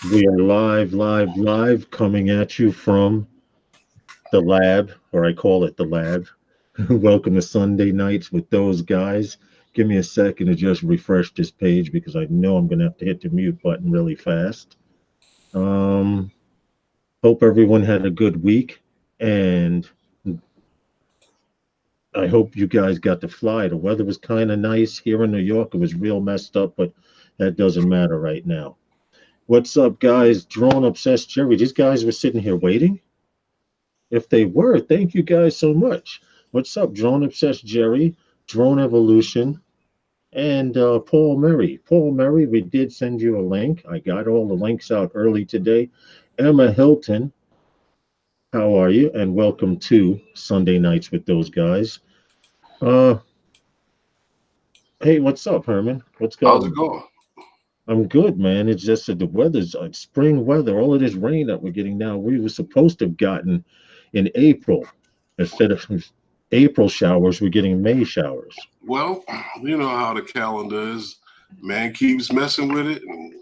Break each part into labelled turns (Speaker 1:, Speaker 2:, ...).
Speaker 1: We are live, coming at you from the lab, or I call it the lab. Welcome to Sunday nights with those guys. Give me a second to just refresh this page because I know I'm going to have to hit the mute button really fast. Um, Hope everyone had a good week, and I hope you guys got to fly. The weather was kind of nice here in New York. It was real messed up, but that doesn't matter right now. What's up, guys? Drone Obsessed Jerry. These guys were sitting here waiting. If they were, thank you guys so much. What's up, Drone Obsessed Jerry, Drone Evolution, and Paul Murray. Paul Murray, we did send you a link. I got all the links out early today. Emma Hilton, how are you? And welcome to Sunday Nights with those guys. Uh, hey, what's up, Herman? What's
Speaker 2: How's
Speaker 1: going
Speaker 2: it
Speaker 1: on?
Speaker 2: going?
Speaker 1: I'm good, man. It's just that the weather's spring weather. All of this rain that we're getting now, we were supposed to have gotten in April. Instead of April showers, we're getting May showers.
Speaker 2: Well, you know how the calendar is. Man keeps messing with it, and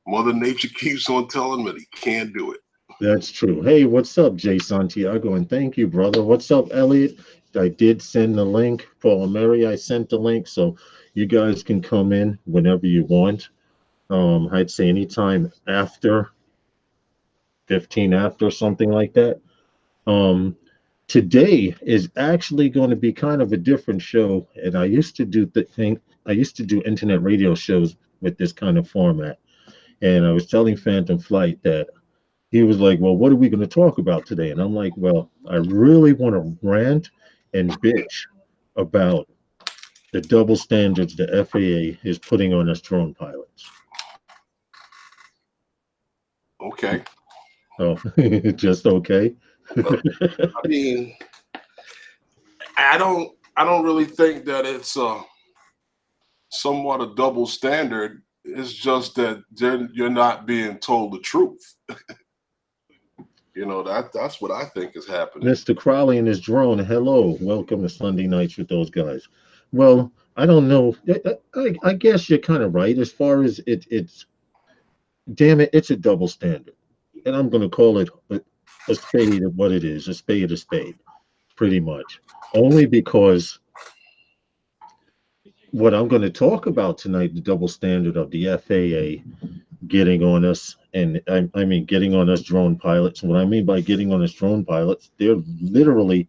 Speaker 2: Mother Nature keeps on telling him that he can't do it.
Speaker 1: That's true. Hey, what's up, Jay Santiago? And thank you, brother. What's up, Elliot? I did send the link. Paul Mary, I sent the link, so you guys can come in whenever you want. I'd say anytime after 15 after something like that. Um, Today is actually going to be kind of a different show, and I used to do internet radio shows with this kind of format, and I was telling Phantom Flight that he was like, "Well, what are we going to talk about today?" And I'm like, "Well, I really want to rant and bitch about the double standards the FAA is putting on us drone pilots."
Speaker 2: Okay.
Speaker 1: Oh, just okay.
Speaker 2: I mean, I don't really think that it's somewhat a double standard. It's just that you're not being told the truth. That's what I think is happening.
Speaker 1: Mr. Crowley and his drone. Hello, welcome to Sunday Nights with those guys. Well, I don't know. I guess you're kind of right as far as it's. Damn it, it's a double standard, and I'm going to call it a spade of what it is, a spade, pretty much. Only because what I'm going to talk about tonight, the double standard of the FAA getting on us, and I mean getting on us drone pilots. What I mean by getting on us drone pilots, they're literally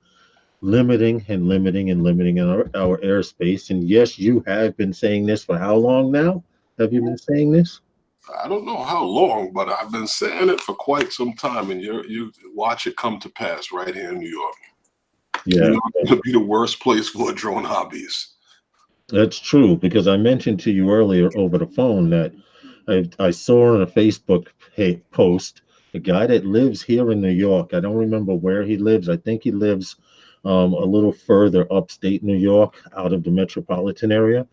Speaker 1: limiting our airspace. And yes, you have been saying this for how long now? Have you been saying this?
Speaker 2: I don't know how long, but I've been saying it for quite some time, and you watch it come to pass right here in New York. New
Speaker 1: Yeah,
Speaker 2: York would be the worst place for a drone hobbyist.
Speaker 1: that's true because I mentioned to you earlier over the phone that I saw on a Facebook post a guy that lives here in New York. I don't remember where he lives. I think he lives a little further upstate New York, out of the metropolitan area.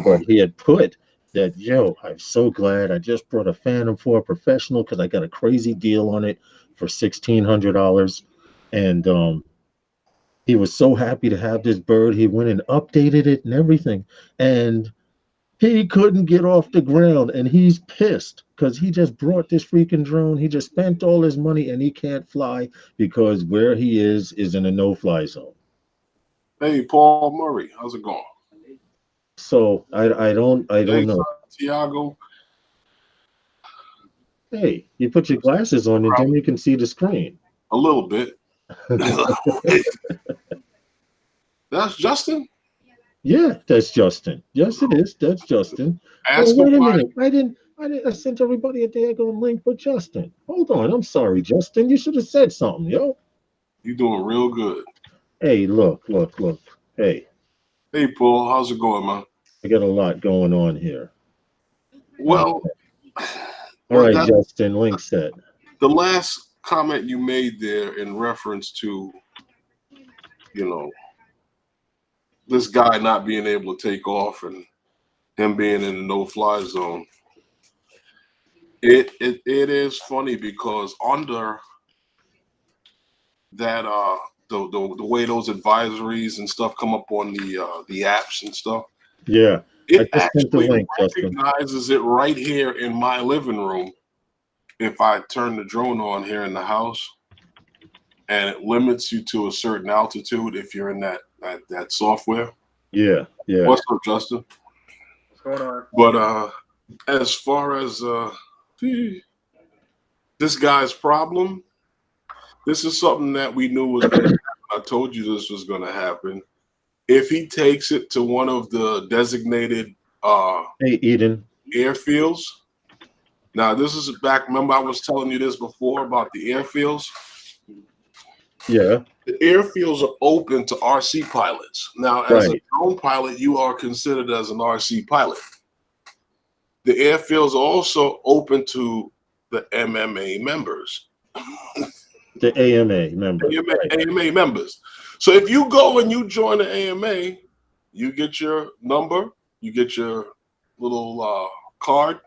Speaker 1: But
Speaker 2: Mhm.
Speaker 1: he had put that, yo, I'm so glad I just brought a Phantom 4 professional because I got a crazy deal on it for $1,600. And he was so happy to have this bird. He went and updated it and everything. And he couldn't get off the ground and he's pissed because he just brought this freaking drone. He just spent all his money and he can't fly because where he is in a no-fly zone.
Speaker 2: Hey, Paul Murray, how's it going?
Speaker 1: So I don't
Speaker 2: Hey,
Speaker 1: know.
Speaker 2: Santiago.
Speaker 1: Hey, you put your glasses on and then you can see the screen.
Speaker 2: A little bit. That's Justin.
Speaker 1: Yeah, that's Justin. Yes, it is. That's Justin. Oh,
Speaker 2: Ask him
Speaker 1: wait a
Speaker 2: why.
Speaker 1: minute. I sent everybody a daggone link for Justin. Hold on. I'm sorry, Justin. You should have said something, yo.
Speaker 2: You doing real good.
Speaker 1: Hey, look. Hey,
Speaker 2: Hey, Paul, how's it going, man?
Speaker 1: I got a lot going on here. Uh,
Speaker 2: Well,
Speaker 1: all
Speaker 2: well,
Speaker 1: right,
Speaker 2: that
Speaker 1: Justin, link set.
Speaker 2: the last comment you made there in reference to, you know, this guy not being able to take off and him being in the no-fly zone. It is funny because under that the way those advisories and stuff come up on the apps and stuff,
Speaker 1: Yeah, I
Speaker 2: it
Speaker 1: just sent the
Speaker 2: actually
Speaker 1: link, Justin.
Speaker 2: recognizes it right here in my living room if I turn the drone on here in the house and it limits you to a certain altitude if you're in that software.
Speaker 1: Yeah, yeah.
Speaker 2: What's up, Justin?
Speaker 3: What's going on?
Speaker 2: But as far as this guy's problem, this is something that we knew was going to happen. I told you this was going to happen. If he takes it to one of the designated
Speaker 1: Hey, Eden.
Speaker 2: airfields. Now, this is back. Remember, I was telling you this before about the airfields.
Speaker 1: Yeah.
Speaker 2: The airfields are open to RC pilots. Now, as a drone pilot, you are considered as an RC pilot. The airfields are also open to the MMA members.
Speaker 1: The AMA members.
Speaker 2: AMA members. So if you go and you join the AMA, you get your number, you get your little card,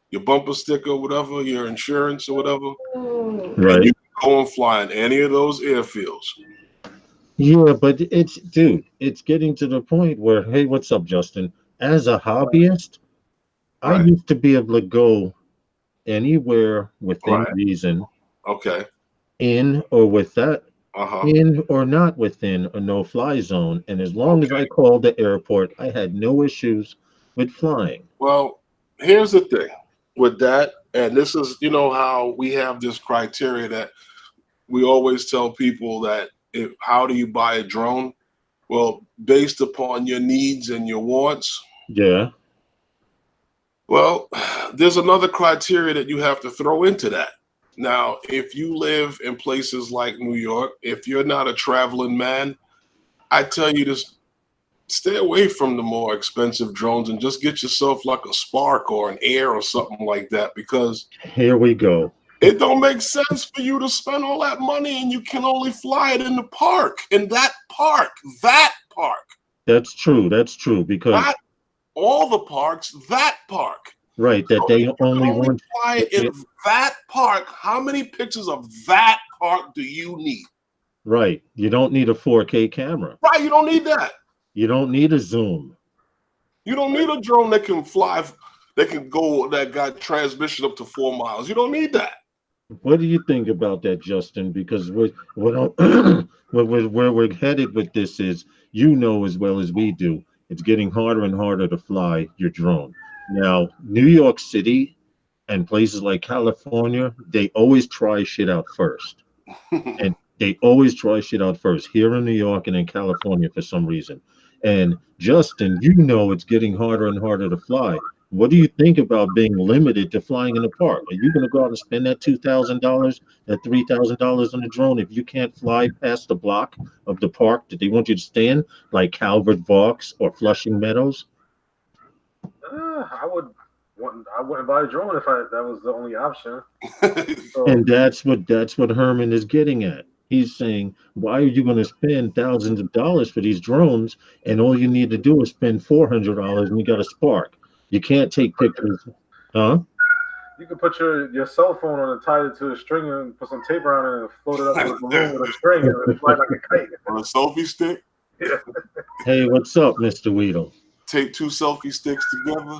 Speaker 2: your bumper sticker, whatever, your insurance or whatever.
Speaker 1: Right.
Speaker 2: And you can go and fly in any of those airfields.
Speaker 1: Yeah, but it's getting to the point where, hey, what's up, Justin? As a hobbyist, I used to be able to go anywhere within reason.
Speaker 2: Okay.
Speaker 1: In or in or not within a no-fly zone. And as long as I called the airport, I had no issues with flying.
Speaker 2: Well, here's the thing with that, and this is, you know, how we have this criteria that we always tell people that how do you buy a drone? Well, based upon your needs and your wants.
Speaker 1: Yeah.
Speaker 2: Well, there's another criteria that you have to throw into that. Now, if you live in places like New York, if you're not a traveling man, I tell you to stay away from the more expensive drones and just get yourself like a Spark or an Air or something like that, because
Speaker 1: here we go.
Speaker 2: It don't make sense for you to spend all that money and you can only fly it in the park, in that park.
Speaker 1: That's true. That's true, because
Speaker 2: not all the parks, that park.
Speaker 1: Right, that they only want
Speaker 2: fly it in that park. How many pictures of that park do you need?
Speaker 1: Right. You don't need a 4K camera.
Speaker 2: Right, you don't need that.
Speaker 1: You don't need a zoom.
Speaker 2: You don't need a drone that can fly, that got transmission up to 4 miles. You don't need that.
Speaker 1: What do you think about that, Justin? Because where we're headed with this is, you know as well as we do, it's getting harder and harder to fly your drone. Now, New York City and places like California, they always try shit out first. And they always try shit out first, here in New York and in California for some reason. And Justin, you know it's getting harder and harder to fly. What do you think about being limited to flying in the park? Are you going to go out and spend that $2,000, that $3,000 on a drone if you can't fly past the block of the park that they want you to stay in, like Calvert Vaux or Flushing Meadows?
Speaker 3: I wouldn't buy a drone if that was the only option.
Speaker 1: So, and that's what Herman is getting at. He's saying, why are you going to spend thousands of dollars for these drones, and all you need to do is spend $400 and you got a Spark? You can't take pictures, huh?
Speaker 3: You can put your cell phone on and tie it to a string and put some tape around it and float it up in a balloon with a string and fly like a kite.
Speaker 2: On a selfie stick?
Speaker 3: Yeah.
Speaker 1: Hey, what's up, Mr. Weedle?
Speaker 2: Take 2 selfie sticks together.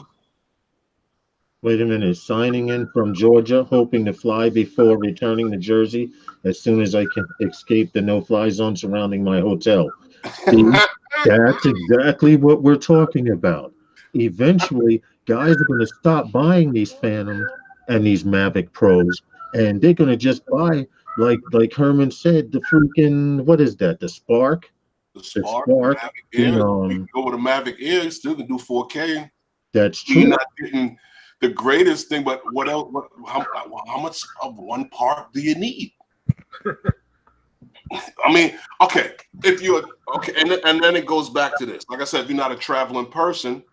Speaker 1: Wait a minute. Signing in from Georgia, hoping to fly before returning to Jersey as soon as I can escape the no-fly zone surrounding my hotel. See, that's exactly what we're talking about. Eventually, guys are going to stop buying these Phantoms and these Mavic Pros, and they're going to just buy, like Herman said, the freaking, what is that? The Spark.
Speaker 2: The Spark.
Speaker 1: You know,
Speaker 2: you can go with a Mavic Air, still can do 4K.
Speaker 1: That's true.
Speaker 2: You're not getting the greatest thing, but what else? How much of one part do you need? I mean, okay, if you're okay, and then it goes back to this. Like I said, if you're not a traveling person,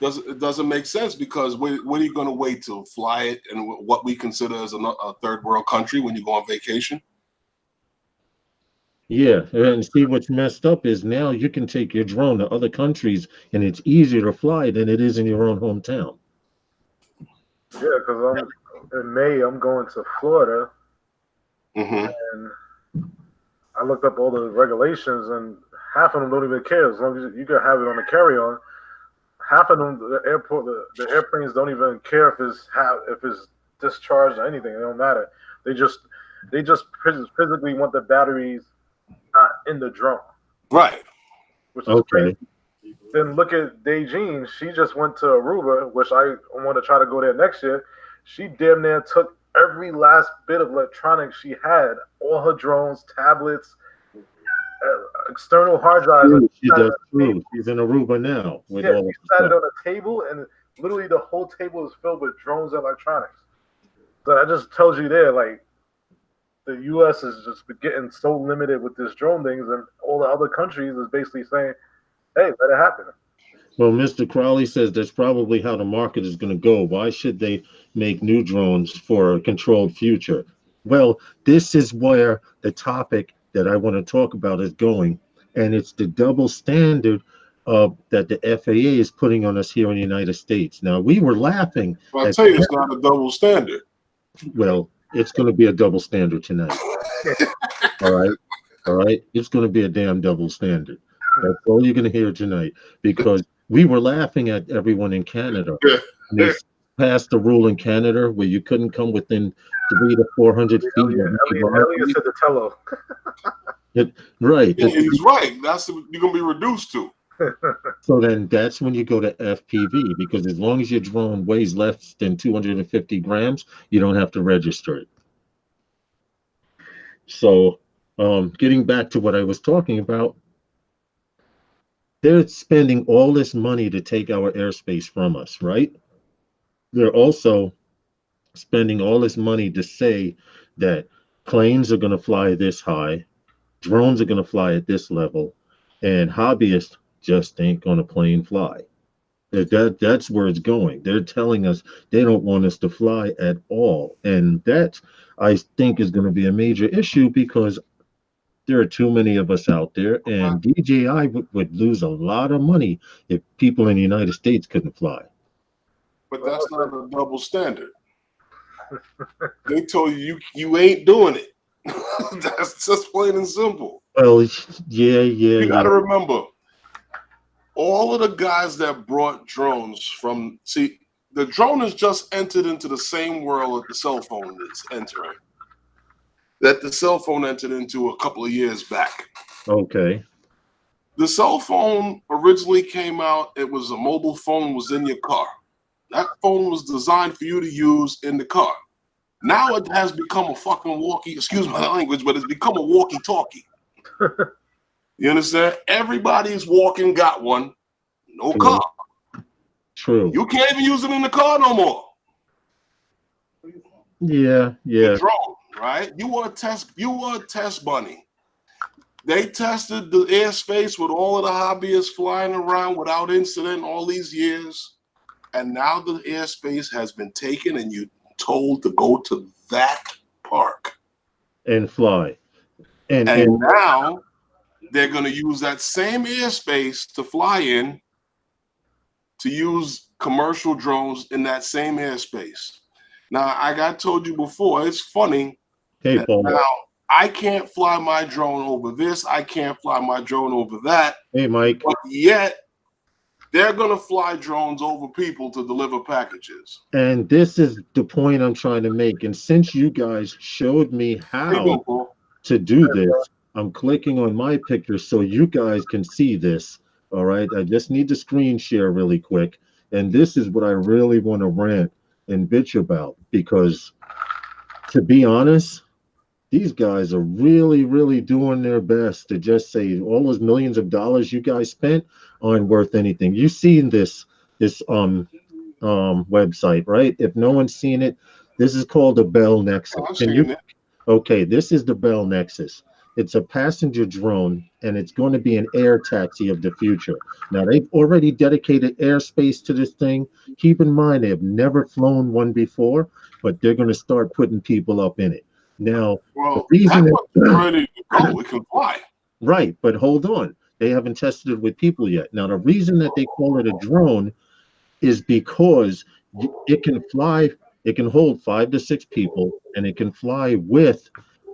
Speaker 2: it doesn't make sense, because what are you going to wait to fly it in what we consider as a third world country when you go on vacation?
Speaker 1: Yeah, and see what's messed up is now you can take your drone to other countries and it's easier to fly than it is in your own hometown.
Speaker 3: Yeah, because in May I'm going to Florida, and I looked up all the regulations, and half of them don't even care. As long as you can have it on the carry-on, half of them, the airplanes don't even care if it's discharged or anything. It don't matter. They just physically want the batteries not in the drone.
Speaker 2: Right.
Speaker 3: Which is crazy. Then look at Dejin. She just went to Aruba, which I want to try to go there next year. She damn near took every last bit of electronics she had, all her drones, tablets, external hard drives.
Speaker 1: She does too. She's in Aruba now. With all
Speaker 3: she sat it on a table, and literally the whole table is filled with drones and electronics. So that just tells you there, like, the U.S. is just getting so limited with this drone things, and all the other countries is basically saying, hey, let it happen.
Speaker 1: Well, Mr. Crowley says that's probably how the market is going to go. Why should they make new drones for a controlled future? Well, this is where the topic that I want to talk about is going, and it's the double standard that the FAA is putting on us here in the United States. Now, we were laughing.
Speaker 2: Well, I'll tell you, it's not a double standard.
Speaker 1: Well, it's going to be a double standard tonight. All right. It's going to be a damn double standard. That's all you're going to hear tonight, because we were laughing at everyone in Canada. They passed a rule in Canada where you couldn't come within 300 to 400 feet.
Speaker 3: Elliot said to tell
Speaker 1: right.
Speaker 2: Yeah, he's right. That's what you're going to be reduced to.
Speaker 1: So then that's when you go to FPV, because as long as your drone weighs less than 250 grams, you don't have to register it. So getting back to what I was talking about, they're spending all this money to take our airspace from us, right? They're also spending all this money to say that planes are going to fly this high, drones are going to fly at this level, and hobbyists just ain't going to plane fly. That's where it's going. They're telling us they don't want us to fly at all. And that, I think, is going to be a major issue, because there are too many of us out there, and DJI would lose a lot of money if people in the United States couldn't fly.
Speaker 2: But that's not a double standard. They told you you ain't doing it. That's just plain and simple.
Speaker 1: Well, yeah.
Speaker 2: You got to remember, all of the guys that brought drones from, see, the drone has just entered into the same world that the cell phone is entering, that the cell phone entered into a couple of years back.
Speaker 1: Okay.
Speaker 2: The cell phone originally came out, it was a mobile phone, was in your car. That phone was designed for you to use in the car. Now it has become a fucking excuse my language, but it's become a walkie-talkie. You understand? Everybody's walking got one, no car.
Speaker 1: True.
Speaker 2: You can't even use it in the car no more.
Speaker 1: Yeah.
Speaker 2: The drone, right? You were a test bunny. They tested the airspace with all of the hobbyists flying around without incident all these years. And now the airspace has been taken and you're told to go to that park.
Speaker 1: And fly. And
Speaker 2: now they're going to use that same airspace to fly in, to use commercial drones in that same airspace. Now, I told you before, it's funny.
Speaker 1: Hey, Paul.
Speaker 2: Now, I can't fly my drone over this. I can't fly my drone over that.
Speaker 1: Hey, Mike.
Speaker 2: But yet, they're going to fly drones over people to deliver packages.
Speaker 1: And this is the point I'm trying to make. And since you guys showed me how to do this, I'm clicking on my picture so you guys can see this. All right. I just need to screen share really quick. And this is what I really want to rant and bitch about, because to be honest, these guys are really, really doing their best to just say all those millions of dollars you guys spent aren't worth anything. You've seen this website, right? If no one's seen it, this is called the Bell Nexus. Okay, this is the Bell Nexus. It's a passenger drone, and it's going to be an air taxi of the future. Now, they've already dedicated airspace to this thing. Keep in mind, they have never flown one before, but they're going to start putting people up in it. Now,
Speaker 2: the reason ready to go, we can fly.
Speaker 1: Right, but hold on. They haven't tested it with people yet. Now, the reason that they call it a drone is because it can fly. It can hold 5 to 6 people, and it can fly with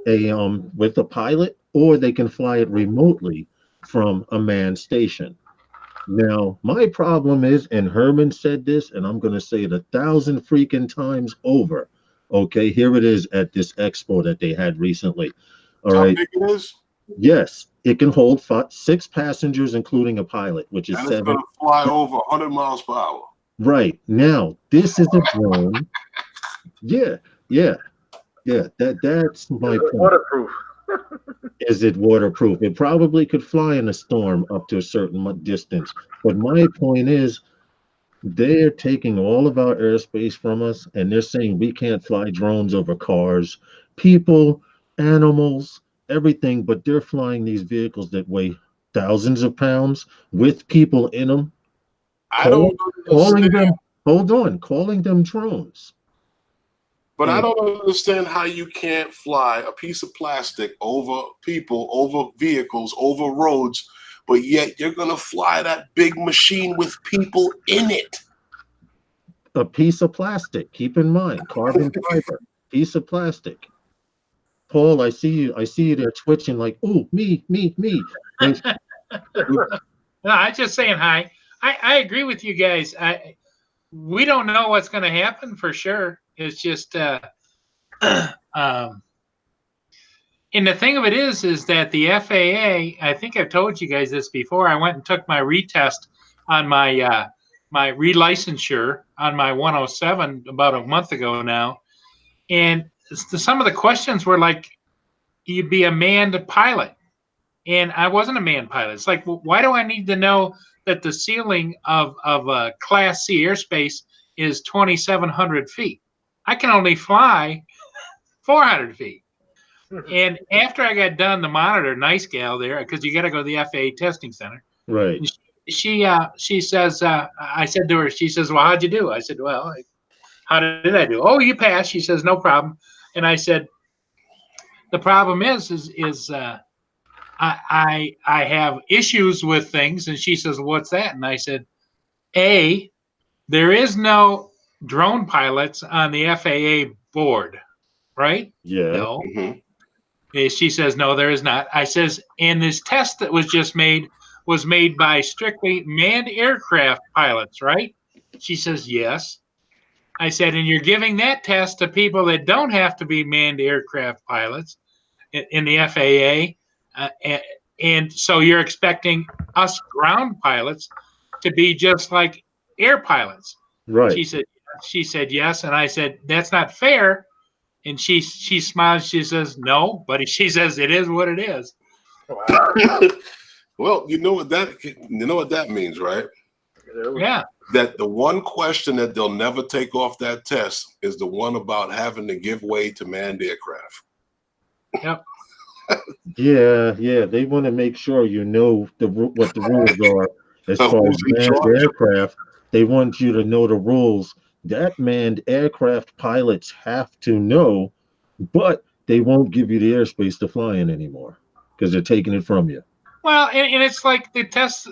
Speaker 1: a pilot, or they can fly it remotely from a manned station. Now, my problem is, and Herman said this, and I'm going to say it 1,000 freaking times over, Okay, here it is at this expo that they had recently. All
Speaker 2: How
Speaker 1: right.
Speaker 2: big it is?
Speaker 1: Yes, it can hold 6 passengers, including a pilot, which is
Speaker 2: And it's
Speaker 1: 7.
Speaker 2: going to fly over 100 miles per hour.
Speaker 1: Right. Now, this is a drone. Yeah, yeah, yeah. That's my
Speaker 3: Is it
Speaker 1: point.
Speaker 3: waterproof?
Speaker 1: Is it waterproof? It probably could fly in a storm up to a certain distance. But my point is, they're taking all of our airspace from us, and they're saying we can't fly drones over cars, people, animals, everything, but they're flying these vehicles that weigh thousands of pounds with people in them,
Speaker 2: I don't
Speaker 1: calling
Speaker 2: understand.
Speaker 1: them, hold on, calling them drones.
Speaker 2: But I don't understand how you can't fly a piece of plastic over people, over vehicles, over roads, but yet you're going to fly that big machine with people in it.
Speaker 1: A piece of plastic, keep in mind, carbon fiber, piece of plastic. Paul, I see you there twitching like, oh, me. And
Speaker 4: No, I'm just saying hi. I agree with you guys. We don't know what's going to happen for sure. It's just, and the thing of it is that the FAA. I think I've told you guys this before. I went and took my retest on my my relicensure on my 107 about a month ago now, and some of the questions were like, "You'd be a manned pilot." And I wasn't a manned pilot. It's like, well, why do I need to know that the ceiling of Class C airspace is 2,700 feet? I can only fly 400 feet. And after I got done, the monitor, nice gal there, because you got to go to the FAA testing center.
Speaker 1: right.
Speaker 4: She says, I said to her, she says, well, how'd you do? I said, well, how did I do? Oh, you passed. She says, no problem. And I said, the problem is I have issues with things. And she says, what's that? And I said, A, there is no drone pilots on the FAA board, right?
Speaker 1: Yeah.
Speaker 4: No.
Speaker 2: Mm-hmm.
Speaker 4: She says, no, there is not. I says, and this test that was just made was made by strictly manned aircraft pilots, right? She says, yes. I said, and you're giving that test to people that don't have to be manned aircraft pilots in the FAA. And so you're expecting us ground pilots to be just like air pilots.
Speaker 1: Right.
Speaker 4: She said yes. And I said, that's not fair. And she smiles. She says, no, but she says, it is what it is.
Speaker 3: Wow.
Speaker 2: Well, you know what that means, right?
Speaker 4: Yeah.
Speaker 2: That the one question that they'll never take off that test is the one about having to give way to manned aircraft.
Speaker 4: Yep.
Speaker 1: Yeah. They want to make sure you know what the rules are as far as manned aircraft. They want you to know the rules that manned aircraft pilots have to know, but they won't give you the airspace to fly in anymore because they're taking it from you.
Speaker 4: Well, and it's like the test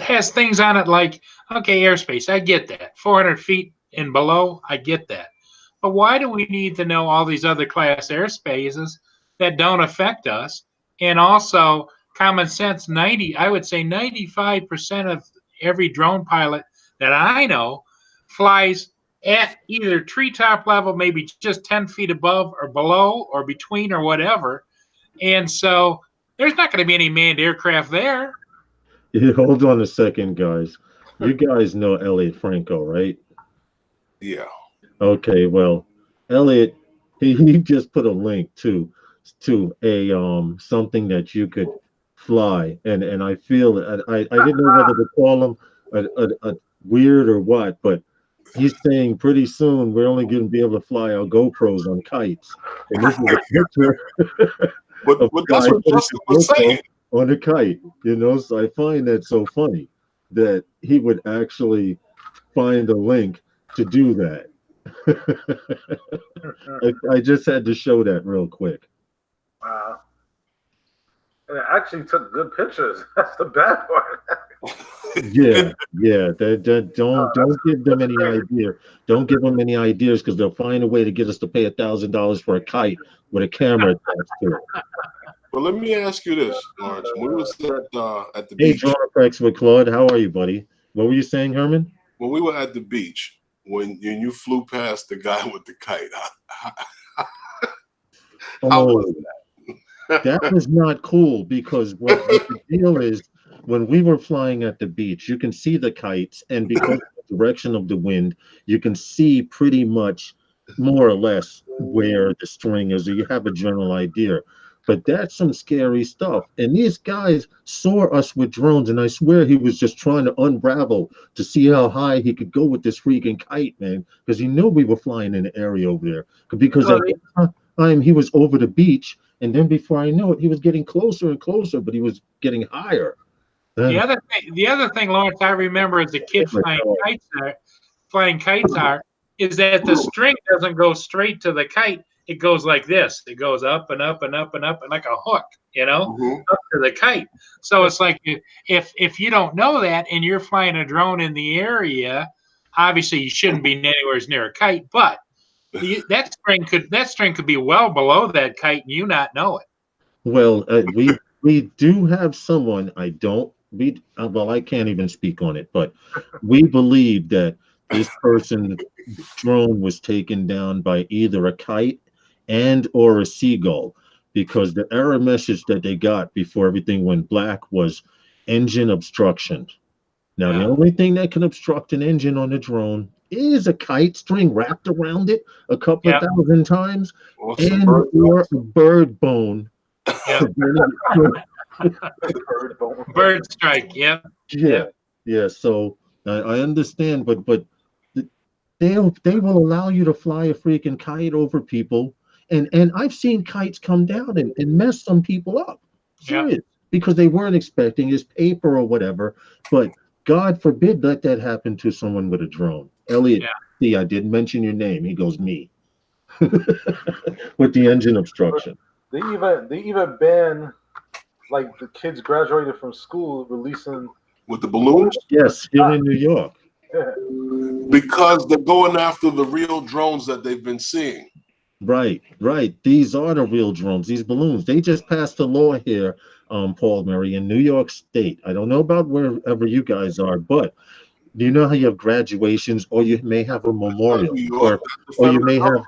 Speaker 4: has things on it like, okay, airspace, I get that. 400 feet and below, I get that. But why do we need to know all these other class airspaces that don't affect us? And also, common sense, I would say 95% of every drone pilot that I know flies at either treetop level, maybe just 10 feet above or below or between or whatever. And so there's not going to be any manned aircraft there.
Speaker 1: Hold on a second, guys. You guys know Elliot Franco, right?
Speaker 2: Yeah.
Speaker 1: Okay, well, Elliot, he just put a link to a something that you could fly, and I feel that I didn't know whether to call him a weird or what, but he's saying pretty soon we're only going to be able to fly our GoPros on kites, and this is a picture
Speaker 2: But
Speaker 1: of a
Speaker 2: that's
Speaker 1: guy
Speaker 2: what
Speaker 1: putting
Speaker 2: Justin
Speaker 1: his
Speaker 2: was
Speaker 1: GoPro
Speaker 2: saying.
Speaker 1: on a kite, So I find that so funny that he would actually find a link to do that. I just had to show that real quick.
Speaker 3: Wow. And it actually took good pictures. That's the bad part.
Speaker 1: Yeah. Don't give them any idea. Don't give them any ideas because they'll find a way to get us to pay $1,000 for a kite with a camera attached to it.
Speaker 2: Well, let me ask you this, Lawrence. When we was at the
Speaker 1: Hey,
Speaker 2: beach,
Speaker 1: John Effects with Claude, how are you, buddy? What were you saying, Herman?
Speaker 2: when we were at the beach, when you flew past the guy with the kite. How
Speaker 1: Oh,
Speaker 2: was
Speaker 1: that was not cool because what the deal is, when we were flying at the beach, you can see the kites, and because of the direction of the wind, you can see pretty much more or less where the string is, or you have a general idea. But that's some scary stuff. And these guys saw us with drones, and I swear he was just trying to unravel to see how high he could go with this freaking kite, man, because he knew we were flying in the area over there. Because at that time he was over the beach, and then before I know it, he was getting closer and closer, but he was getting higher.
Speaker 4: The other thing, Lawrence, I remember as a kid flying kites is that the string doesn't go straight to the kite. It goes like this. It goes up and up and up and up, and like a hook, up to the kite. So it's like if you don't know that and you're flying a drone in the area, obviously you shouldn't be anywhere near a kite, but that string could be well below that kite and you not know it.
Speaker 1: Well, we do have someone. Well, I can't even speak on it, but we believe that this person's drone was taken down by either a kite and or a seagull, because the error message that they got before everything went black was engine obstruction. Now, the only thing that can obstruct an engine on a drone is a kite string wrapped around it a couple of thousand times, and or a bird bone.
Speaker 4: Bird strike.
Speaker 1: Yeah. So I understand, but they will allow you to fly a freaking kite over people, and I've seen kites come down and mess some people up, serious, because they weren't expecting this paper or whatever. But God forbid let that happen to someone with a drone. Elliot, see, I didn't mention your name. He goes, me. With the engine obstruction.
Speaker 3: They even ban, like, the kids graduated from school releasing
Speaker 2: with the balloons.
Speaker 1: Yes, here in New York.
Speaker 3: Yeah.
Speaker 2: Because they're going after the real drones that they've been seeing.
Speaker 1: Right. These are the real drones, these balloons. They just passed a law here, Paul Murray, in New York State. I don't know about wherever you guys are, but do you know how you have graduations, or you may have a memorial, or you may have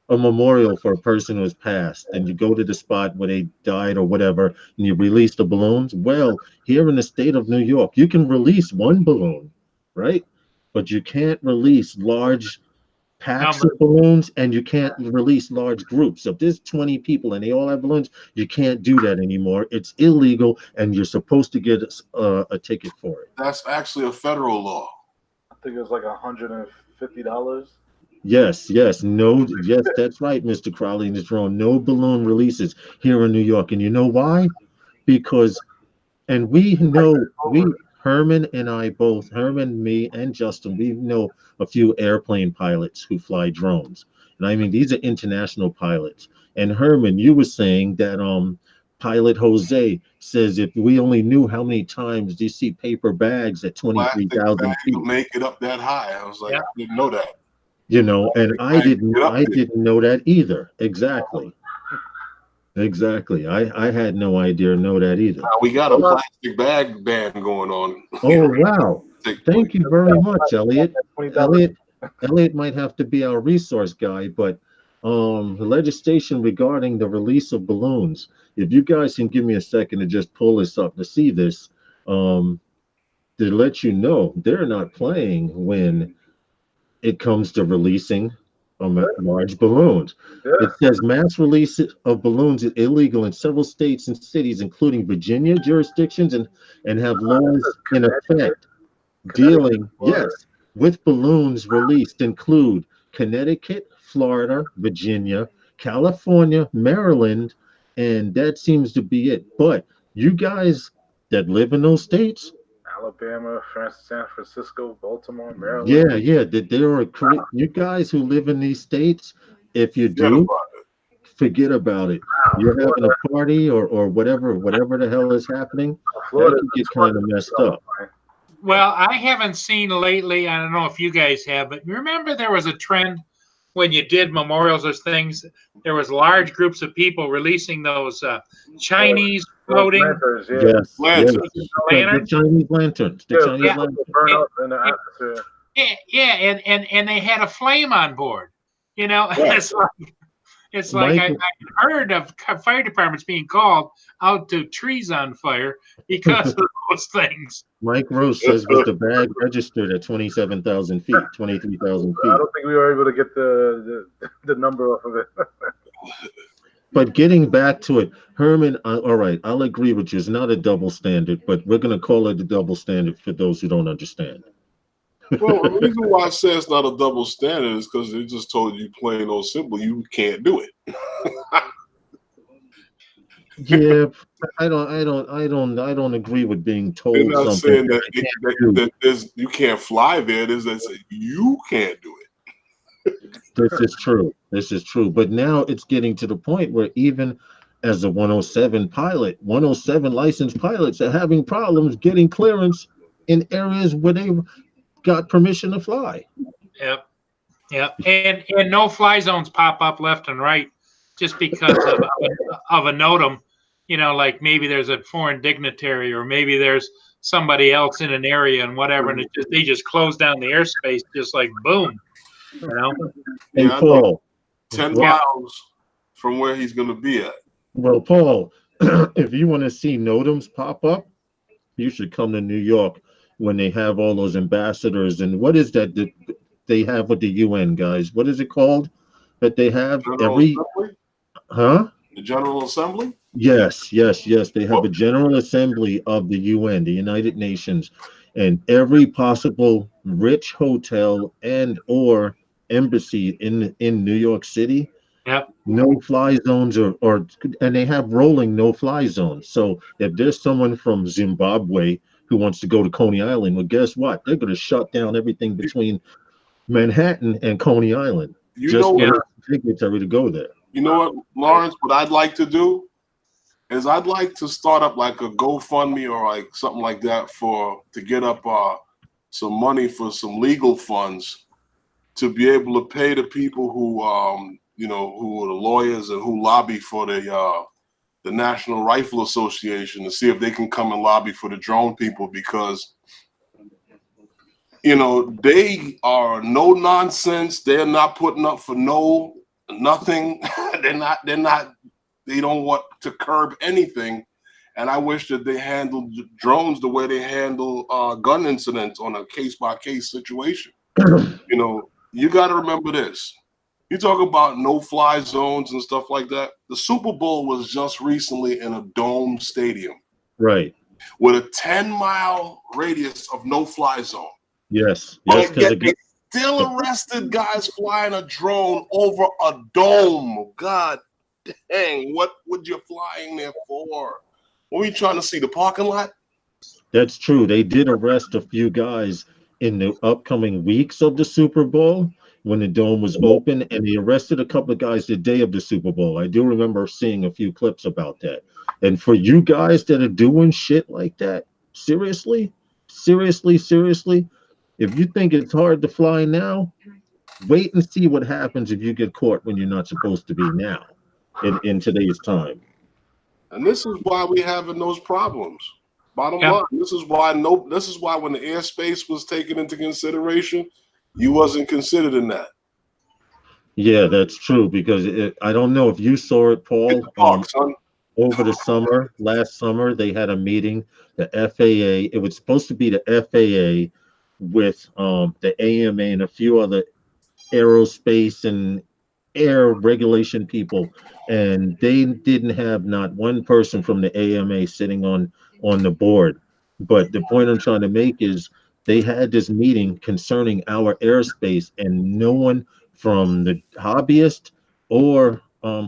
Speaker 1: a memorial for a person who has passed, and you go to the spot where they died or whatever, and you release the balloons? Well, here in the state of New York, you can release one balloon, right? But you can't release large packs of balloons, and you can't release large groups. So if there's 20 people and they all have balloons, you can't do that anymore. It's illegal, and you're supposed to get a ticket for it.
Speaker 2: That's actually a federal law.
Speaker 3: I think it was like $150.
Speaker 1: Yes, that's right, Mr. Crowley and his drone. No balloon releases here in New York. And you know why? Because, and we know, Herman and I both, Herman, me, and Justin, we know a few airplane pilots who fly drones. And I mean, these are international pilots. And Herman, you were saying that Pilot Jose says if we only knew how many times you see paper bags at 23,000 feet.
Speaker 2: Make it up that high. I was like, I didn't know that.
Speaker 1: You know, and I didn't know that either. Exactly. I had no idea, know that either.
Speaker 2: We got a plastic bag ban going on.
Speaker 1: Oh, wow. Thank you very much, Elliot. Elliot might have to be our resource guy, but the legislation regarding the release of balloons, if you guys can give me a second to just pull this up to see this, to let you know, they're not playing when it comes to releasing large balloons. It says mass release of balloons is illegal in several states and cities, including Virginia jurisdictions, and have laws in effect dealing, with balloons released include Connecticut, Florida, Virginia, California, Maryland, and that seems to be it. But you guys that live in those states,
Speaker 3: Alabama, San Francisco, Baltimore, Maryland.
Speaker 1: Yeah. There are you guys who live in these states. If you do, forget about it. You're having a party or whatever the hell is happening. That could get kind of messed up.
Speaker 4: Well, I haven't seen lately. I don't know if you guys have, but remember there was a trend when you did memorials or things. There was large groups of people releasing those Chinese floating
Speaker 3: lanterns,
Speaker 1: lanterns. The Chinese lanterns. The Chinese lanterns.
Speaker 3: Burn up in the atmosphere.
Speaker 4: Yeah, and they had a flame on board. You know,
Speaker 2: Right.
Speaker 4: it's like
Speaker 1: Mike,
Speaker 4: I heard of fire departments being called out to trees on fire because of those things.
Speaker 1: Mike Rose says, was the bag registered at 27,000 feet, 23,000
Speaker 3: I
Speaker 1: feet?
Speaker 3: don't think we were able to get the number off of it.
Speaker 1: But getting back to it, Herman, all right, I'll agree with you. It's not a double standard, but we're going to call it a double standard for those who don't understand.
Speaker 2: Well, the reason why I say it's not a double standard is because they just told you plain old simple, you can't do it.
Speaker 1: Yeah, I don't agree with being
Speaker 2: They're
Speaker 1: told
Speaker 2: not
Speaker 1: something
Speaker 2: saying
Speaker 1: that
Speaker 2: that,
Speaker 1: you can't do.
Speaker 2: you can't fly there. There's that say you can't do it.
Speaker 1: This is true. This is true. But now it's getting to the point where even as a 107 pilot, 107 licensed pilots are having problems getting clearance in areas where they've got permission to fly.
Speaker 4: Yep. Yep. And no fly zones pop up left and right just because of a NOTAM. You know, like maybe there's a foreign dignitary or maybe there's somebody else in an area and whatever, and they just close down the airspace just like boom. You know.
Speaker 1: Hey,
Speaker 2: Yeah, I know
Speaker 1: Paul.
Speaker 2: 10
Speaker 1: Well,
Speaker 2: miles from where he's going to be at.
Speaker 1: well, Paul, if you want to see NOTAMs pop up, you should come to New York when they have all those ambassadors. And what is that they have with the UN, guys? What is it called that they have
Speaker 2: General
Speaker 1: every,
Speaker 2: Assembly?
Speaker 1: huh?
Speaker 2: The General Assembly?
Speaker 1: Yes. They have
Speaker 2: Well,
Speaker 1: a General Assembly of the UN, the United Nations, and every possible rich hotel and or embassy in New York City,
Speaker 4: Yep.
Speaker 1: no fly zones or and they have rolling no fly zones. So if there's someone from Zimbabwe who wants to go to Coney Island, well, guess what? They're going to shut down everything between Manhattan and Coney Island
Speaker 2: you
Speaker 1: just
Speaker 2: know,
Speaker 1: for the dignitary to go there.
Speaker 2: you know what, Lawrence, what I'd like to do is I'd like to start up like a GoFundMe or like something like that to get up some money for some legal funds to be able to pay the people who who are the lawyers and who lobby for the National Rifle Association to see if they can come and lobby for the drone people, because they are no nonsense. They're not putting up for nothing. They don't want to curb anything. And I wish that they handled drones the way they handle gun incidents on a case-by-case situation. You got to remember this. You talk about no-fly zones and stuff like that. The Super Bowl was just recently in a dome stadium.
Speaker 1: Right.
Speaker 2: With a 10-mile radius of no-fly zone.
Speaker 1: Yes.
Speaker 2: But yet they still arrested guys flying a drone over a dome. God dang, what would you flying there for? Were you trying to see the parking lot?
Speaker 1: That's true. They did arrest a few guys in the upcoming weeks of the Super Bowl when the dome was open, and they arrested a couple of guys the day of the Super Bowl. I do remember seeing a few clips about that. And for you guys that are doing shit like that, seriously, if you think it's hard to fly now, wait and see what happens if you get caught when you're not supposed to be now in today's time.
Speaker 2: And this is why we're having those problems. Bottom line, this is why when the airspace was taken into consideration, you wasn't considered in that.
Speaker 1: Yeah, that's true, because I don't know if you saw it, Paul. Over the last summer, they had a meeting, the FAA. It was supposed to be the FAA with the AMA and a few other aerospace and air regulation people, and they didn't have not one person from the AMA sitting on the board. But the point I'm trying to make is they had this meeting concerning our airspace, and no one from the hobbyist or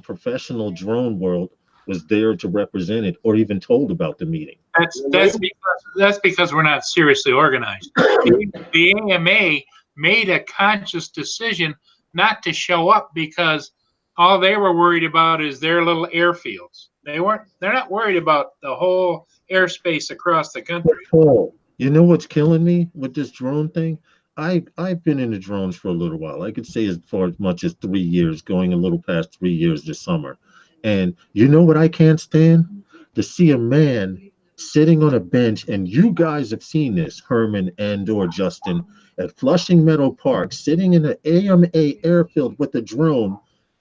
Speaker 1: professional drone world was there to represent it or even told about the meeting.
Speaker 4: That's because we're not seriously organized. The AMA made a conscious decision not to show up because all they were worried about is their little airfields. They're not worried about the whole airspace across the country.
Speaker 1: Paul, you know what's killing me with this drone thing? I've been in the drones for a little while. I could say as far as much as 3 years, going a little past 3 years this summer. And you know what I can't stand? To see a man sitting on a bench, and you guys have seen this, Herman and or Justin, at Flushing Meadow Park, sitting in an AMA airfield with a drone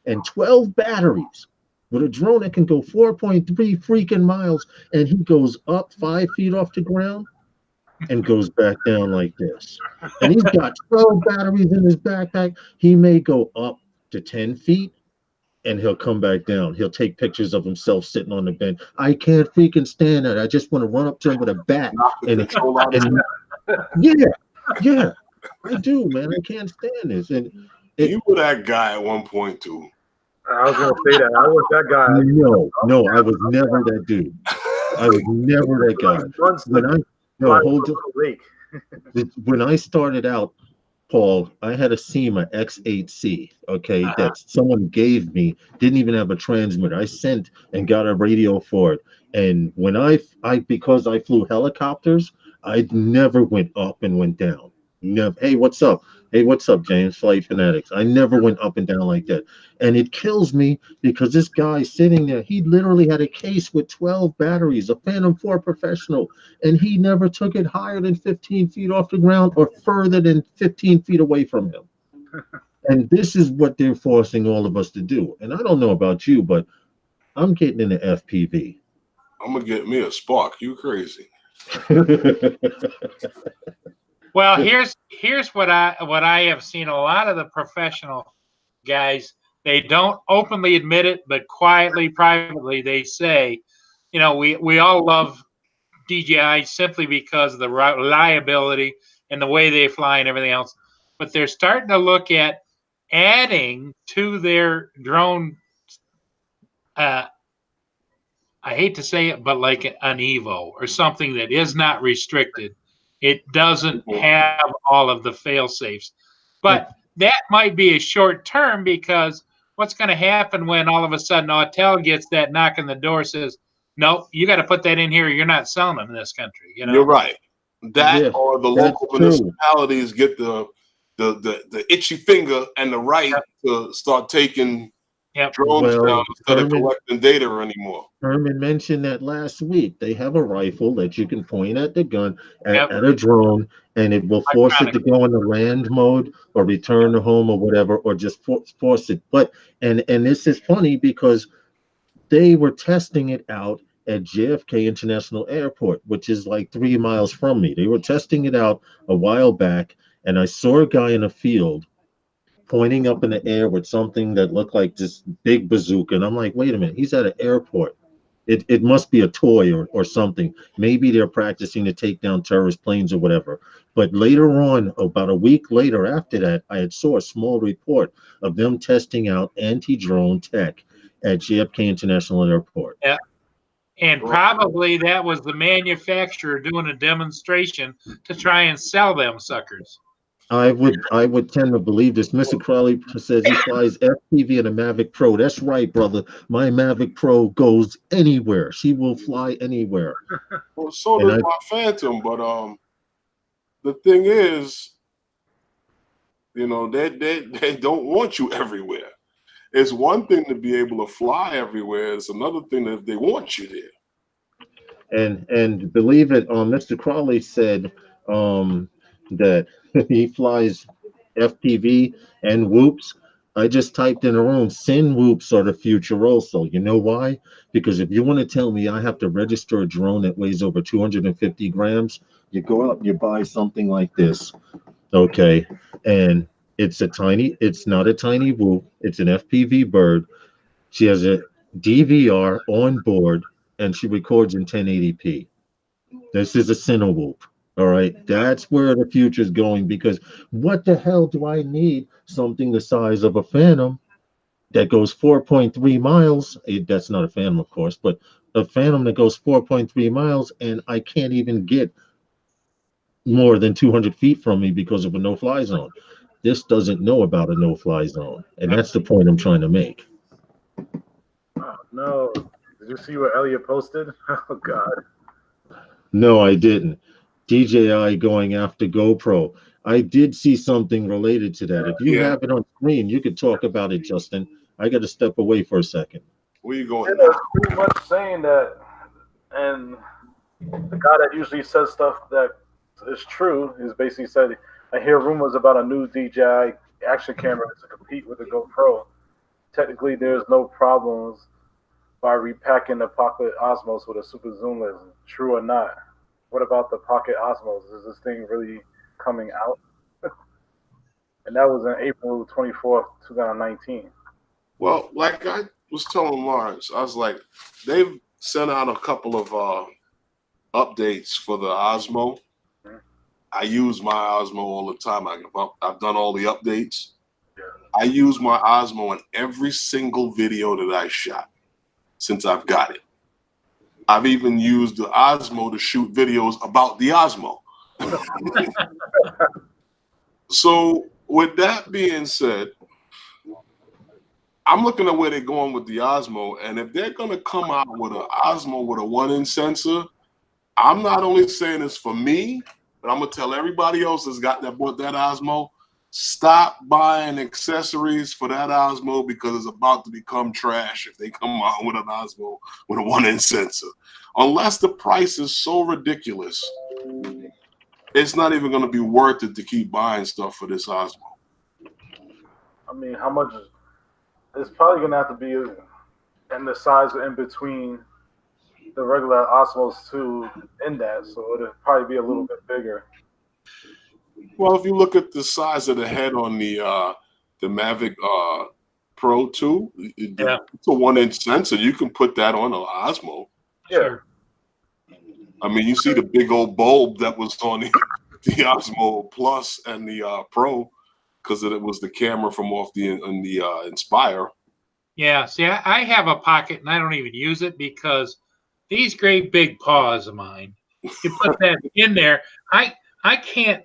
Speaker 1: and 12 batteries, with a drone that can go 4.3 freaking miles, and he goes up 5 feet off the ground and goes back down like this. And he's got 12 batteries in his backpack. He may go up to 10 feet and he'll come back down. He'll take pictures of himself sitting on the bench. I can't freaking stand that. I just want to run up to him with a bat. And yeah, I do, man. I can't stand this. And
Speaker 2: you were that guy at one point too.
Speaker 3: I was gonna say that. I was that guy.
Speaker 1: No, I was never that dude. I was never that guy. When I started out, Paul, I had a SEMA X8C, okay, that someone gave me, didn't even have a transmitter. I sent and got a radio for it. And when I because I flew helicopters, I never went up and went down. Never. Hey, what's up? Hey, what's up, James? Flight Fanatics. I never went up and down like that. And it kills me because this guy sitting there, he literally had a case with 12 batteries, a Phantom 4 professional, and he never took it higher than 15 feet off the ground or further than 15 feet away from him. And this is what they're forcing all of us to do. And I don't know about you, but I'm getting into FPV.
Speaker 2: I'm going to get me a Spark. You crazy.
Speaker 4: Well, here's what I have seen. A lot of the professional guys, they don't openly admit it, but quietly, privately, they say, you know, we all love DJI simply because of the reliability and the way they fly and everything else. But they're starting to look at adding to their drone. I hate to say it, but like an Evo or something that is not restricted. It doesn't have all of the fail safes, but that might be a short term, because what's going to happen when all of a sudden Autel gets that knock on the door, says, "No, you got to put that in here. You're not selling them in this country." You know,
Speaker 2: you're right. That or the local municipalities get the itchy finger and the right to start taking drones down instead of collecting data anymore.
Speaker 1: Herman mentioned that last week. They have a rifle that you can point at the gun at a drone, and it will force it to go into land mode or return to home or whatever, or just force it. But and this is funny because they were testing it out at JFK International Airport, which is like 3 miles from me. They were testing it out a while back, and I saw a guy in a field pointing up in the air with something that looked like this big bazooka. And I'm like, wait a minute, he's at an airport. It must be a toy or something. Maybe they're practicing to take down terrorist planes or whatever. But later on, about a week later after that, I had saw a small report of them testing out anti-drone tech at JFK International Airport.
Speaker 4: Yeah. And probably that was the manufacturer doing a demonstration to try and sell them suckers.
Speaker 1: I would tend to believe this. Mr. Crowley says he flies FPV and a Mavic Pro. That's right, brother. My Mavic Pro goes anywhere. She will fly anywhere.
Speaker 2: Well, so does my Phantom, but the thing is, you know, they don't want you everywhere. It's one thing to be able to fly everywhere. It's another thing that they want you there.
Speaker 1: And believe it, Mr. Crowley said that he flies FPV and whoops. I just typed in a room, Sin whoops are the future also. You know why? Because if you want to tell me I have to register a drone that weighs over 250 grams, you go out and you buy something like this, okay? And it's not a tiny whoop. It's an FPV bird. She has a DVR on board, and she records in 1080p. This is a Cinewhoop. All right, that's where the future is going, because what the hell do I need something the size of a Phantom that goes 4.3 miles? That's not a Phantom, of course, but a Phantom that goes 4.3 miles, and I can't even get more than 200 feet from me because of a no-fly zone. This doesn't know about a no-fly zone, and that's the point I'm trying to make.
Speaker 3: Oh, no. Did you see what Elliot posted? Oh, God.
Speaker 1: No, I didn't. DJI going after GoPro. I did see something related to that. If you have it on screen, you could talk about it, Justin. I got to step away for a second.
Speaker 2: Where you going?
Speaker 3: It's pretty much saying that, and the guy that usually says stuff that is true is basically said, I hear rumors about a new DJI action camera to compete with the GoPro. Technically, there's no problems by repacking the Pocket Osmos with a super zoom lens. True or not? What about the Pocket Osmos? Is this thing really coming out? And that was in April 24th, 2019.
Speaker 2: Well, like I was telling Lawrence, I was like, they've sent out a couple of updates for the Osmo.
Speaker 3: Mhm.
Speaker 2: I use my Osmo all the time. I've done all the updates.
Speaker 3: Yeah.
Speaker 2: I use my Osmo in every single video that I shot since I've got it. I've even used the Osmo to shoot videos about the Osmo. So with that being said, I'm looking at where they're going with the Osmo, and if they're going to come out with an Osmo with a 1-inch sensor, I'm not only saying this for me, but I'm going to tell everybody else that's bought that Osmo, stop buying accessories for that Osmo because it's about to become trash if they come out with an Osmo with a 1-inch sensor. Unless the price is so ridiculous, it's not even going to be worth it to keep buying stuff for this Osmo.
Speaker 3: I mean, how much? It's probably going to have to be in the size in between the regular Osmos 2 in that, so it'll probably be a little bit bigger.
Speaker 2: Well, if you look at the size of the head on the Mavic Pro 2, it's a 1-inch sensor. You can put that on an Osmo.
Speaker 3: Yeah.
Speaker 4: Sure.
Speaker 2: I mean, you see the big old bulb that was on the Osmo Plus and the Pro because it was the camera from off the Inspire.
Speaker 4: Yeah. See, I have a Pocket and I don't even use it because these great big paws of mine, you put that in there, I can't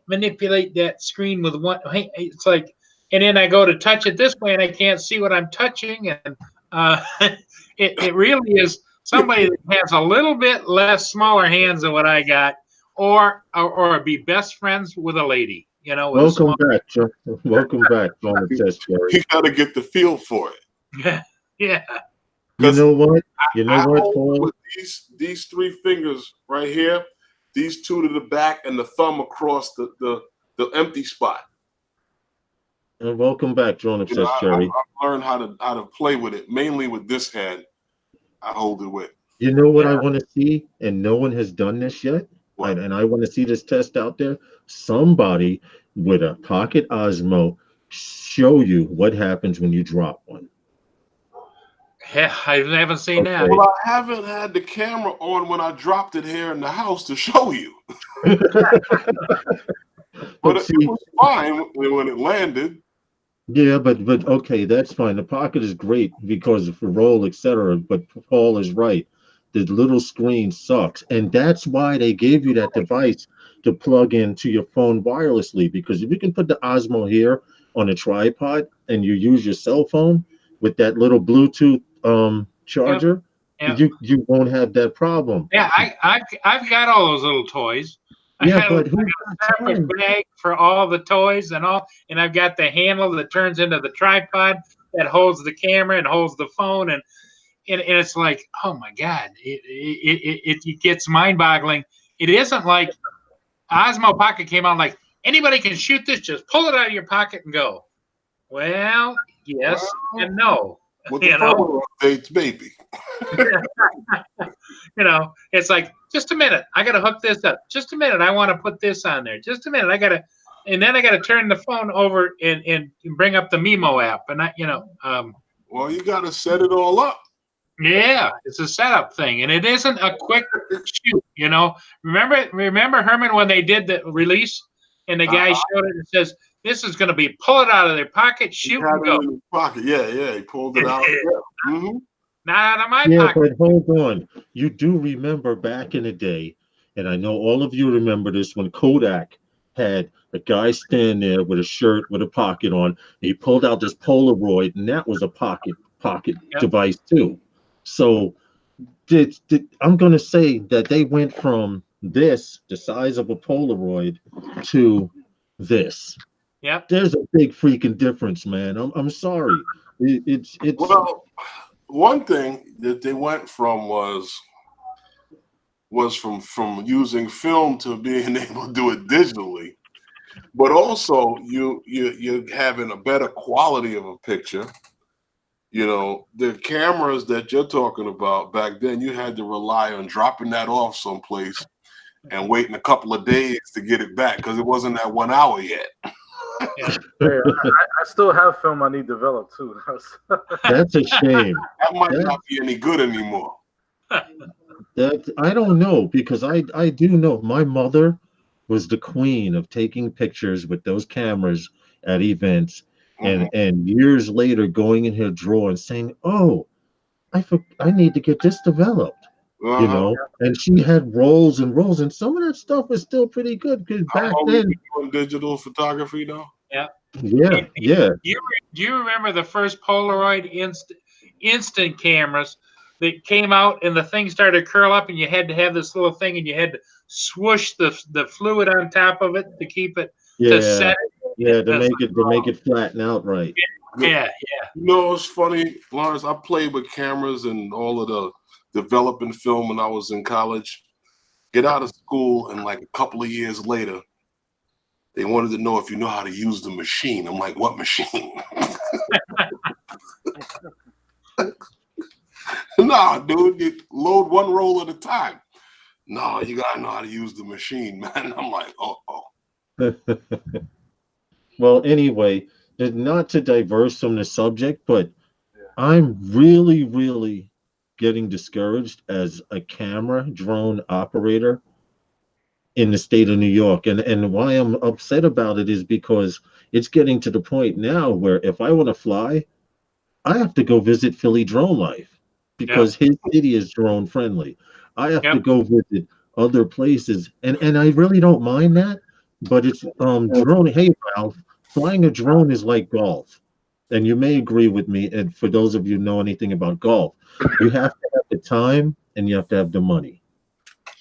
Speaker 4: manipulate that screen with one. It's like, and then I go to touch it this way and I can't see what I'm touching, and it really is somebody that has a little bit less smaller hands than what I got, or be best friends with a lady. You know.
Speaker 1: Welcome back, John. Welcome back, John.
Speaker 2: You got to get the feel for
Speaker 4: it. Yeah.
Speaker 1: You know what? You know what, Paul?
Speaker 2: With these 3 fingers right here, these 2 to the back, and the thumb across the empty spot.
Speaker 1: And welcome back, John. Obsessed Cherry.
Speaker 2: I learned how to play with it, mainly with this hand. I hold it with.
Speaker 1: You know what I want to see, and no one has done this yet, and I want to see this test out there. Somebody with a Pocket Osmo show you what happens when you drop one.
Speaker 4: Yeah, I haven't seen that.
Speaker 2: Well, I haven't had the camera on when I dropped it here in the house to show you. But it was fine when it landed.
Speaker 1: Yeah, but okay, that's fine. The Pocket is great because for roll, etc. But Paul is right. The little screen sucks, and that's why they gave you that device to plug into your phone wirelessly. Because if you can put the Osmo here on a tripod and you use your cell phone with that little Bluetooth charger, you won't have that problem.
Speaker 4: Yeah, I've got all those little toys.
Speaker 1: Yeah,
Speaker 4: I have
Speaker 1: but
Speaker 4: a separate bag for all the toys and I've got the handle that turns into the tripod that holds the camera and holds the phone, and it's like, oh my God, it gets mind-boggling. It isn't like Osmo Pocket came out like anybody can shoot this, just pull it out of your pocket and go. Well, yes and no.
Speaker 2: With the photo updates, baby.
Speaker 4: It's like, just a minute, I gotta hook this up. Just a minute, I want to put this on there. Just a minute, and then I gotta turn the phone over and bring up the Mimo app, and
Speaker 2: well, you gotta set it all up.
Speaker 4: Yeah, it's a setup thing, and it isn't a quick shoot. Remember Herman when they did the release, and the guy showed it and says, "This is going to be pull it out of their pocket, shoot and go."
Speaker 2: In his pocket. Yeah, he pulled it out.
Speaker 4: Mm-hmm. Not out of my
Speaker 1: pocket.
Speaker 4: But
Speaker 1: hold on. You do remember back in the day, and I know all of you remember this, when Kodak had a guy stand there with a shirt with a pocket on, and he pulled out this Polaroid, and that was a pocket device too. So I'm going to say that they went from this, the size of a Polaroid, to this.
Speaker 4: Yep.
Speaker 1: There's a big freaking difference, man. I'm sorry. It's
Speaker 2: well, one thing that they went from was was from using film to being able to do it digitally, but also you're having a better quality of a picture. You know, the cameras that you're talking about back then, you had to rely on dropping that off someplace and waiting a couple of days to get it back because it wasn't that 1 hour yet.
Speaker 4: Yeah.
Speaker 3: Hey, I still have film I need developed too.
Speaker 1: That's a shame.
Speaker 2: That might not be any good anymore.
Speaker 1: That I don't know, because I do know my mother was the queen of taking pictures with those cameras at events, and years later going in her drawer and saying, "Oh, I need to get this developed." You know, and she had rolls and rolls, and some of that stuff is still pretty good because back then,
Speaker 2: doing digital photography now.
Speaker 4: Yeah.
Speaker 1: yeah.
Speaker 4: Do you remember the first Polaroid instant cameras that came out and the thing started to curl up and you had to have this little thing and you had to swoosh the fluid on top of it to keep it to set it?
Speaker 1: Yeah, to make it flatten out right.
Speaker 4: Yeah.
Speaker 2: You know, it's funny, Lawrence. I played with cameras and all of the developing film when I was in college. Get out of school, and like a couple of years later, they wanted to know if you know how to use the machine. I'm like, what machine? Nah, dude, you load one roll at a time. No, you gotta know how to use the machine, man. I'm like, oh.
Speaker 1: Well, anyway, not to diverse from the subject, but I'm really getting discouraged as a camera drone operator in the state of New York. And why I'm upset about it is because it's getting to the point now where if I want to fly, I have to go visit Philly Drone Life because his city is drone friendly. I have to go visit other places, and I really don't mind that, but it's drone. Hey, Ralph, flying a drone is like golf, and you may agree with me. And for those of you who know anything about golf, you have to have the time and you have to have the money.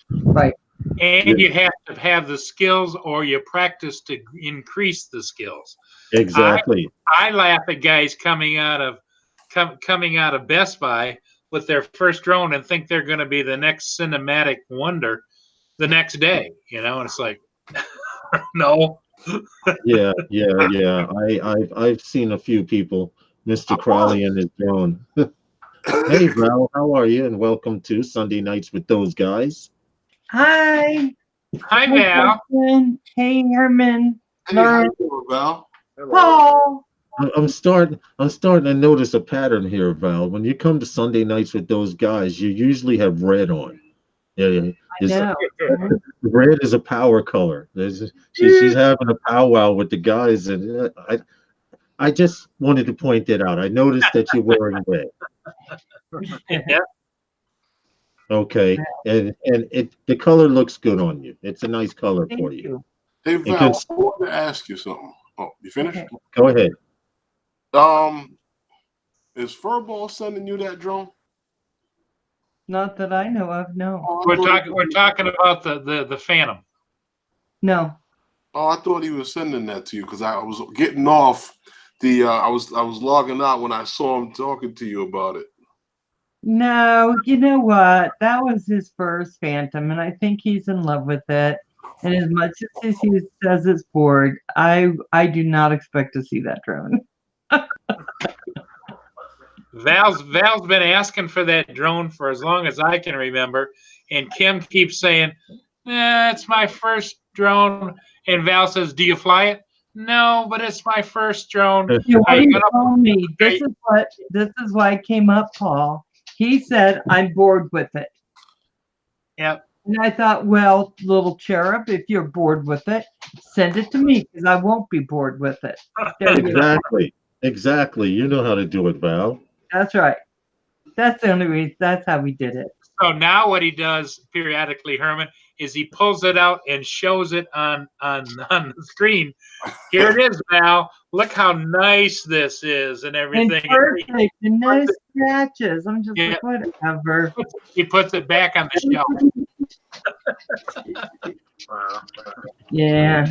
Speaker 5: Right.
Speaker 4: And you have to have the skills, or you practice to increase the skills.
Speaker 1: Exactly.
Speaker 4: I laugh at guys coming out of Best Buy with their first drone and think they're going to be the next cinematic wonder the next day. You know, and it's like, no.
Speaker 1: Yeah. I've seen a few people, Mr. Crowley and his drone. Hey, Val, how are you? And welcome to Sunday Nights with Those Guys.
Speaker 5: Hi.
Speaker 4: Hi, Val.
Speaker 5: Hey, Herman.
Speaker 2: Hey, how you doing, Val?
Speaker 5: Paul.
Speaker 1: I'm starting to notice a pattern here, Val. When you come to Sunday Nights with Those Guys, you usually have red on. Yeah, red is a power color. She's having a powwow with the guys, and I just wanted to point that out. I noticed that you're wearing red.
Speaker 4: Yeah.
Speaker 1: Okay, and the color looks good on you. It's a nice color for you.
Speaker 2: Hey, Val, I want to ask you something. Oh, you finished?
Speaker 5: Okay.
Speaker 1: Go ahead.
Speaker 2: Is Furball sending you that drone?
Speaker 5: Not that I know of, no.
Speaker 4: We're talking about the Phantom.
Speaker 5: No.
Speaker 2: Oh, I thought he was sending that to you because I was getting off the. I was logging out when I saw him talking to you about it.
Speaker 5: No, you know what? That was his first Phantom, and I think he's in love with it. And as much as he says it's bored, I do not expect to see that drone.
Speaker 4: Val's been asking for that drone for as long as I can remember, and Kim keeps saying, "It's my first drone," and Val says, "Do you fly it?" "No, but it's my first drone."
Speaker 5: What he told me, this is why it came up, Paul. He said, "I'm bored with it."
Speaker 4: Yep.
Speaker 5: And I thought, well, little cherub, if you're bored with it, send it to me because I won't be bored with it.
Speaker 1: Exactly. You know how to do it, Val.
Speaker 5: That's right. That's the only reason. That's how we did it.
Speaker 4: So now what he does periodically, Herman, is he pulls it out and shows it on the screen. Here it is, Val. Look how nice this is and everything.
Speaker 5: And perfect. And no scratches. I'm just like, whatever.
Speaker 4: He puts it back on the shelf.
Speaker 3: Wow.
Speaker 5: Yeah.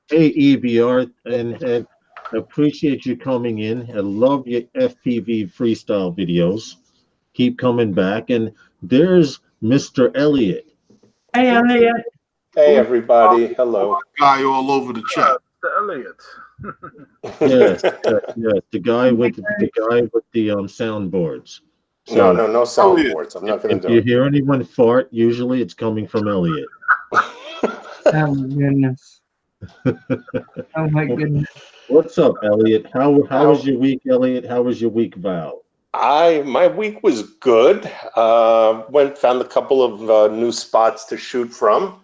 Speaker 1: Hey, EBR, and appreciate you coming in. I love your FPV freestyle videos. Keep coming back. And there's Mr. Elliott.
Speaker 5: Hey, Elliot.
Speaker 6: Hey, everybody. Hello.
Speaker 2: Guy all over the chat.
Speaker 3: The Elliot.
Speaker 1: Yes, yes, the guy with the soundboards.
Speaker 6: No,
Speaker 1: So
Speaker 6: no soundboards. I'm not going
Speaker 1: if
Speaker 6: to do
Speaker 1: you
Speaker 6: it.
Speaker 1: hear anyone fart, usually it's coming from Elliot.
Speaker 5: Oh my goodness. Oh my goodness.
Speaker 1: What's up, Elliot? How was your week, Elliot? How was your week, Val?
Speaker 6: My week was good. Found a couple of new spots to shoot from.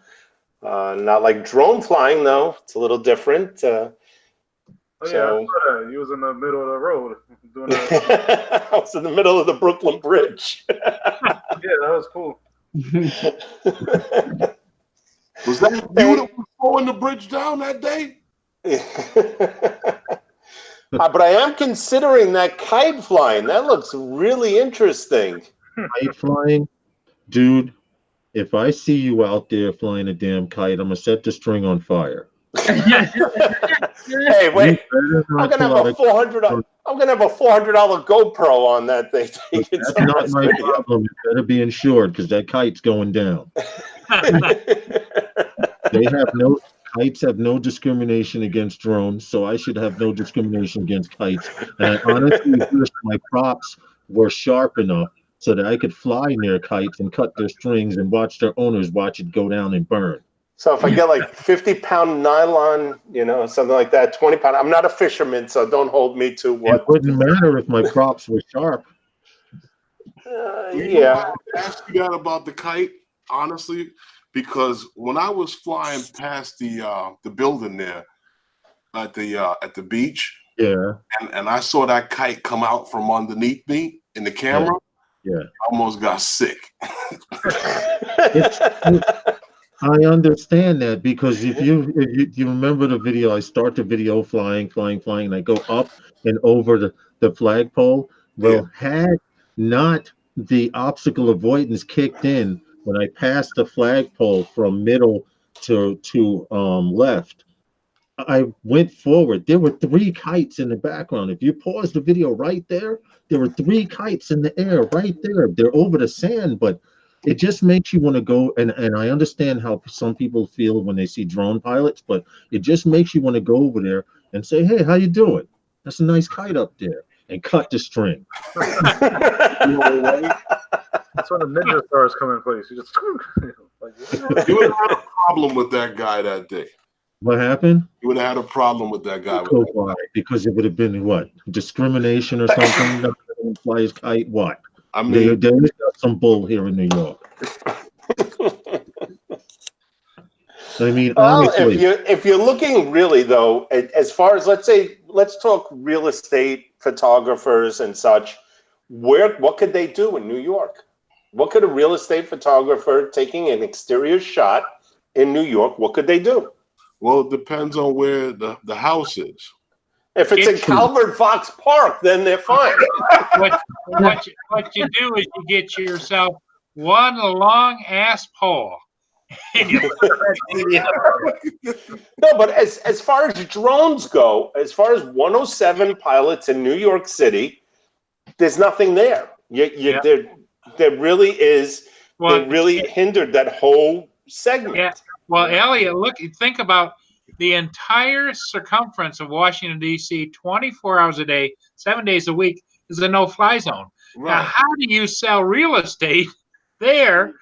Speaker 6: Not like drone flying though. It's a little different.
Speaker 3: Oh yeah, I saw that. You was in the middle of the road doing that.
Speaker 6: I was in the middle of the Brooklyn Bridge.
Speaker 3: Yeah, that was cool.
Speaker 2: Was that you that was throwing the bridge down that day?
Speaker 6: But I am considering that kite flying. That looks really interesting.
Speaker 1: Kite flying? Dude, if I see you out there flying a damn kite, I'm gonna set the string on fire.
Speaker 6: Hey, wait! I'm gonna have a $400 GoPro on that thing.
Speaker 1: That's not my problem. It better be insured because that kite's going down. Kites have no discrimination against drones, so I should have no discrimination against kites. And I honestly wish my props were sharp enough so that I could fly near kites and cut their strings and watch their owners watch it go down and burn.
Speaker 6: So if I get like 50-pound nylon, something like that, 20-pound. I'm not a fisherman, so don't hold me to what.
Speaker 1: It wouldn't matter if my props were sharp.
Speaker 6: Yeah.
Speaker 2: I asked you that about the kite, honestly, because when I was flying past the building there at the beach,
Speaker 1: yeah,
Speaker 2: and I saw that kite come out from underneath me in the camera,
Speaker 1: yeah.
Speaker 2: I almost got sick.
Speaker 1: I understand that because if you remember the video, I start the video flying, and I go up and over the flagpole. Well, had not the obstacle avoidance kicked in when I passed the flagpole from middle to left, I went forward. There were 3 kites in the background. If you pause the video right there were 3 kites in the air right there. They're over the sand, but it just makes you want to go, and I understand how some people feel when they see drone pilots, but it just makes you want to go over there and say, hey, how you doing? That's a nice kite up there, and cut the string.
Speaker 3: That's when the ninja stars come in place. You just
Speaker 2: You would have had a problem with that guy that day.
Speaker 1: What happened?
Speaker 2: You would have had a problem with that guy.
Speaker 1: Why? Because it would have been what? Discrimination or something? Not letting him fly his kite? What?
Speaker 2: I mean,
Speaker 1: there's got some bull here in New York. I mean, honestly,
Speaker 6: if you're looking really though, as far as let's talk real estate photographers and such, what could they do in New York? What could a real estate photographer taking an exterior shot in New York? What could they do?
Speaker 2: Well, it depends on where the house is.
Speaker 6: If it's in Calvert Fox Park, then they're fine.
Speaker 4: What you do is you get yourself one long ass pole.
Speaker 6: No, but as far as drones go, as far as 107 pilots in New York City, there's nothing there. There really is. They really hindered that whole segment.
Speaker 4: Yeah. Well, Elliot, think about the entire circumference of Washington, D.C., 24 hours a day, 7 days a week, is a no-fly zone. Right. Now, how do you sell real estate there?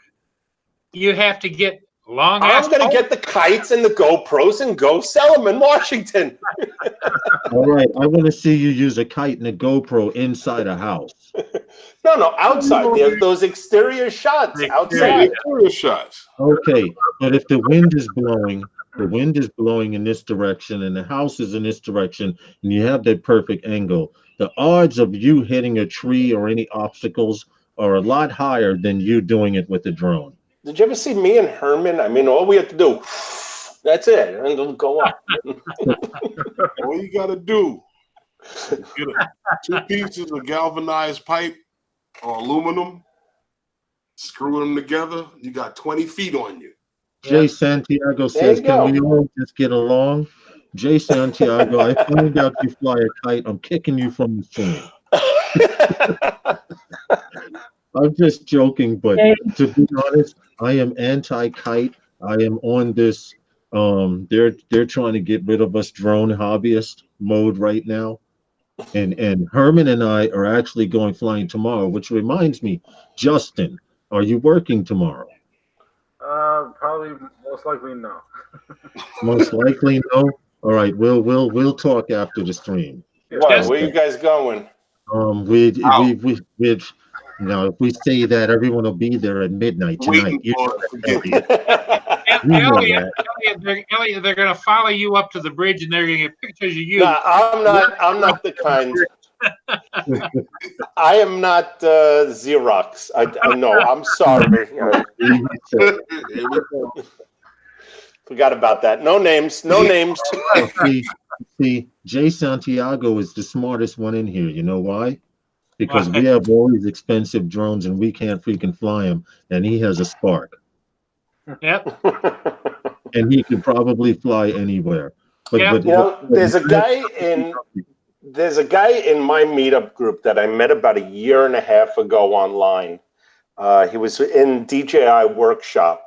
Speaker 4: You have to get long.
Speaker 6: I'm going to get the kites and the GoPros and go sell them in Washington.
Speaker 1: All right. I want to see you use a kite and a GoPro inside a house.
Speaker 6: No, outside. There's those exterior shots outside.
Speaker 2: Exterior shots.
Speaker 1: Okay, but if the wind is blowing in this direction and the house is in this direction and you have that perfect angle, the odds of you hitting a tree or any obstacles are a lot higher than you doing it with a drone.
Speaker 6: Did you ever see me and Herman? I mean, all we have to do, that's it, and it'll go up.
Speaker 2: All you got to do is get 2 pieces of galvanized pipe or aluminum, screw them together, you got 20 feet on you.
Speaker 1: Jay Santiago says, can we all just get along? Jay Santiago, I find out you fly a kite, I'm kicking you from the scene. I'm just joking, but to be honest, I am anti-kite. I am on this. They're trying to get rid of us drone hobbyist mode right now, and Herman and I are actually going flying tomorrow. Which reminds me, Justin, are you working tomorrow?
Speaker 3: Probably most likely no.
Speaker 1: Most likely no. All right, we'll talk after the stream.
Speaker 6: Why? Where you guys going?
Speaker 1: We now if we say that, everyone will be there at midnight tonight.
Speaker 2: Waiting
Speaker 1: You
Speaker 2: for
Speaker 1: know
Speaker 2: it.
Speaker 1: that, Elliot. You know that.
Speaker 4: Elliot, they're going to follow you up to the bridge and they're going to get pictures of you.
Speaker 6: No, I'm not the kind. I am not Xerox. I know. I'm sorry.
Speaker 2: Here we go.
Speaker 6: Forgot about that. No names. No names.
Speaker 1: See, Jay Santiago is the smartest one in here. You know why? Because we have all these expensive drones and we can't freaking fly them, and he has a Spark.
Speaker 4: Yep.
Speaker 1: And he can probably fly anywhere. But,
Speaker 4: Yeah.
Speaker 1: but
Speaker 6: there's a guy in my meetup group that I met about a year and a half ago online. He was in DJI workshop.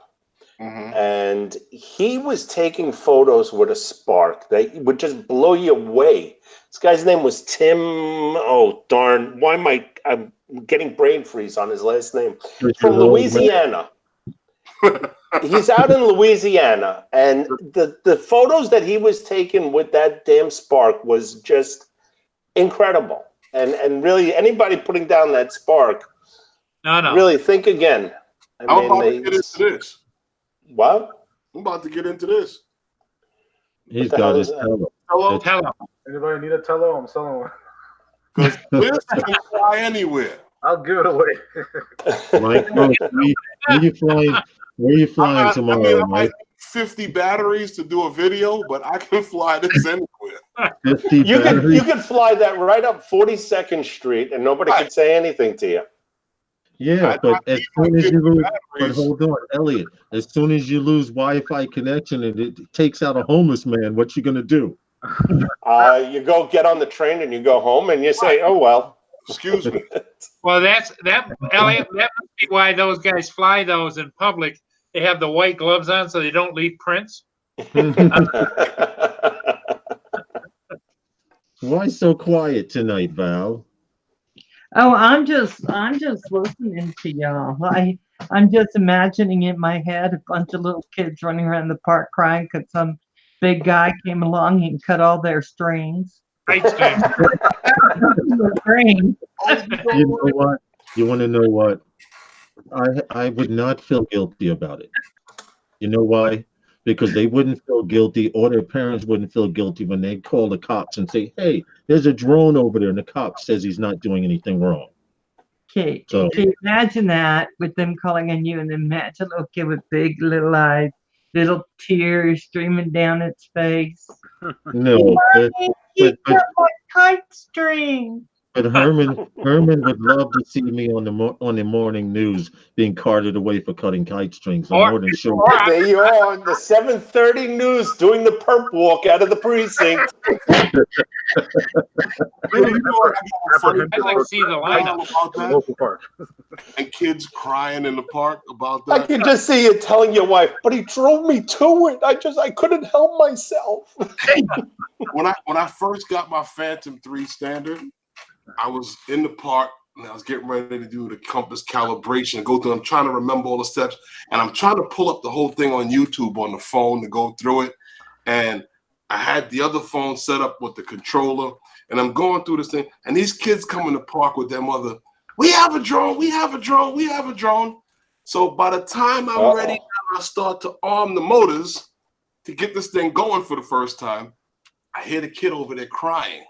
Speaker 2: Mm-hmm.
Speaker 6: And he was taking photos with a Spark that would just blow you away. This guy's name was Tim. Oh, darn. Why am I'm getting brain freeze on his last name. From Louisiana. He's out in Louisiana. And the photos that he was taking with that damn Spark was just incredible. And really, anybody putting down that Spark, really think again.
Speaker 2: I'm about to get into this.
Speaker 6: What?
Speaker 2: I'm about to get into this.
Speaker 1: He's got his tello.
Speaker 4: Tello.
Speaker 3: Anybody need a tello? I'm selling one.
Speaker 2: Because this can fly anywhere.
Speaker 3: I'll give it away.
Speaker 1: Mike, where you flying? Where are you flying tomorrow,
Speaker 2: I
Speaker 1: Mike?
Speaker 2: need 50 batteries to do a video, but I can fly this anywhere.
Speaker 1: 50
Speaker 6: You
Speaker 1: batteries?
Speaker 6: can fly that right up 42nd Street and nobody can say anything to you.
Speaker 1: Yeah, but as soon as you lose, but hold on, Elliot. As soon as you lose Wi-Fi connection and it takes out a homeless man, what you gonna do?
Speaker 6: You go get on the train and you go home and you say, "Oh well."
Speaker 2: Excuse me.
Speaker 4: Well, Elliot. That must be why those guys fly those in public. They have the white gloves on so they don't leave prints.
Speaker 1: Why so quiet tonight, Val?
Speaker 5: Oh, I'm just listening to y'all. I'm just imagining in my head a bunch of little kids running around the park crying because some big guy came along and cut all their strings.
Speaker 4: Right, Steve?
Speaker 5: Strings.
Speaker 1: You know what? You want to know what? I would not feel guilty about it. You know why? Because they wouldn't feel guilty, or their parents wouldn't feel guilty when they call the cops and say, "Hey, there's a drone over there," and the cop says he's not doing anything wrong.
Speaker 5: Okay,
Speaker 1: So
Speaker 5: imagine that with them calling on you, and then imagine a little kid with big little eyes, little tears streaming down its face.
Speaker 1: no,
Speaker 5: He cut my kite string.
Speaker 1: but Herman would love to see me on the morning news being carted away for cutting kite strings. I'm more than sure.
Speaker 6: There you are on the 7:30 news doing the perp walk out of the precinct.
Speaker 4: I'd like to see the lineup
Speaker 2: about that.
Speaker 3: Local park.
Speaker 2: And kids crying in the park about
Speaker 6: I
Speaker 2: that.
Speaker 6: can just see you telling your wife, "But he drove me to it. I couldn't help myself."
Speaker 2: When I first got my Phantom 3 Standard, I was in the park and I was getting ready to do the compass calibration, go through. I'm trying to remember all the steps, and I'm trying to pull up the whole thing on YouTube on the phone to go through it. And I had the other phone set up with the controller, and I'm going through this thing. And these kids come in the park with their mother. "We have a drone. We have a drone. We have a drone." So by the time I'm ready, I start to arm the motors to get this thing going for the first time. I hear the kid over there crying.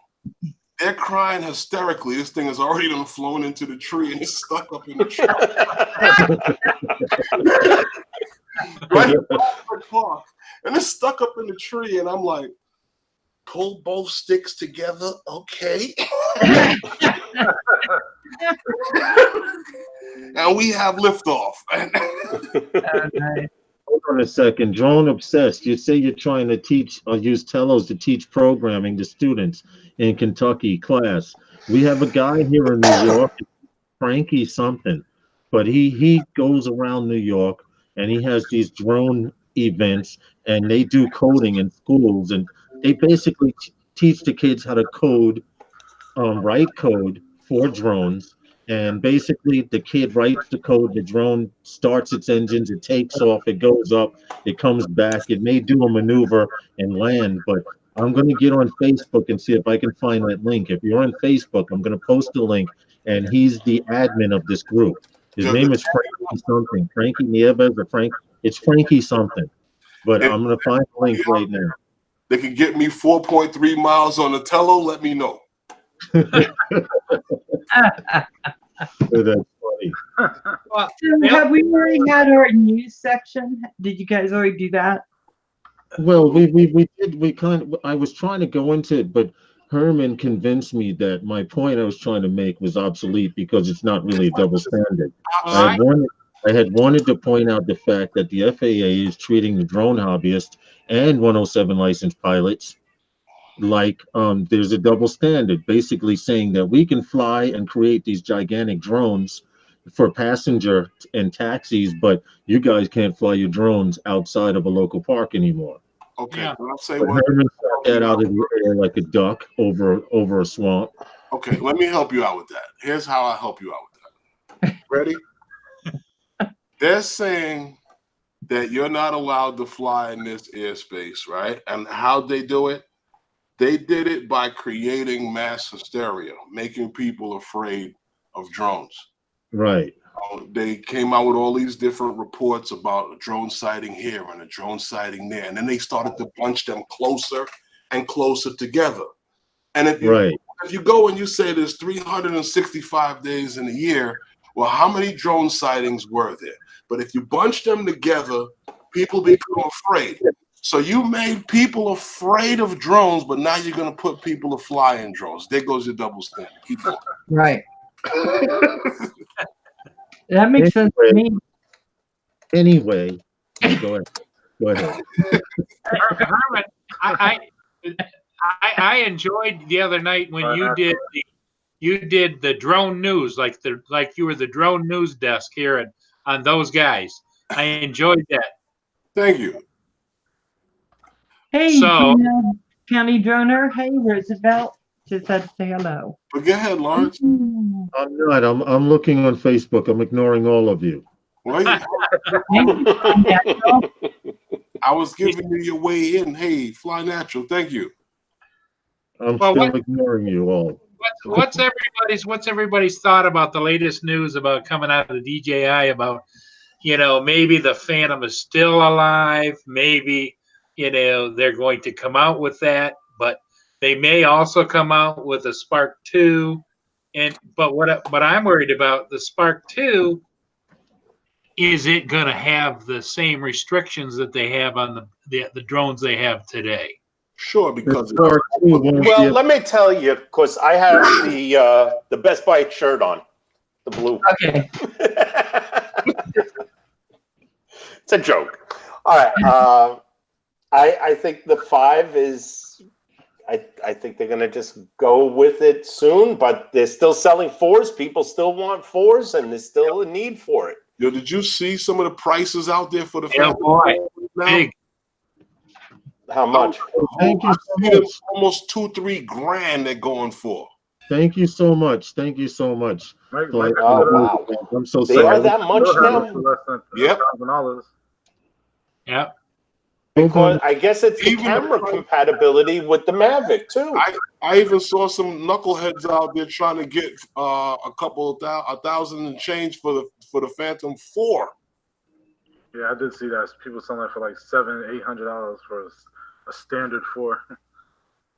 Speaker 2: They're crying hysterically. This thing has already done flown into the tree and it's stuck up in the tree. Right in the park. And it's stuck up in the tree. And I'm like, pull both sticks together. Okay. And we have liftoff.
Speaker 1: Hold on a second. Drone obsessed. You say you're trying to teach or use telos to teach programming to students in Kentucky class. We have a guy here in New York, Frankie something. but he goes around New York and he has these drone events, and they do coding in schools, and they basically teach the kids how to code, write code for drones. And basically, the kid writes the code, the drone starts its engines, it takes off, it goes up, it comes back. It may do a maneuver and land, but I'm going to get on Facebook and see if I can find that link. If you're on Facebook, I'm going to post the link, and he's the admin of this group. His name is Frankie something. Frankie Nieves or Frank. It's Frankie something. But I'm going to find the link right now.
Speaker 2: They can get me 4.3 miles on the Tello. Let me know.
Speaker 1: That's funny.
Speaker 4: Well,
Speaker 5: So have we already had our news section? Did you guys already do that?
Speaker 1: Well, we did. We kind of. I was trying to go into it, but Herman convinced me that my point I was trying to make was obsolete because it's not really a double standard. I had wanted to point out the fact that the FAA is treating the drone hobbyist and 107 licensed pilots like there's a double standard, basically saying that we can fly and create these gigantic drones for passenger and taxis, but you guys can't fly your drones outside of a local park anymore.
Speaker 2: Okay,
Speaker 4: Yeah.
Speaker 2: I'll say
Speaker 1: But
Speaker 2: one.
Speaker 1: Herman shot that out of the air like a duck over a swamp.
Speaker 2: Okay, let me help you out with that. Here's how I help you out with that. Ready? They're saying that you're not allowed to fly in this airspace, right? And how they do it? They did it by creating mass hysteria, making people afraid of drones.
Speaker 1: Right.
Speaker 2: They came out with all these different reports about a drone sighting here and a drone sighting there, and then they started to bunch them closer and closer together. And if you go and you say there's 365 days in a year, well, how many drone sightings were there? But if you bunch them together, people become afraid. So you made people afraid of drones, but now you're going to put people to fly in drones. There goes your double standard. Keep going.
Speaker 5: Right. That makes sense to me.
Speaker 1: Anyway, go ahead. Go ahead.
Speaker 4: Herman, I enjoyed the other night when you did the drone news, like you were the drone news desk here on those guys. I enjoyed that.
Speaker 2: Thank you.
Speaker 5: Hey,
Speaker 4: So-
Speaker 5: County Droner. Hey, Roosevelt. Just had to say hello.
Speaker 2: But go ahead, Lawrence.
Speaker 1: I'm not. I'm looking on Facebook. I'm ignoring all of you.
Speaker 2: Well, I was giving you your way in. Hey, fly natural. Thank you.
Speaker 1: I'm still ignoring you all.
Speaker 4: What's everybody's thought about the latest news about coming out of the DJI about, maybe the Phantom is still alive, maybe, they're going to come out with that, but they may also come out with a Spark 2. But what I'm worried about, the Spark 2, is it going to have the same restrictions that they have on the drones they have today?
Speaker 2: Sure, because
Speaker 6: well, let me tell you, because I have the Best Buy shirt on, the blue.
Speaker 5: Okay.
Speaker 6: It's a joke. All right. I think the 5 is. I think they're gonna just go with it soon, but they're still selling 4s. People still want 4s, and there's still a need for it.
Speaker 2: Yo, did you see some of the prices out there for the
Speaker 4: Yeah, boy, big.
Speaker 6: How much?
Speaker 1: Thank you so much.
Speaker 2: Almost $2-3 grand they're going for.
Speaker 1: Thank you so much. Thank you so much.
Speaker 6: Wow.
Speaker 1: I'm so
Speaker 6: They
Speaker 1: sorry.
Speaker 6: are that much now?
Speaker 2: Yep.
Speaker 4: Yeah.
Speaker 6: Because I guess it's the camera compatibility with the Mavic too.
Speaker 2: I even saw some knuckleheads out there trying to get a thousand and change for the Phantom 4.
Speaker 3: Yeah, I did see that. People selling it for like $700-800 for a standard 4.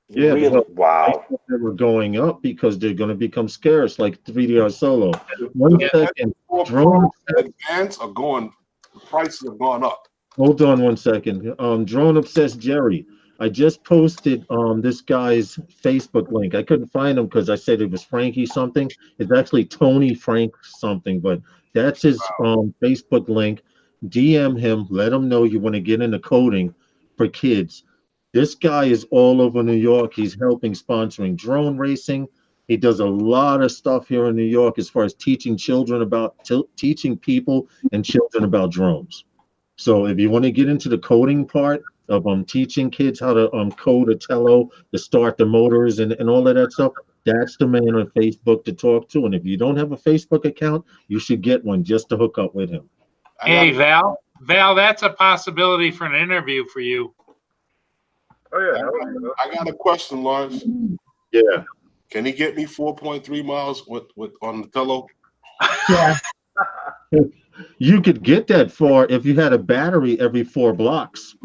Speaker 1: Yeah,
Speaker 6: really? Wow.
Speaker 1: They were going up because they're going to become scarce, like 3DR Solo. One second. Drone
Speaker 2: Advance are going. Prices have gone up.
Speaker 1: Hold on one second. Drone Obsessed Jerry. I just posted this guy's Facebook link. I couldn't find him because I said it was Frankie something. It's actually Tony Frank something, but that's his Facebook link. DM him. Let him know you want to get into coding for kids. This guy is all over New York. He's helping sponsoring drone racing, He does a lot of stuff here in New York as far as teaching children about teaching people and children about drones. So if you want to get into the coding part of teaching kids how to code a tello, to start the motors and all of that stuff, that's the man on Facebook to talk to. And if you don't have a Facebook account, you should get one just to hook up with him.
Speaker 4: Hey, Val, that's a possibility for an interview for you.
Speaker 3: Oh yeah.
Speaker 2: I got a question, Lawrence.
Speaker 1: Yeah.
Speaker 2: Can he get me 4.3 miles with on the tello?
Speaker 5: Yeah.
Speaker 1: You could get that far if you had a battery every 4 blocks.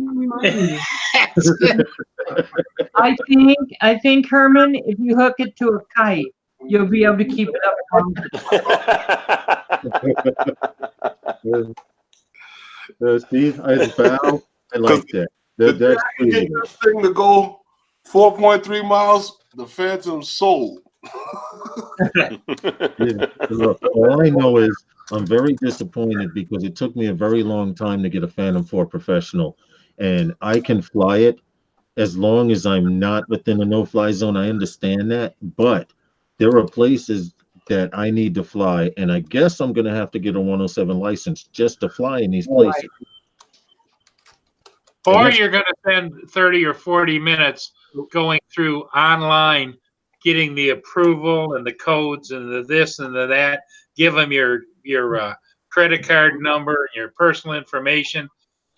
Speaker 5: I think Herman, if you hook it to a kite, you'll be able to keep it up longer.
Speaker 1: Steve, I like that. That's
Speaker 2: get this thing to go 4.3 miles. The Phantom sold.
Speaker 1: Look, all I know is I'm very disappointed because it took me a very long time to get a Phantom 4 professional, and I can fly it as long as I'm not within a no-fly zone. I understand that, but there are places that I need to fly, and I guess I'm going to have to get a 107 license just to fly in these places.
Speaker 4: Or you're going to spend 30 or 40 minutes going through online, getting the approval and the codes and the this and the that. Give them your credit card number, your personal information,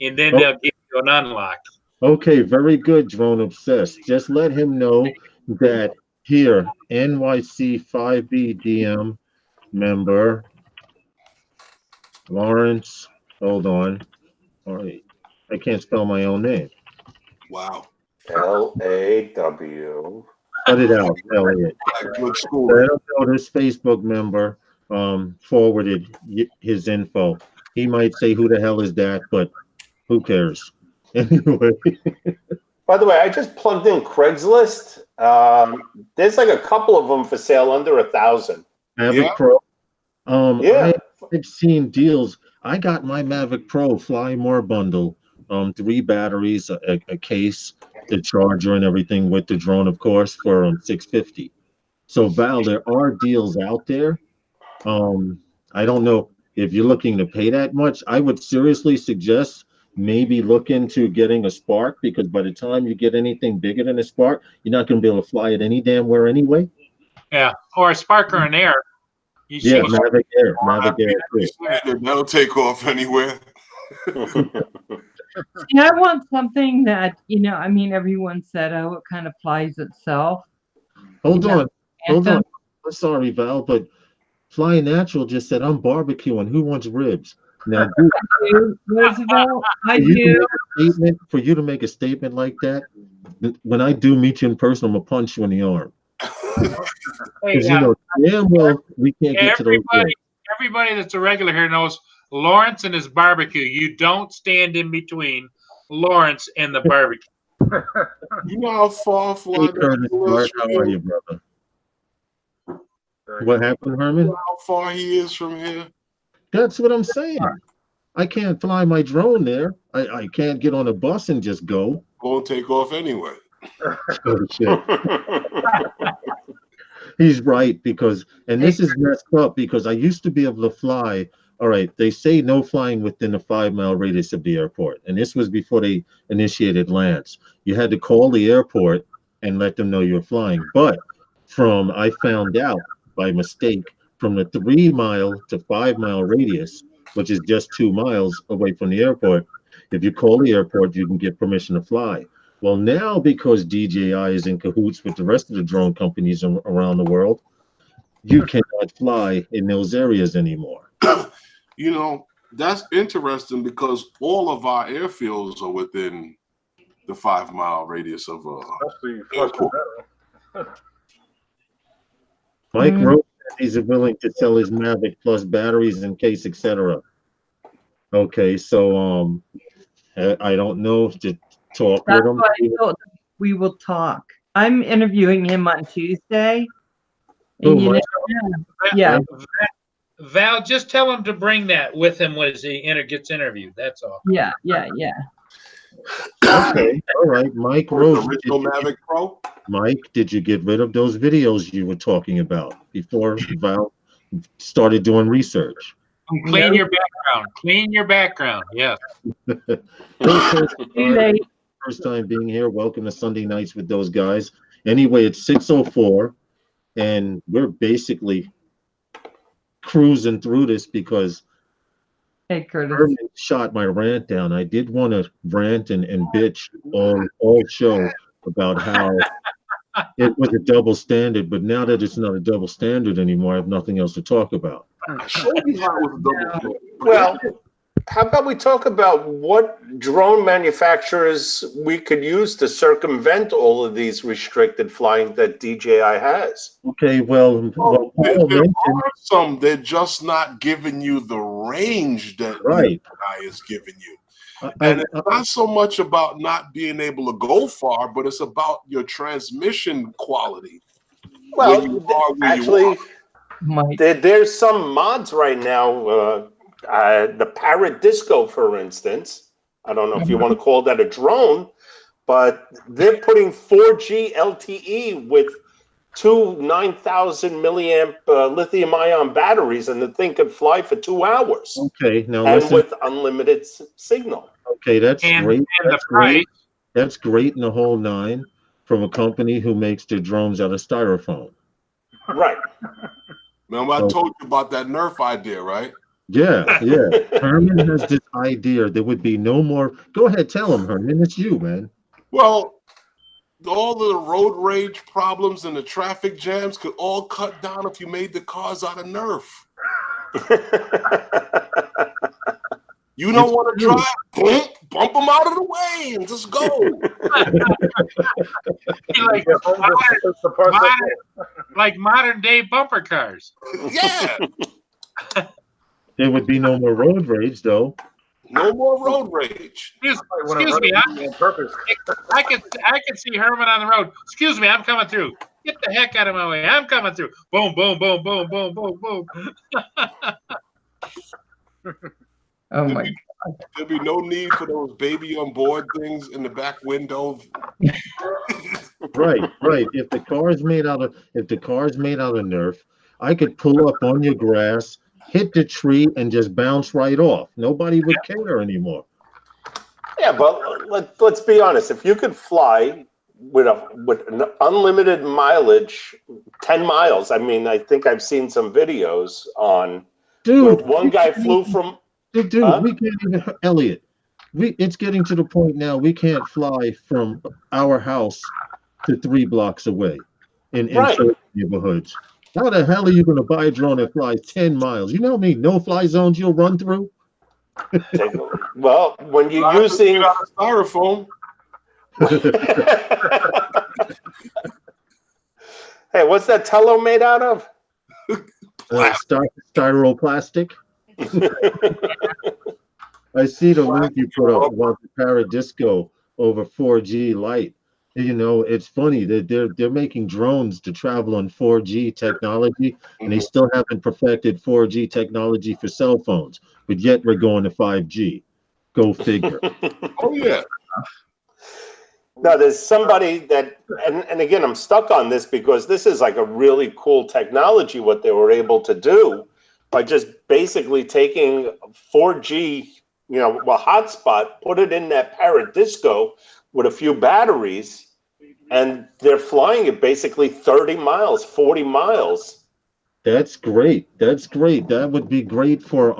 Speaker 4: and then they'll give you an unlock.
Speaker 1: Okay, very good, Drone Obsessed. Just let him know that here, NYC 5B DM member, Lawrence, hold on. All right, I can't spell my own name.
Speaker 2: Wow.
Speaker 6: LAW.
Speaker 1: Cut it out, Elliot.
Speaker 2: Good school.
Speaker 1: Let him know this Facebook member forwarded his info. He might say, who the hell is that? But who cares? Anyway.
Speaker 6: By the way, I just plugged in Craigslist. There's like a couple of them for sale under 1,000.
Speaker 1: Mavic Pro.
Speaker 6: Yeah.
Speaker 1: I've seen deals. I got my Mavic Pro Fly More bundle, 3 batteries, a case, the charger, and everything with the drone, of course, for $650. So Val, there are deals out there. I don't know if you're looking to pay that much. I would seriously suggest maybe look into getting a Spark, because by the time you get anything bigger than a Spark, you're not going to be able to fly it any damn where anyway.
Speaker 4: Yeah, or a Spark or an Air.
Speaker 1: Yeah, Mavic Air. Mavic Air.
Speaker 2: That'll take off anywhere.
Speaker 5: Yeah, I want something that, I mean, everyone said, oh, it kind of flies itself.
Speaker 1: Hold on. I'm sorry, Val, but Flying Natural just said, I'm barbecuing. Who wants ribs? Now,
Speaker 5: Roosevelt, I do.
Speaker 1: For you to make a statement like that, when I do meet you in person, I'm going to punch you in the arm. Because damn well we can't get to those ribs.
Speaker 4: Everybody that's a regular here knows Lawrence and his barbecue. You don't stand in between Lawrence and the barbecue.
Speaker 2: You know how far
Speaker 1: Hey, Curtis, how are you, brother? What happened, Herman?
Speaker 2: You know how far he is from here?
Speaker 1: That's what I'm saying. I can't fly my drone there. I can't get on a bus and just go.
Speaker 2: Go and take off anyway.
Speaker 1: Oh, shit. He's right, because, and this is messed up, because I used to be able to fly. All right, they say no flying within a 5-mile radius of the airport. And this was before they initiated lands. You had to call the airport and let them know you're flying. But I found out by mistake, from the 3-mile to 5-mile radius, which is just 2 miles away from the airport, if you call the airport, you can get permission to fly. Well, now, because DJI is in cahoots with the rest of the drone companies around the world, you cannot fly in those areas anymore.
Speaker 2: You know, that's interesting, because all of our airfields are within the 5-mile radius of airport.
Speaker 1: Mike wrote that he's willing to sell his Mavic plus batteries in case, etc. Okay, so I don't know to talk with him.
Speaker 5: We will talk. I'm interviewing him on Tuesday.
Speaker 1: Oh,
Speaker 5: yeah.
Speaker 4: Val, just tell him to bring that with him as he gets interviewed. That's all.
Speaker 5: Yeah.
Speaker 1: Okay, all right. Mike
Speaker 2: The
Speaker 1: Rose,
Speaker 2: original Mavic Pro.
Speaker 1: Mike, did you get rid of those videos you were talking about before Val started doing research?
Speaker 4: Clean your background. Clean your background. Yes.
Speaker 5: Too late.
Speaker 1: First time being here. Welcome to Sunday Nights with those guys. Anyway, it's 6:04, and we're basically cruising through this because
Speaker 5: Hey, Curtis.
Speaker 1: Herman shot my rant down. I did want to rant and bitch all show about how it was a double standard, but now that it's not a double standard anymore, I have nothing else to talk about.
Speaker 2: I showed you how it was a double standard.
Speaker 6: Well, how about we talk about what drone manufacturers we could use to circumvent all of these restricted flying that DJI has?
Speaker 1: Okay, well,
Speaker 2: Well, there
Speaker 1: Paul mentioned,
Speaker 2: are some. They're just not giving you the range that
Speaker 1: right.
Speaker 2: DJI is giving you. And it's not so much about not being able to go far, but it's about your transmission quality.
Speaker 6: Well, actually, there's some mods right now. The Parrot Disco, for instance. I don't know if you want to call that a drone, but they're putting 4G LTE with two 9,000 milliamp lithium-ion batteries, and the thing could fly for 2 hours.
Speaker 1: Okay, now
Speaker 6: and
Speaker 1: listen.
Speaker 6: with unlimited signal.
Speaker 1: Okay, that's great.
Speaker 4: And
Speaker 1: That's great. That's great in the whole nine from a company who makes their drones out of styrofoam.
Speaker 6: Right.
Speaker 2: Remember, I told you about that Nerf idea, right?
Speaker 1: Yeah. Herman has this idea. There would be no more. Go ahead, tell him, Herman. It's you, man.
Speaker 2: Well, all the road rage problems and the traffic jams could all cut down if you made the cars out of Nerf. You don't want to drive, bump them out of the way and just go.
Speaker 4: like modern day bumper cars.
Speaker 2: Yeah.
Speaker 1: There would be no more road rage, though.
Speaker 2: No more road rage.
Speaker 4: Excuse me. I could see Herman on the road. Excuse me, I'm coming through. Get the heck out of my way. I'm coming through. Boom, boom, boom, boom, boom, boom, boom.
Speaker 5: Oh my God.
Speaker 2: There'd be no need for those baby on board things in the back window.
Speaker 1: Right. If the car's made out of Nerf, I could pull up on your grass, hit the tree, and just bounce right off. Nobody would care anymore.
Speaker 6: Yeah, but let's be honest. If you could fly with an unlimited mileage, 10 miles. I mean, I think I've seen some videos on.
Speaker 1: Dude,
Speaker 6: one guy flew from.
Speaker 1: Dude, we can't even, Elliot. It's getting to the point now we can't fly from our house to 3 blocks away in certain neighborhoods. How the hell are you going to buy a drone that flies 10 miles? You know how many no-fly zones you'll run through?
Speaker 6: Well, when you're using
Speaker 2: styrofoam.
Speaker 6: Hey, what's that tello made out of?
Speaker 1: Styroplastic. I see the link you put up about the Parrot Disco over 4G light. You know, it's funny that they're making drones to travel on 4G technology, and they still haven't perfected 4G technology for cell phones, but yet we're going to 5G. Go figure.
Speaker 2: Oh yeah.
Speaker 6: No, there's somebody that, and again, I'm stuck on this because this is like a really cool technology, what they were able to do by just basically taking 4G, a hotspot, put it in that Parrot Disco with a few batteries, and they're flying it basically 30 miles, 40 miles.
Speaker 1: That's great. That would be great for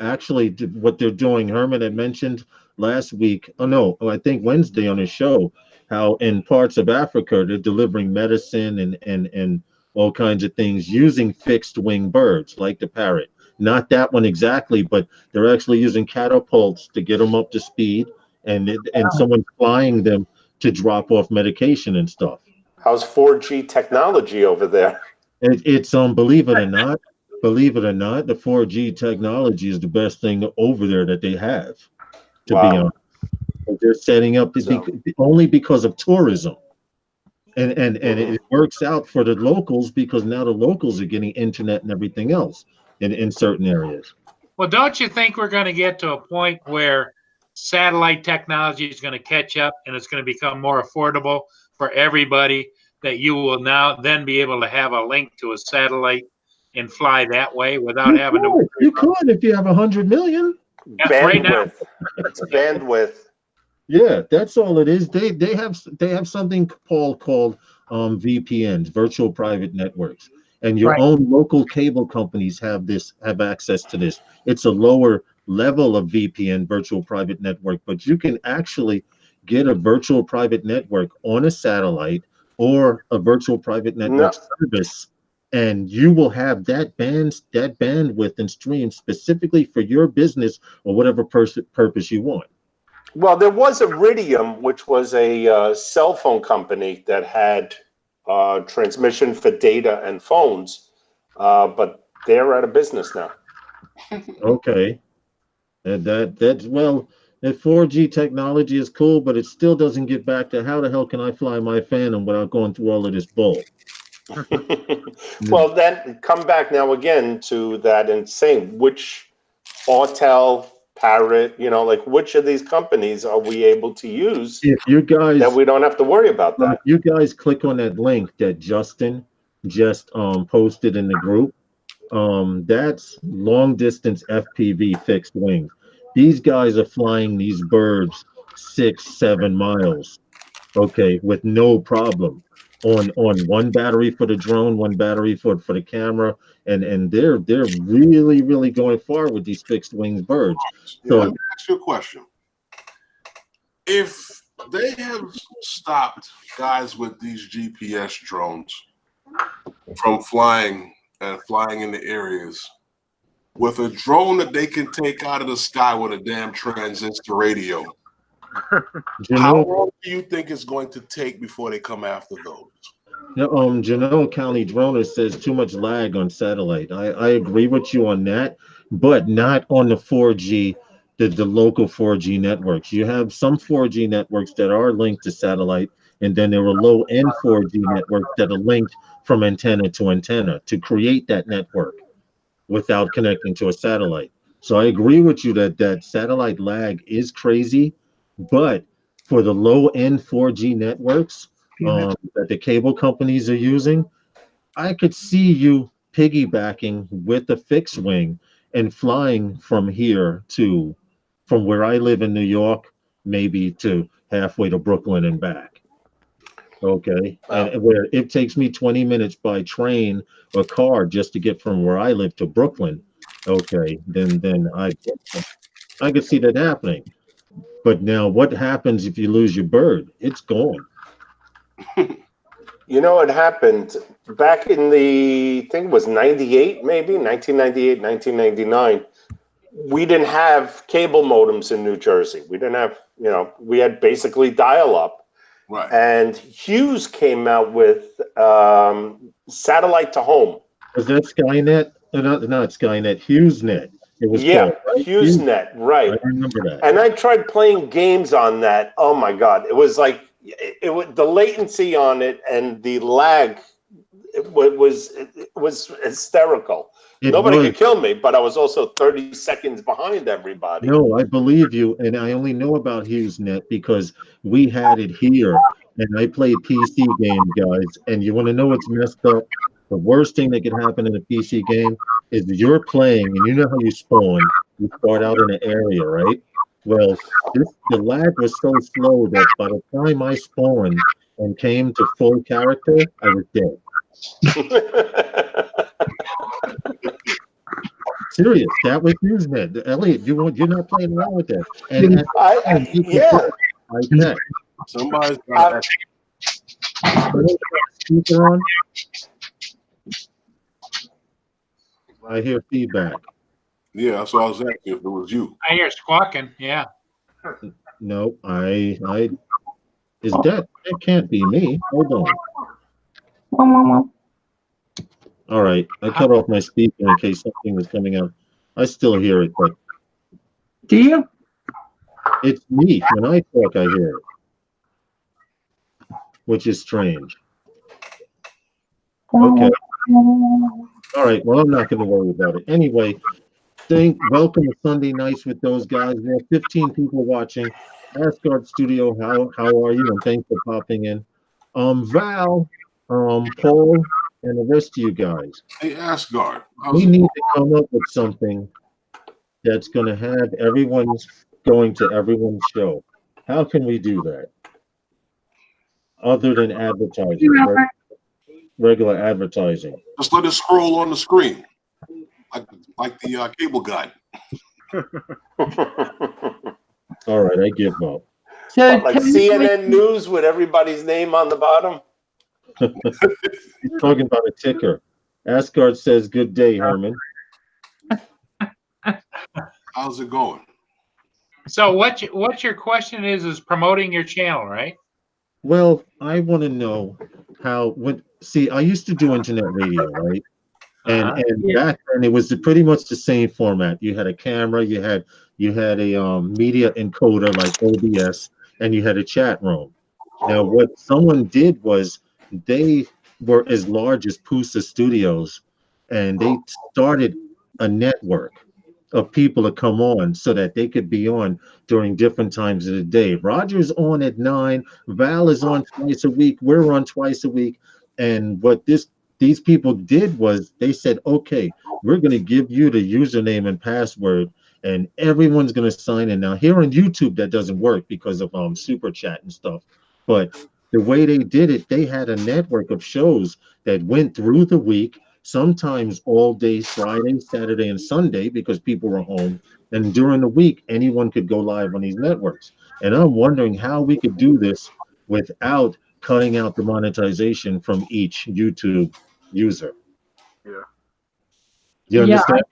Speaker 1: actually what they're doing. Herman had mentioned last week. I think Wednesday on his show, how in parts of Africa they're delivering medicine and all kinds of things using fixed wing birds like the parrot. Not that one exactly, but they're actually using catapults to get them up to speed, and someone's flying them to drop off medication and stuff.
Speaker 6: How's 4G technology over there?
Speaker 1: It's believe it or not, the 4G technology is the best thing over there that they have. To be honest, they're setting up only because of tourism, and it works out for the locals because now the locals are getting internet and everything else in certain areas.
Speaker 4: Well, don't you think we're going to get to a point where satellite technology is going to catch up and it's going to become more affordable for everybody, that you will now then be able to have a link to a satellite and fly that way without having to.
Speaker 1: You could if you have 100 million.
Speaker 4: Yeah, right now.
Speaker 6: Bandwidth. It's bandwidth.
Speaker 1: Yeah, that's all it is. They have something called VPNs, virtual private networks, and your
Speaker 5: Right.
Speaker 1: own local cable companies have access to this. It's a lower level of VPN, virtual private network, but you can actually get a virtual private network on a satellite or a virtual private network service, and you will have that bandwidth and stream specifically for your business or whatever purpose you want.
Speaker 6: Well, there was Iridium, which was a cell phone company that had transmission for data and phones, but they're out of business now.
Speaker 1: Okay, and that's well, that 4G technology is cool, but it still doesn't get back to how the hell can I fly my Phantom without going through all of this bull?
Speaker 6: Well, then come back now again to that and saying which Autel, Parrot, like which of these companies are we able to use
Speaker 1: If you guys
Speaker 6: that we don't have to worry about that?
Speaker 1: If you guys click on that link that Justin just posted in the group, that's long distance FPV fixed wing. These guys are flying these birds 6-7 miles, okay, with no problem. On one battery for the drone, one battery for the camera, and they're really going far with these fixed wings birds. So
Speaker 2: let me ask you a question. If they have stopped guys with these GPS drones from flying in the areas with a drone that they can take out of the sky with a damn transistor radio, how long do you think it's going to take before they come after those?
Speaker 1: Genoa County Droner says too much lag on satellite. I agree with you on that, but not on the 4G, the local 4G networks. You have some 4G networks that are linked to satellite, and then there are low-end 4G networks that are linked from antenna to antenna to create that network without connecting to a satellite. So I agree with you that satellite lag is crazy, but for the low-end 4G networks that the cable companies are using, I could see you piggybacking with the fixed wing and flying from where I live in New York, maybe to halfway to Brooklyn and back. Okay.
Speaker 6: Wow.
Speaker 1: And where it takes me 20 minutes by train or car just to get from where I live to Brooklyn. Okay, then I could see that happening. But now what happens if you lose your bird? It's gone.
Speaker 6: It happened back in I think it was 98, maybe 1998, 1999. We didn't have cable modems in New Jersey. We didn't have, we had basically dial-up.
Speaker 2: Right.
Speaker 6: And Hughes came out with satellite to home.
Speaker 1: Was that Skynet? Not Skynet, HughesNet. It was called, right?
Speaker 6: HughesNet, right.
Speaker 1: I remember that.
Speaker 6: And I tried playing games on that. Oh my God. It was like, the latency on it and the lag, it was hysterical. Nobody could kill me, but I was also 30 seconds behind everybody.
Speaker 1: No, I believe you, and I only know about HughesNet because we had it here, and I played PC games, guys. And you want to know what's messed up? The worst thing that could happen in a PC game is that you're playing, and you know how you spawn. You start out in an area, right? Well, the lag was so slow that by the time I spawned and came to full character, I was dead. Serious, that was HughesNet. Elliot, you're not playing around with that. And
Speaker 6: yeah.
Speaker 2: Somebody's got
Speaker 1: speaker on. I hear feedback.
Speaker 2: Yeah, that's what I was asking if it was you.
Speaker 4: I hear squawking. Yeah.
Speaker 1: No, that can't be me. Hold on. All right, I cut off my speaker in case something was coming out. I still hear it, but
Speaker 5: do you?
Speaker 1: It's me. When I talk, I hear it, which is strange. Okay. All right. Well, I'm not going to worry about it. Anyway, Welcome to Sunday Nights with those guys. We have 15 people watching. Asgard Studio, how are you? And thanks for popping in. Val, Paul, and the rest of you guys.
Speaker 2: Hey, Asgard.
Speaker 1: We need to come up with something that's going to have everyone's going to everyone's show. How can we do that? Other than advertising, regular advertising.
Speaker 2: Just let it scroll on the screen, like the cable guide.
Speaker 1: All right, I give up.
Speaker 5: So
Speaker 6: like CNN News with everybody's name on the bottom.
Speaker 1: He's talking about a ticker. Asgard says, "Good day, Herman."
Speaker 2: How's it going?
Speaker 4: So what your question is promoting your channel, right?
Speaker 1: Well, I want to know how. See, I used to do internet radio, right? And back then it was pretty much the same format. You had a camera, you had a media encoder like OBS, and you had a chat room. Now, what someone did was they were as large as Pusa Studios, and they started a network of people to come on so that they could be on during different times of the day. Roger's on at 9, Val is on twice a week, we're on twice a week. And what these people did was they said, okay, we're going to give you the username and password, and everyone's going to sign in. Now, here on YouTube, that doesn't work because of Super Chat and stuff. But the way they did it, they had a network of shows that went through the week, sometimes all day, Friday, Saturday, and Sunday, because people were home. And during the week, anyone could go live on these networks. And I'm wondering how we could do this without cutting out the monetization from each YouTube user.
Speaker 3: Yeah.
Speaker 1: You understand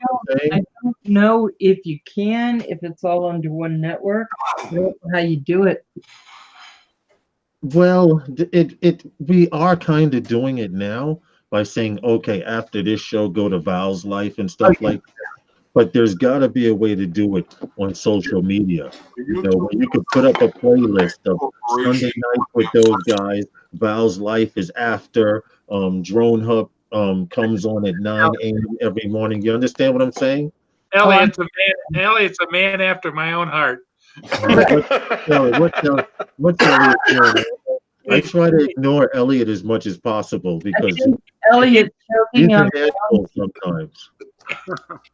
Speaker 5: I don't know if you can, if it's all under one network. I don't know how you do it.
Speaker 1: Well, we are kind of doing it now by saying, okay, after this show, go to Val's Life and stuff like that. But there's got to be a way to do it on social media. You know, where you could put up a playlist of Sunday night with those guys. Val's Life is after. Drone Hub comes on at 9 a.m. every morning. You understand what I'm saying?
Speaker 4: Elliot's a man after my own heart.
Speaker 1: What's Elliot doing? I try to ignore Elliot as much as possible because
Speaker 5: Elliot's
Speaker 1: he's a handful sometimes.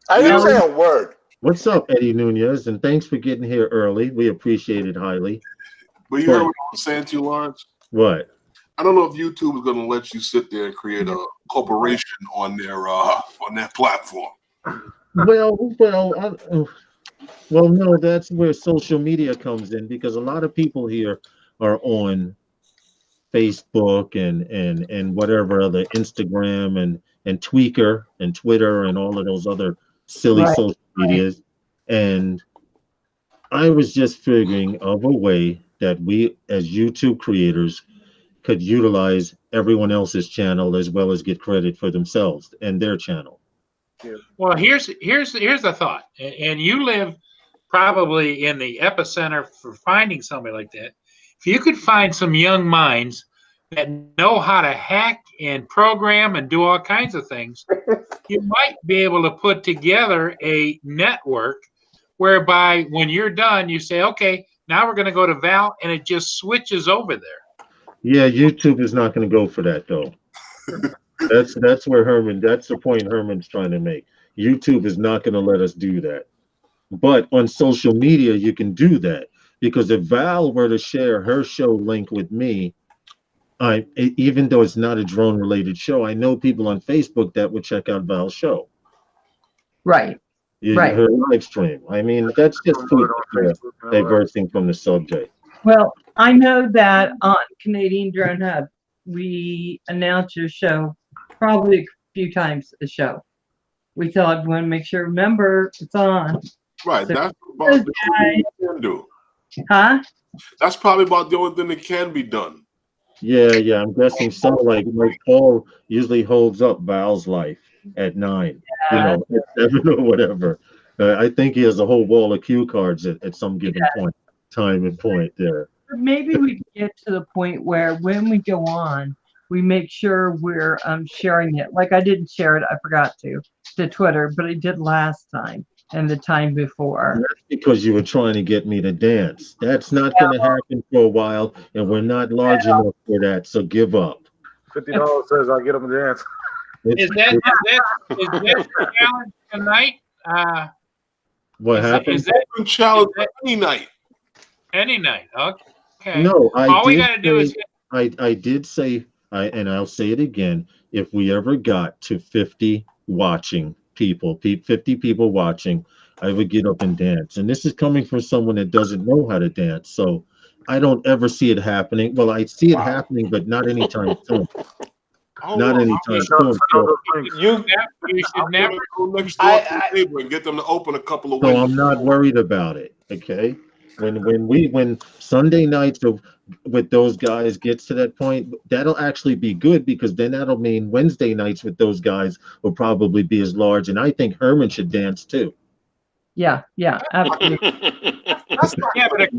Speaker 6: I didn't say a word.
Speaker 1: What's up, Eddie Nunez? And thanks for getting here early. We appreciate it highly.
Speaker 2: But you heard what I was saying to you, Lawrence?
Speaker 1: What?
Speaker 2: I don't know if YouTube is going to let you sit there and create a corporation on their platform.
Speaker 1: Well, no, that's where social media comes in, because a lot of people here are on Facebook and whatever other Instagram and Tweaker and Twitter and all of those other silly social medias. And I was just figuring of a way that we as YouTube creators could utilize everyone else's channel as well as get credit for themselves and their channel.
Speaker 4: Well, here's a thought, and you live probably in the epicenter for finding somebody like that. If you could find some young minds that know how to hack and program and do all kinds of things, you might be able to put together a network whereby when you're done, you say, okay, now we're going to go to Val, and it just switches over there.
Speaker 1: Yeah, YouTube is not going to go for that, though. That's where that's the point Herman's trying to make. YouTube is not going to let us do that. But on social media, you can do that, because if Val were to share her show link with me, even though it's not a drone related show, I know people on Facebook that would check out Val's show.
Speaker 5: Right.
Speaker 1: Her live stream. I mean, that's just diverting from the subject.
Speaker 5: Well, I know that on Canadian Drone Hub, we announce your show probably a few times a show. We tell everyone to make sure, remember, it's on.
Speaker 2: Right.
Speaker 5: So
Speaker 2: that's about the only thing you can do.
Speaker 5: Huh?
Speaker 2: That's probably about the only thing that can be done.
Speaker 1: Yeah. I'm guessing so. Like Paul usually holds up Val's Life at 9, at 7 or whatever. I think he has a whole wall of cue cards at some given time and point there.
Speaker 5: Maybe we can get to the point where when we go on, we make sure we're sharing it. Like I didn't share it, I forgot to Twitter, but I did last time. and the time before.
Speaker 1: That's because you were trying to get me to dance. That's not going to happen for a while, and we're not large enough for that. So give up.
Speaker 3: $50 says I'll get them to dance.
Speaker 4: Is that the challenge tonight?
Speaker 1: What happened?
Speaker 4: Is that
Speaker 2: Open challenge any night.
Speaker 4: any night? Okay.
Speaker 1: No,
Speaker 4: All we got to do is
Speaker 1: I did say, and I'll say it again. If we ever got to 50 watching people, 50 people watching, I would get up and dance. And this is coming from someone that doesn't know how to dance. So I don't ever see it happening. Well, I see it happening, but not anytime soon. Not anytime soon. So,
Speaker 4: you should never
Speaker 2: go next door to the table and get them to open a couple of windows.
Speaker 1: I'm not worried about it. Okay. When Sunday nights with those guys gets to that point, that'll actually be good, because then that'll mean Wednesday nights with those guys will probably be as large. And I think Herman should dance too.
Speaker 5: Yeah, absolutely.
Speaker 4: Yeah, but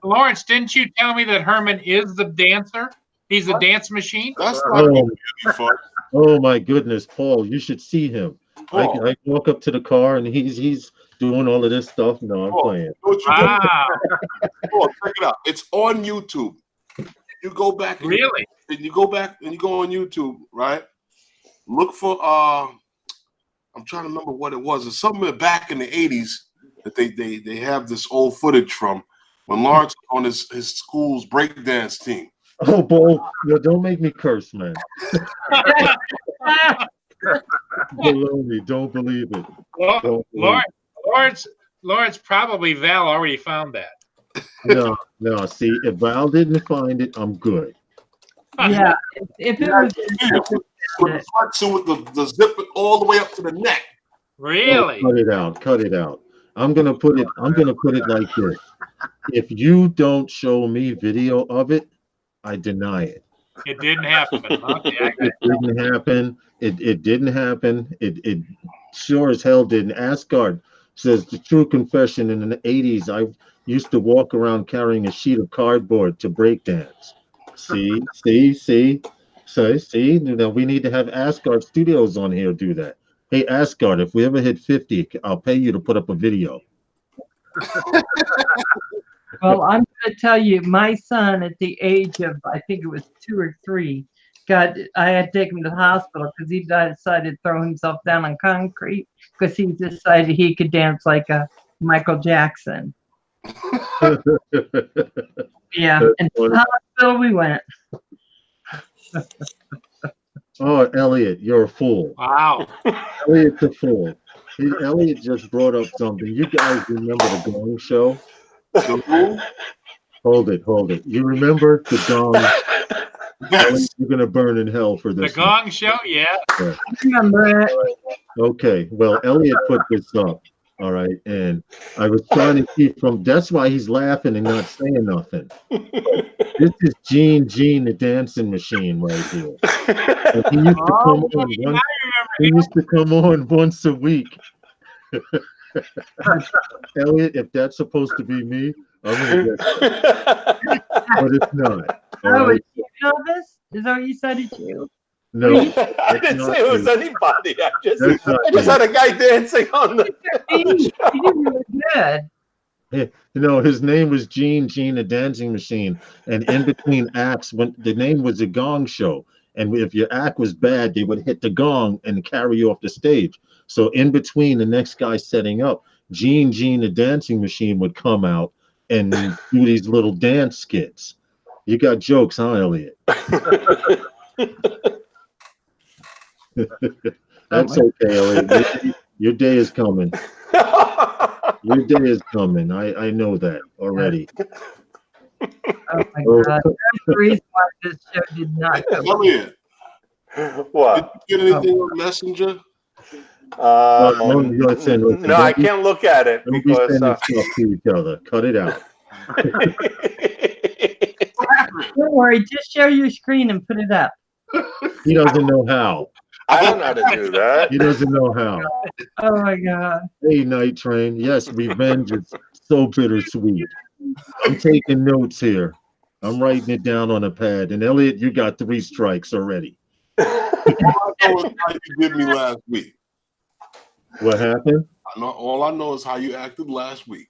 Speaker 4: Lawrence, didn't you tell me that Herman is the dancer? He's a dance machine.
Speaker 2: That's not gonna be fun.
Speaker 1: Oh my goodness, Paul, you should see him. I walk up to the car and he's doing all of this stuff. No, I'm playing.
Speaker 4: Wow.
Speaker 2: Check it out. It's on YouTube. You go back.
Speaker 4: Really?
Speaker 2: And you go back and you go on YouTube, right? Look for I'm trying to remember what it was. It's something back in the 80s that they have this old footage from when Lawrence on his school's breakdance team.
Speaker 1: Oh, Bo, don't make me curse, man. Baloney, don't believe it.
Speaker 4: Well, Lawrence, probably Val already found that.
Speaker 1: No. See, if Val didn't find it, I'm good.
Speaker 5: Yeah, if it was
Speaker 2: with the front with the zip all the way up to the neck.
Speaker 4: Really?
Speaker 1: Oh, cut it out. I'm gonna put it like this. If you don't show me video of it, I deny it.
Speaker 4: It didn't happen. Okay,
Speaker 1: it didn't happen. It didn't happen. It sure as hell didn't. Asgard says the true confession. In the 80s, I used to walk around carrying a sheet of cardboard to breakdance. See. So see, now we need to have Asgard Studios on here do that. Hey, Asgard, if we ever hit 50, I'll pay you to put up a video.
Speaker 5: Well, I'm going to tell you, my son at the age of, I think it was 2 or 3, I had to take him to the hospital because he decided to throw himself down on concrete because he decided he could dance like a Michael Jackson. Yeah, and to the hospital we went.
Speaker 1: Oh, Elliot, you're a fool.
Speaker 4: Wow.
Speaker 1: Elliot's a fool. Elliot just brought up something. You guys remember the Gong Show? Hold it. You remember the Gong?
Speaker 2: Yes.
Speaker 1: You're gonna burn in hell for this.
Speaker 4: The Gong Show, yeah.
Speaker 5: I remember it.
Speaker 1: Okay, well, Elliot put this up. All right, and I was trying to keep from. That's why he's laughing and not saying nothing. This is Gene, the dancing machine, right here. And he used to come on once a week. Elliot, if that's supposed to be me, I'm gonna get it. But it's not.
Speaker 5: It's you, Novice? Is that what you said? It's you?
Speaker 1: No,
Speaker 6: I didn't say it was anybody. I just
Speaker 1: me.
Speaker 6: had a guy dancing on the.
Speaker 5: You did really good.
Speaker 1: No, his name was Gene, the dancing machine. And in between acts, when the name was a Gong Show, and if your act was bad, they would hit the gong and carry you off the stage. So in between the next guy setting up, Gene, the dancing machine would come out and do these little dance skits. You got jokes, huh, Elliot? That's okay, Elliot. Your day is coming. Your day is coming. I know that already.
Speaker 5: Oh my God. That's the reason why this show did not go.
Speaker 2: Elliot,
Speaker 6: What?
Speaker 2: did you get anything on Messenger?
Speaker 1: Listen,
Speaker 6: No, I can't look at it
Speaker 1: don't
Speaker 6: because
Speaker 1: be sending stuff to each other. Cut it out.
Speaker 5: Don't worry, just share your screen and put it up.
Speaker 1: He doesn't know how.
Speaker 6: I don't know how to do that.
Speaker 1: He doesn't know how.
Speaker 5: Oh my God.
Speaker 1: Hey, Night Train. Yes, revenge is so bittersweet. I'm taking notes here. I'm writing it down on a pad. And Elliot, you got 3 strikes already.
Speaker 2: I know what you did me last week.
Speaker 1: What happened?
Speaker 2: All I know is how you acted last week.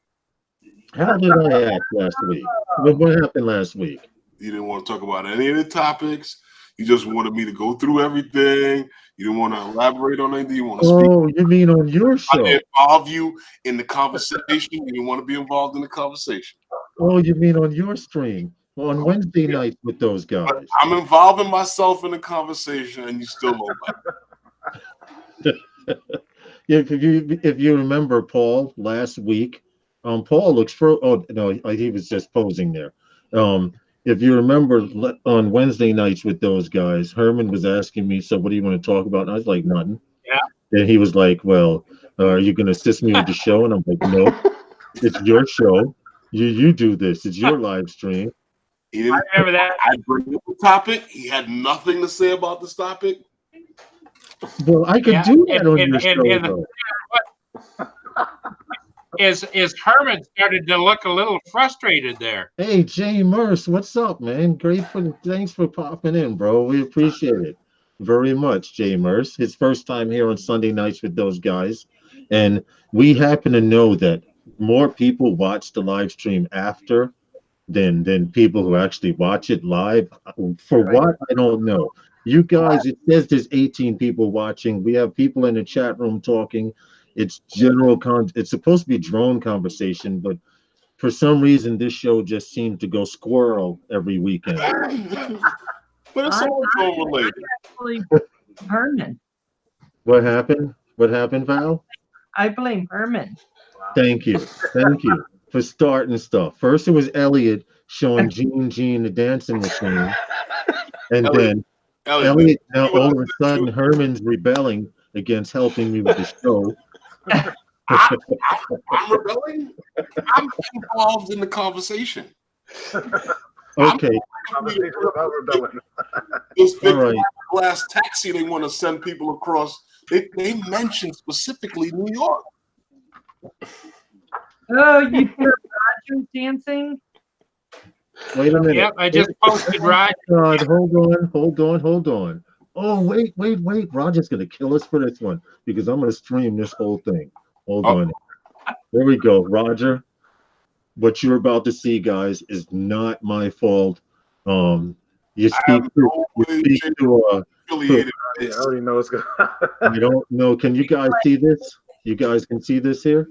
Speaker 1: How did I act last week? What happened last week?
Speaker 2: You didn't want to talk about any of the topics. You just wanted me to go through everything. You didn't want to elaborate on anything. You want to speak.
Speaker 1: Oh, you mean on your show?
Speaker 2: I involve you in the conversation. You didn't want to be involved in the conversation.
Speaker 1: Oh, you mean on your stream on Wednesday night with those guys?
Speaker 2: But I'm involving myself in the conversation, and you still don't like it.
Speaker 1: If you remember, Paul, last week, Paul looks for. Oh no, he was just posing there. If you remember on Wednesday nights with those guys, Herman was asking me, "So what do you want to talk about?" And I was like, "Nothing."
Speaker 4: Yeah.
Speaker 1: And he was like, "Well, are you going to assist me with the show?" And I'm like, "No, it's your show. You do this. It's your live stream."
Speaker 2: He didn't,
Speaker 4: I remember that.
Speaker 2: I bring up the topic. He had nothing to say about this topic.
Speaker 1: Well, I could do that on your show, though.
Speaker 4: Is Herman started to look a little frustrated there.
Speaker 1: Hey, Jay Merce, what's up, man? Thanks for popping in, bro. We appreciate it very much, Jay Merce. His first time here on Sunday nights with those guys. And we happen to know that more people watch the live stream after than people who actually watch it live. For what? I don't know. You guys, it says there's 18 people watching. We have people in the chat room talking. It's it's supposed to be drone conversation, but for some reason this show just seemed to go squirrel every weekend.
Speaker 2: But it's all drone related.
Speaker 5: Actually, Herman.
Speaker 1: What happened? What happened, Val?
Speaker 5: I blame Herman.
Speaker 1: Thank you for starting stuff. First it was Elliot showing Gene the dancing machine, and then Elliot now all of a sudden Herman's rebelling against helping me with the show.
Speaker 2: I'm rebelling. I'm involved in the conversation.
Speaker 1: Okay.
Speaker 3: Conversation about rebelling.
Speaker 2: This big
Speaker 1: All right.
Speaker 2: glass taxi they want to send people across. They mentioned specifically New York.
Speaker 5: Oh, you put Roger dancing?
Speaker 1: Wait a minute.
Speaker 4: Yep, I just posted Roger.
Speaker 1: God, hold on. Oh, wait. Roger's going to kill us for this one because I'm going to stream this whole thing. Hold on. There we go. Roger, what you're about to see, guys, is not my fault. You speak to
Speaker 3: I already know it's good.
Speaker 1: I don't know. Can you guys see this? You guys can see this here?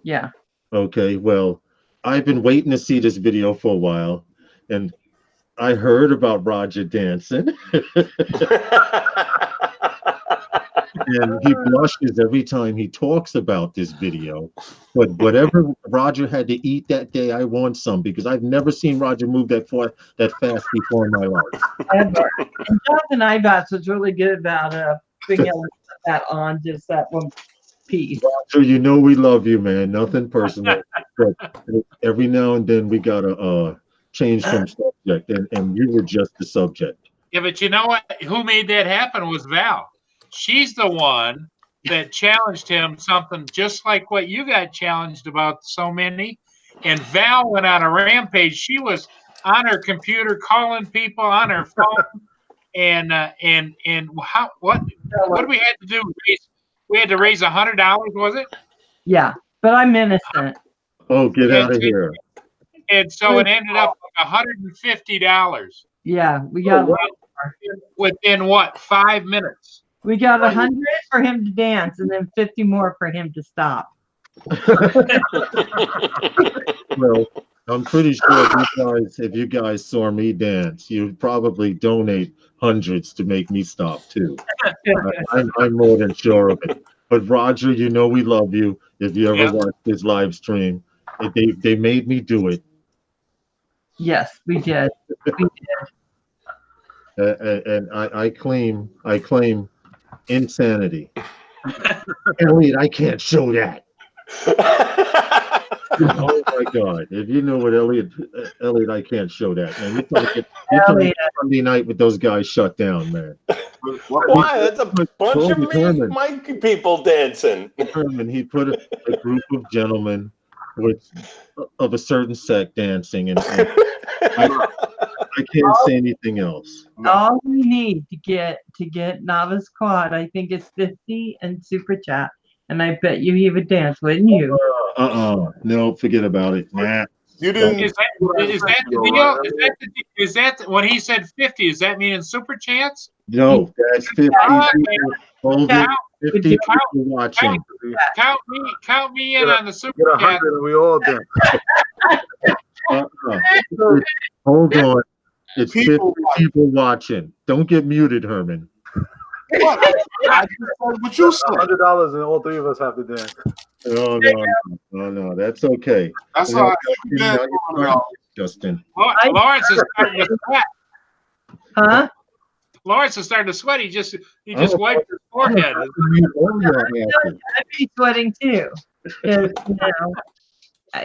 Speaker 5: Yeah.
Speaker 1: Okay, well, I've been waiting to see this video for a while, and I heard about Roger dancing. And he blushes every time he talks about this video. But whatever Roger had to eat that day, I want some because I've never seen Roger move that fast before in my life.
Speaker 5: And Jonathan Ibats was really good about being able to put that on just that one piece.
Speaker 1: Roger, you know we love you, man. Nothing personal. But every now and then we gotta change from subject, and you were just the subject.
Speaker 4: Yeah, but you know what? Who made that happen was Val. She's the one that challenged him something just like what you got challenged about so many. And Val went on a rampage. She was on her computer calling people on her phone. And what did we have to do? We had to raise $100, was it?
Speaker 5: Yeah, but I'm innocent.
Speaker 1: Oh, get out of here.
Speaker 4: And so it ended up like $150.
Speaker 5: Yeah, we got
Speaker 4: within what, 5 minutes?
Speaker 5: We got 100 for him to dance and then 50 more for him to stop.
Speaker 1: Well, I'm pretty sure if you guys saw me dance, you'd probably donate hundreds to make me stop too. I'm more than sure of it. But Roger, you know we love you. If you ever watch this live stream, they made me do it.
Speaker 5: Yes, we did.
Speaker 1: And I claim insanity. Elliot, I can't show that. Oh my God! If you know what Elliot, I can't show that, man. You're talking Sunday night with those guys shut down, man.
Speaker 6: Why? That's a bunch of Mikey people dancing.
Speaker 1: Herman, he put a group of gentlemen of a certain sect dancing, and I can't say anything else.
Speaker 5: All we need to get Novice Quad, I think it's 50 and super chat, and I bet you he would dance, wouldn't you?
Speaker 1: No, forget about it. Nah.
Speaker 2: You didn't.
Speaker 4: Is that the deal? Is that when he said 50? Is that meaning super chance?
Speaker 1: No, that's 50 people over, 50
Speaker 5: Count-
Speaker 1: people watching.
Speaker 4: Count me in on the super
Speaker 3: Get
Speaker 4: chat.
Speaker 3: 100 and we all dance.
Speaker 1: Hold on. It's 50
Speaker 2: People
Speaker 1: people watching. Don't get muted, Herman.
Speaker 2: What? I just said what you said.
Speaker 3: $100 and all three of us have to dance.
Speaker 1: No. That's okay.
Speaker 2: That's
Speaker 1: No,
Speaker 2: all
Speaker 1: now
Speaker 2: right.
Speaker 1: you're starting, Justin.
Speaker 4: Lawrence is starting to sweat.
Speaker 5: Huh?
Speaker 4: Lawrence is starting to sweat. He just wiped his forehead.
Speaker 5: I'd be sweating too. 'Cause, you know,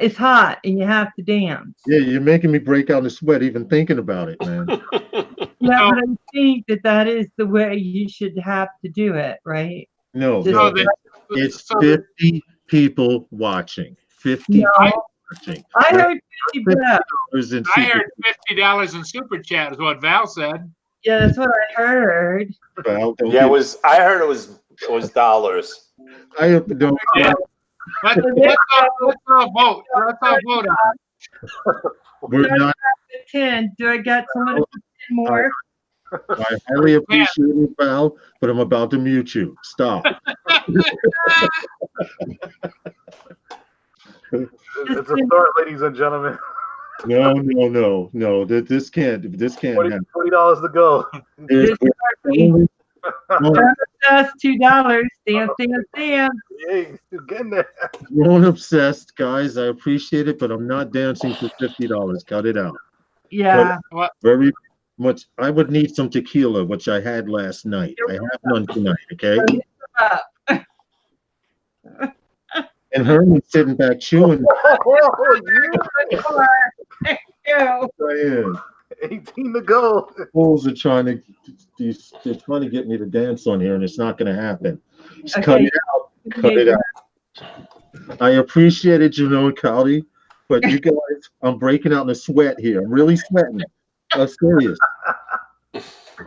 Speaker 5: it's hot and you have to dance.
Speaker 1: Yeah, you're making me break out in sweat even thinking about it, man.
Speaker 5: Yeah, but I think that is the way you should have to do it, right?
Speaker 1: No,
Speaker 5: So
Speaker 1: it's 50 people watching. 50
Speaker 5: No.
Speaker 1: people watching.
Speaker 5: I heard 50 bucks.
Speaker 4: I heard $50 in super chat is what Val said.
Speaker 5: Yeah, that's what I heard.
Speaker 6: Yeah, I heard it was dollars.
Speaker 1: I don't.
Speaker 4: Let's all vote. Let's all vote on it.
Speaker 1: We're not.
Speaker 5: 10. Do I got someone to put in more?
Speaker 1: I highly appreciate it, Val, but I'm about to mute you. Stop.
Speaker 3: It's a start, ladies and gentlemen.
Speaker 1: No. This can't happen.
Speaker 3: $20 to go.
Speaker 5: That's $2. Dance.
Speaker 3: Yay, you're getting there.
Speaker 1: Grown obsessed, guys. I appreciate it, but I'm not dancing for $50. Cut it out.
Speaker 5: Yeah.
Speaker 1: Very much. I would need some tequila, which I had last night. I have none tonight. Okay. And Herman's sitting back chewing. Diane.
Speaker 3: 18 to go.
Speaker 1: Fools are trying to. They're trying to get me to dance on here, and it's not going to happen. Just
Speaker 5: Okay.
Speaker 1: cut it out. Cut it out. I appreciate it, Cowdy, but you guys, I'm breaking out in a sweat here. I'm really sweating. I'm serious.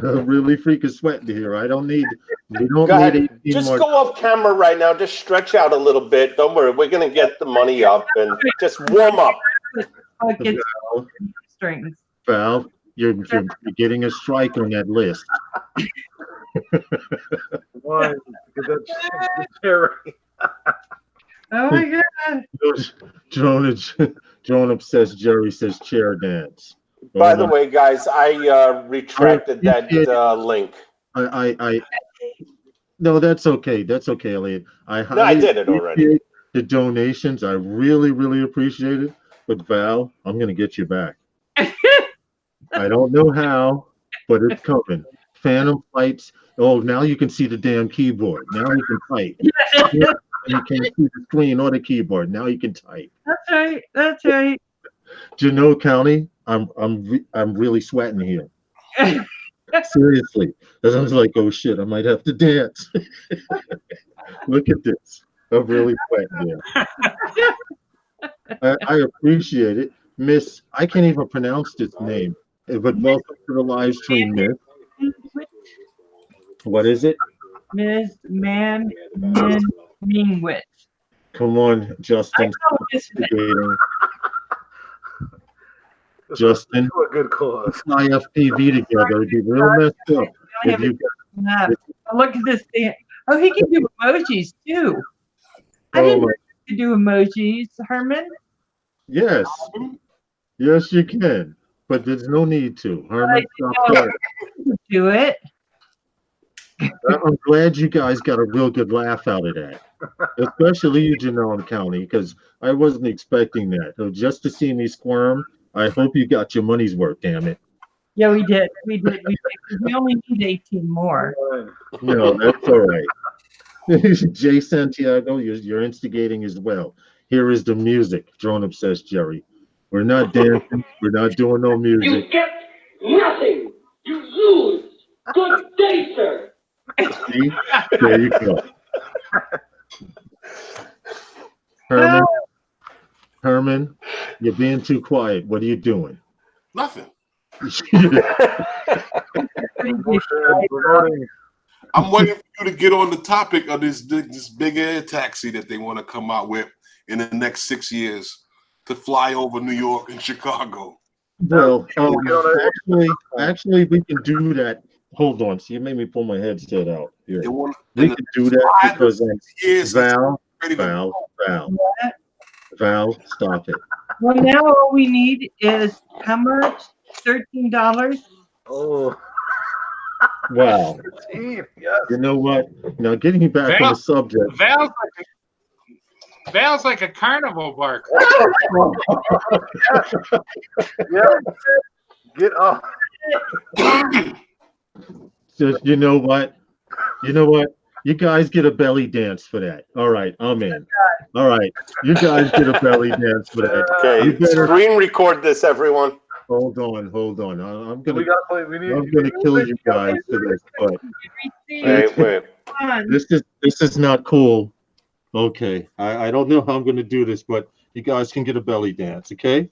Speaker 1: I'm really freaking sweating here. I don't need. We don't
Speaker 6: Go
Speaker 1: need
Speaker 6: ahead.
Speaker 1: 18
Speaker 6: Just
Speaker 1: more.
Speaker 6: go off camera right now. Just stretch out a little bit. Don't worry. We're going to get the money up and just warm up.
Speaker 5: Strings.
Speaker 1: Val, you're getting a strike on that list.
Speaker 3: One, get that chair right.
Speaker 5: Oh my God.
Speaker 1: Drone obsessed Jerry says chair dance.
Speaker 6: By the way, guys, I retracted that link.
Speaker 1: No, that's okay. That's okay, Elliot.
Speaker 6: I did it already.
Speaker 1: The donations, I really appreciate it. But Val, I'm gonna get you back. I don't know how, but it's coming. Phantom Flights. Oh, now you can see the damn keyboard. Now you can type. You can't see the screen or the keyboard. Now you can type.
Speaker 5: That's right.
Speaker 1: Genoa County, I'm really sweating here. Seriously. I was like, oh shit, I might have to dance. Look at this. I'm really sweating here. I appreciate it. Miss, I can't even pronounce this name, but welcome to the live stream, Miss. What is it?
Speaker 5: Ms. Mingwit.
Speaker 1: Come on, Justin. Justin,
Speaker 3: a good cause.
Speaker 1: IFTV together. It'd be real messed up. If you,
Speaker 5: Look at this thing. Oh, he can do emojis too. I didn't know you could do emojis, Herman.
Speaker 1: Yes. Yes, you can. But there's no need to. Herman,
Speaker 5: do it.
Speaker 1: I'm glad you guys got a real good laugh out of that. Especially you, Genoa County, because I wasn't expecting that. So just to see me squirm, I hope you got your money's worth, damn it.
Speaker 5: Yeah, we did. We only need 18 more.
Speaker 1: No, that's all right. Jay Santiago, you're instigating as well. Here is the music, Drone Obsessed Jerry. We're not dancing. We're not doing no music.
Speaker 7: You get nothing. You lose. Good day, sir.
Speaker 1: See? There you go. Herman, you're being too quiet. What are you doing?
Speaker 2: Nothing.
Speaker 3: I'm
Speaker 2: I'm waiting for you to get on the topic of this big air taxi that they want to come out with in the next 6 years to fly over New York and Chicago.
Speaker 1: Well, actually, we can do that. Hold on. So you made me pull my headset out here. We can do that because Val, stop it.
Speaker 5: Well, now all we need is how much? $13.
Speaker 3: Oh,
Speaker 1: Wow.
Speaker 3: yes.
Speaker 1: You know what? Now, getting back on the subject.
Speaker 4: Val's like a carnival barker.
Speaker 3: Yeah. Get off.
Speaker 1: Just, you know what? You guys get a belly dance for that. All right, I'm in. All right, you guys get a belly dance for that.
Speaker 6: Okay, screen record this, everyone.
Speaker 1: Hold on. I'm gonna
Speaker 3: We
Speaker 1: kill you guys for this, but
Speaker 6: Wait.
Speaker 1: this is not cool. Okay, I don't know how I'm gonna do this, but you guys can get a belly dance, okay?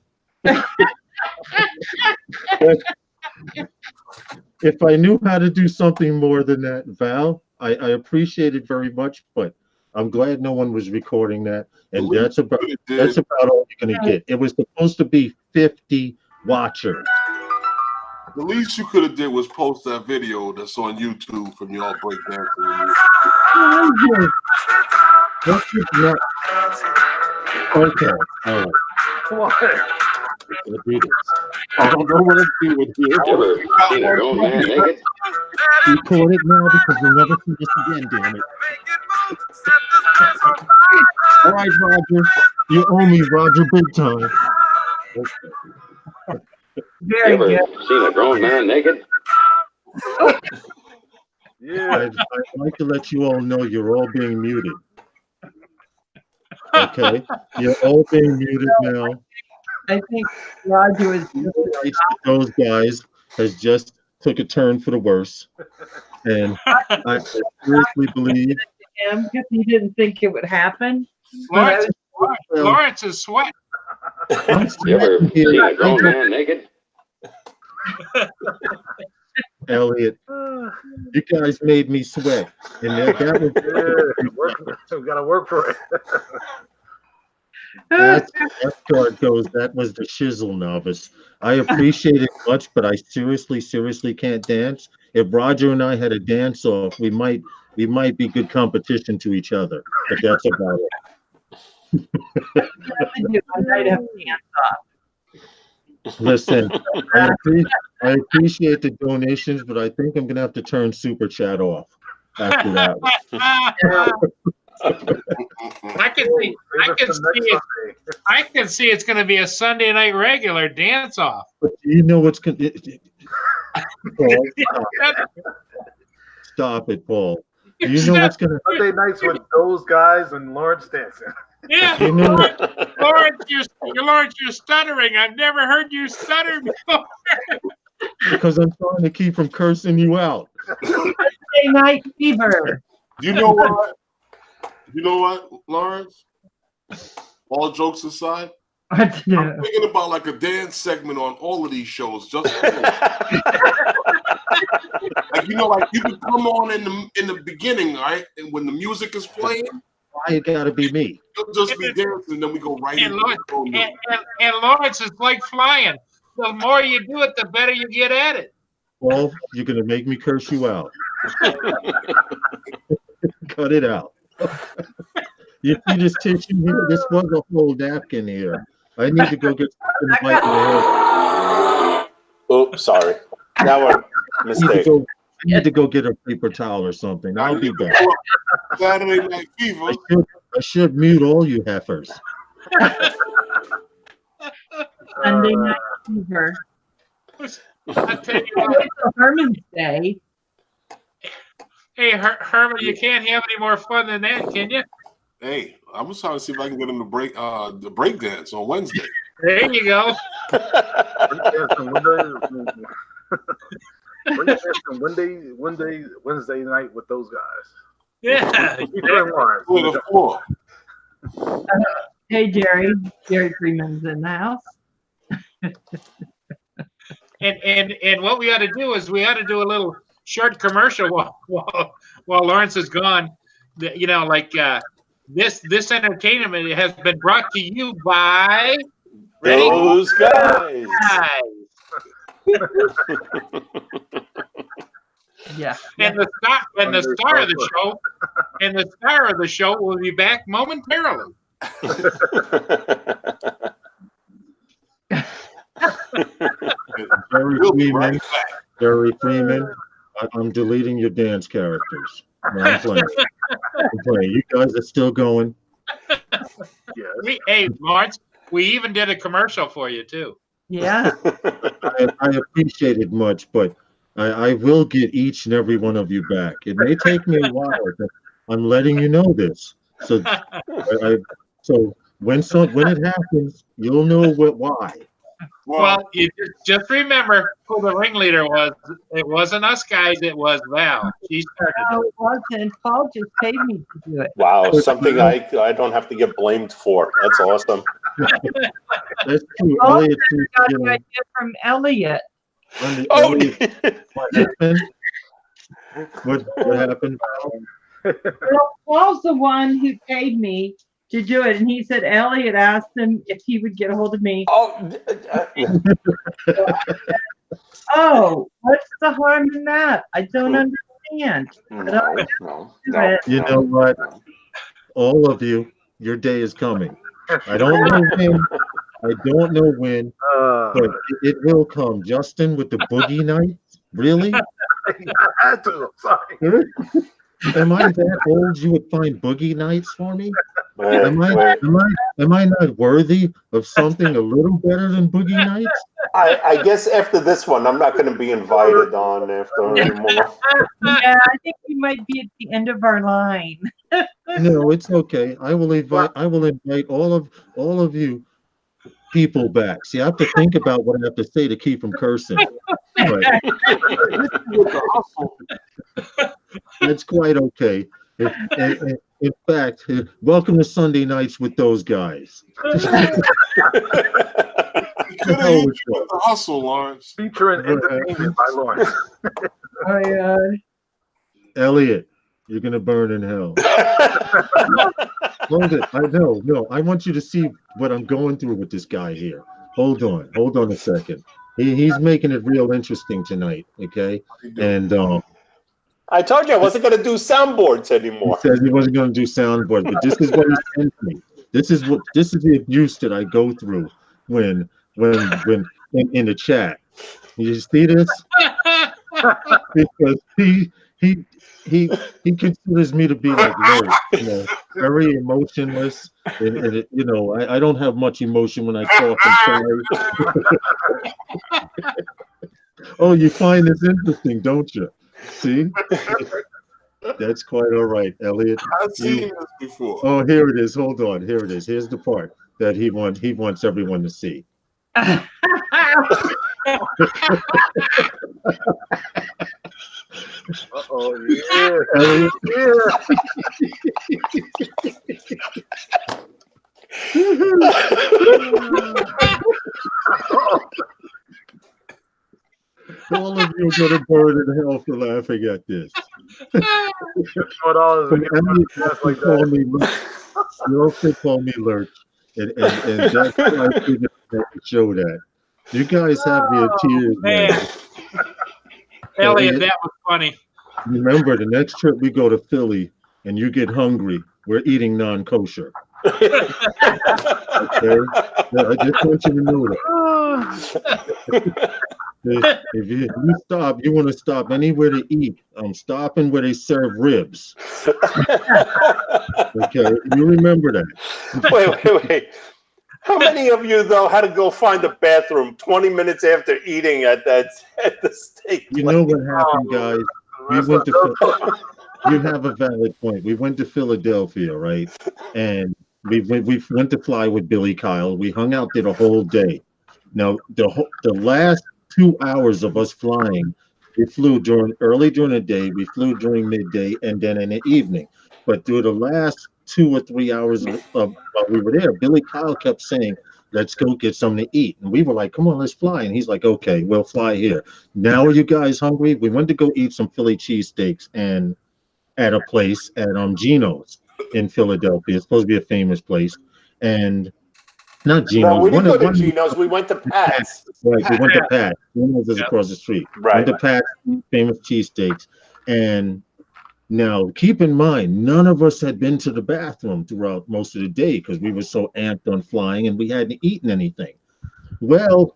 Speaker 1: If I knew how to do something more than that, Val, I appreciate it very much, but I'm glad no one was recording that, and that's about all you're gonna get. It was supposed to be 50 watchers.
Speaker 2: The least you could have did was post that video that's on YouTube from y'all breakdancing.
Speaker 1: Okay, all right.
Speaker 3: What?
Speaker 1: Let's do this. I don't know what to do with you.
Speaker 7: Ever seen a grown man naked?
Speaker 1: Record it now because we'll never see this again, damn it. All right, Roger. You owe me, Roger, big time.
Speaker 5: Very
Speaker 7: Ever
Speaker 5: good.
Speaker 7: seen a grown man naked?
Speaker 3: Yeah.
Speaker 1: I'd like to let you all know you're all being muted. Okay? You're all being muted now.
Speaker 5: I think Roger was
Speaker 1: Those guys has just took a turn for the worse. And I seriously believe
Speaker 5: him because he didn't think it would happen.
Speaker 4: Lawrence is sweating.
Speaker 7: You ever seen a grown man naked?
Speaker 1: Elliot, you guys made me sweat. And that was
Speaker 3: We gotta work for it.
Speaker 1: That card goes, that was the shizzle, Novice. I appreciate it much, but I seriously can't dance. If Roger and I had a dance off, we might be good competition to each other. But that's about it.
Speaker 5: I'd have to dance off.
Speaker 1: Listen, I appreciate the donations, but I think I'm gonna have to turn Super Chat off after that one.
Speaker 4: I can see it's going to be a Sunday night regular dance off.
Speaker 1: But you know what's going to stop it, Paul. You know what's going to
Speaker 3: Sunday nights with those guys and Lawrence dancing.
Speaker 4: Yeah,
Speaker 1: you know
Speaker 4: Lawrence, you're stuttering. I've never heard you stutter before.
Speaker 1: because I'm trying to keep from cursing you out.
Speaker 5: Sunday night fever.
Speaker 2: You know what? You know what, Lawrence? All jokes aside, I'm thinking about like a dance segment on all of these shows. Just like like you could come on in the beginning, right? And when the music is playing,
Speaker 1: why it gotta be me?
Speaker 2: You'll just be dancing, and then we go right
Speaker 4: and
Speaker 2: into
Speaker 4: and Lawrence is like flying. The more you do it, the better you get at it.
Speaker 1: Well, you're gonna make me curse you out. Cut it out. You see this tissue here? This was a whole napkin here. I need to go get something to wipe my head.
Speaker 6: Oh, sorry. That was a mistake.
Speaker 1: I need to go get a paper towel or something. I'll be back.
Speaker 2: Saturday Night Fever.
Speaker 1: I should mute all you heifers.
Speaker 5: Sunday night fever.
Speaker 4: I tell you what,
Speaker 5: Herman's Day.
Speaker 4: hey Herman, you can't have any more fun than that, can you?
Speaker 2: Hey, I was trying to see if I can get him to break dance on Wednesday.
Speaker 4: There you go.
Speaker 3: Wednesday night with those guys.
Speaker 4: Yeah.
Speaker 5: Hey, Jerry Freeman's in the house.
Speaker 4: And what we ought to do is we ought to do a little short commercial while Lawrence is gone, you know, like this entertainment has been brought to you by
Speaker 6: Those guys.
Speaker 5: Yeah.
Speaker 4: And the star of the show will be back momentarily.
Speaker 1: Jerry Freeman, I'm deleting your dance characters. No, I'm playing. You guys are still going.
Speaker 4: Hey, Lawrence, we even did a commercial for you too.
Speaker 5: Yeah.
Speaker 1: I appreciate it much, but I will get each and every one of you back. It may take me a while, but I'm letting you know this. So, so when it happens, you'll know why.
Speaker 4: Well, you just remember who the ringleader was. It wasn't us guys. It was Val. She started.
Speaker 5: No, it wasn't. Paul just paid me to do it.
Speaker 6: Wow, something I don't have to get blamed for. That's awesome.
Speaker 1: That's true.
Speaker 5: Paul
Speaker 1: Elliot,
Speaker 5: got an idea from Elliot.
Speaker 1: What happened? What happened?
Speaker 5: Well, Paul's the one who paid me to do it, and he said Elliot asked him if he would get a hold of me. Oh, what's the harm in that? I don't understand.
Speaker 6: No.
Speaker 1: You know what? All of you, your day is coming. I don't know when, but it will come. Justin with the boogie nights? Really?
Speaker 3: I had to. Sorry.
Speaker 1: Am I that old you would find boogie nights for me? Am I not worthy of something a little better than boogie nights?
Speaker 6: I guess after this one, I'm not going to be invited on after anymore.
Speaker 5: Yeah, I think we might be at the end of our line.
Speaker 1: No, it's okay. I will invite all of you people back. See, I have to think about what I have to say to keep from cursing. But that's quite okay. In fact, welcome to Sunday nights with those guys.
Speaker 2: The hustle, Lawrence.
Speaker 3: Featuring entertainment by Lawrence.
Speaker 1: Elliot, you're gonna burn in hell. Hold it. No. I want you to see what I'm going through with this guy here. Hold on a second. He's making it real interesting tonight. Okay, and
Speaker 6: I told you I wasn't going to do soundboards anymore.
Speaker 1: He said he wasn't going to do soundboards, but this is what he sent me. This is the abuse that I go through when in the chat. You see this? Because he considers me to be like Lurch, very emotionless, and I don't have much emotion when I talk. I'm sorry. Oh, you find this interesting, don't you? See, that's quite all right, Elliot.
Speaker 2: I've seen this before.
Speaker 1: Oh, here it is. Hold on. Here it is. Here's the part that he wants everyone to see.
Speaker 3: Yeah.
Speaker 1: Elliot. All of you are going to burn in hell for laughing at this. You also call me Lurch, and that's why I didn't show that. You guys have me in tears, man.
Speaker 4: Elliot, that was funny.
Speaker 1: Remember, the next trip we go to Philly and you get hungry, we're eating non-kosher. Okay? I just want you to know that. If you stop, you want to stop anywhere to eat. I'm stopping where they serve ribs. Okay, you remember that.
Speaker 6: Wait. How many of you though had to go find a bathroom 20 minutes after eating at the steak place?
Speaker 1: You know what happened, guys? You have a valid point. We went to Philadelphia, right? And we went to fly with Billy Kyle. We hung out there the whole day. Now the last 2 hours of us flying, we flew early during the day, we flew during midday, and then in the evening. But through the last 2 or 3 hours while we were there, Billy Kyle kept saying, "Let's go get something to eat." And we were like, "Come on, let's fly." And he's like, "Okay, we'll fly here." Now are you guys hungry? We went to go eat some Philly cheesesteaks, and at a place at Geno's in Philadelphia. It's supposed to be a famous place, and not
Speaker 6: No,
Speaker 1: Geno's.
Speaker 6: we didn't go to
Speaker 1: One
Speaker 6: Geno's. We went to Pat's.
Speaker 1: right. We went to Pat. Geno's is
Speaker 4: Yep.
Speaker 1: across the street.
Speaker 6: Right.
Speaker 1: Went to Pat, famous cheesesteaks, and now keep in mind, none of us had been to the bathroom throughout most of the day because we were so amped on flying and we hadn't eaten anything. Well,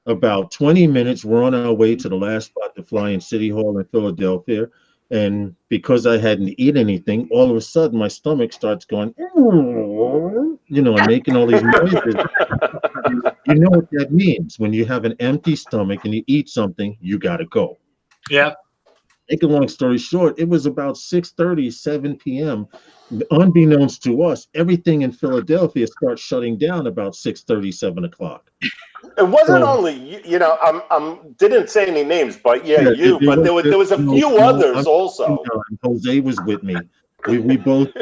Speaker 1: about 20 minutes, we're on our way to the last spot to fly in City Hall in Philadelphia. And because I hadn't eaten anything, all of a sudden my stomach starts going, and making all these noises. You know what that means. When you have an empty stomach and you eat something, you got to go.
Speaker 4: Yeah.
Speaker 1: Make a long story short, it was about 6:30, 7 p.m. Unbeknownst to us, everything in Philadelphia starts shutting down about 6:30, 7 o'clock.
Speaker 6: It wasn't
Speaker 1: So-
Speaker 6: only didn't say any names, but but there was a few
Speaker 1: no,
Speaker 6: others also.
Speaker 1: Jose was with me. We both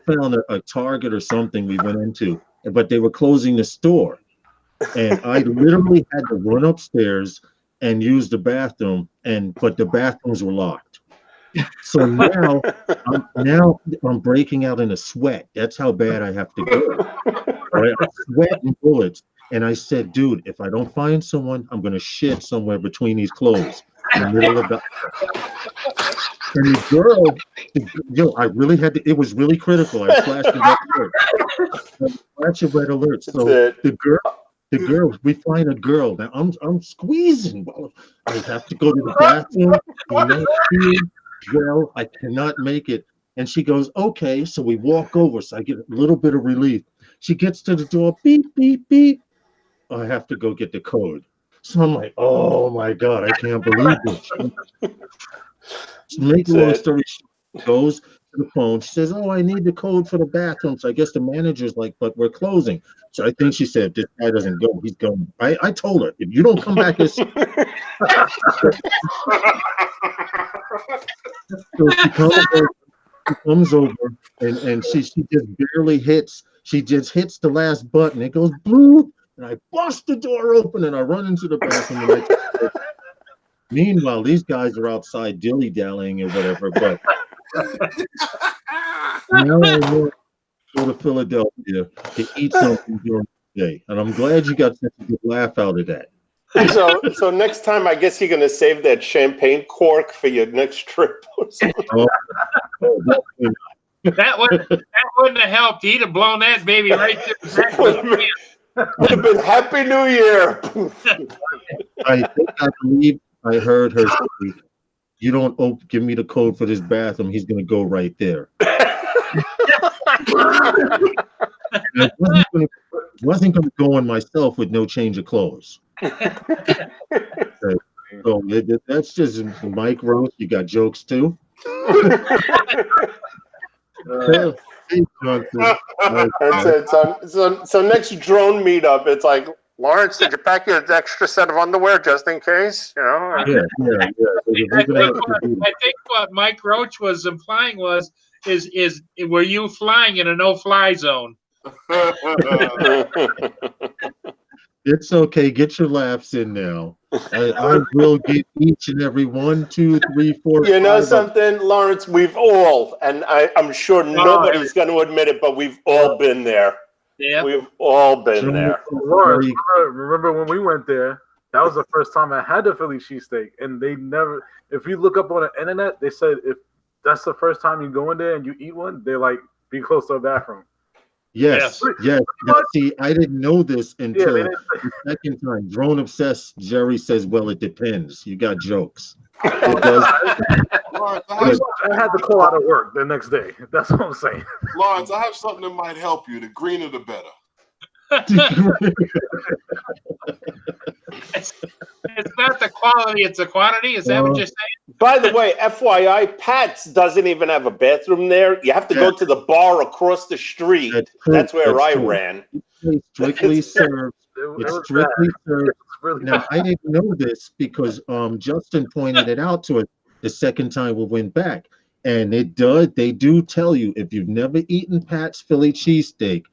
Speaker 1: found a Target or something we went into, but they were closing the store, and I literally had to run upstairs and use the bathroom, but the bathrooms were locked. So now I'm breaking out in a sweat. That's how bad I have to go. Right? I'm sweating bullets. And I said, dude, if I don't find someone, I'm going to shit somewhere between these clothes in the middle of the. And the girl, I really had to, it was really critical. I flashed a red alert. Flash a red alert. So the girl, we find a girl. Now I'm squeezing. Well, I have to go to the bathroom. Well, I cannot make it. And she goes, okay. So we walk over. So I get a little bit of relief. She gets to the door, beep, beep, beep. I have to go get the code. So I'm like, oh my God, I can't believe this. To make a long story short, goes to the phone. She says, oh, I need the code for the bathroom. So I guess the manager's like, but we're closing. So I think she said, if this guy doesn't go, he's going. I told her, if you don't come back this. So she comes over and she just barely hits. She just hits the last button. It goes blue. And I bust the door open and I run into the bathroom. Meanwhile, these guys are outside dilly-dallying or whatever. But now I want to go to Philadelphia to eat something during the day. And I'm glad you got such a good laugh out of that.
Speaker 6: So next time, I guess you're going to save that champagne cork for your next trip or something.
Speaker 4: That wouldn't have helped. He'd have blown that baby right there.
Speaker 6: Would have been Happy New Year.
Speaker 1: I believe I heard her say, you don't give me the code for this bathroom, he's going to go right there. I wasn't going to go on myself with no change of clothes. So that's just Mike Roach. You got jokes too?
Speaker 6: That's it, son. So next drone meetup, it's like, Lawrence, did you pack your extra set of underwear just in case?
Speaker 1: Yeah.
Speaker 4: I think what Mike Roach was implying is were you flying in a no-fly zone?
Speaker 1: It's okay. Get your laughs in now. I will get each and every 1, 2, 3, 4.
Speaker 6: You know something, Lawrence? We've all, and I'm sure nobody's going to admit it, but we've all been there.
Speaker 4: Yeah,
Speaker 6: we've all been there.
Speaker 3: Lawrence, remember when we went there? That was the first time I had the Philly cheesesteak, and they never. If you look up on the internet, they said if that's the first time you go in there and you eat one, they're like, be close to a bathroom.
Speaker 1: Yes. See, I didn't know this until the second time. Drone obsessed Jerry says, well, it depends. You got jokes. It does.
Speaker 2: Lawrence,
Speaker 3: I had to call out of work the next day. That's what I'm saying.
Speaker 2: Lawrence, I have something that might help you. The greener, the better.
Speaker 4: It's not the quality, it's the quantity. Is that what you're saying?
Speaker 6: By the way, FYI, Pat's doesn't even have a bathroom there. You have to go to the bar across the street. That's where I ran.
Speaker 1: It's strictly served. It's strictly served. Now, I didn't know this because Justin pointed it out to us the second time we went back. And they do tell you, if you've never eaten Pat's Philly cheesesteak,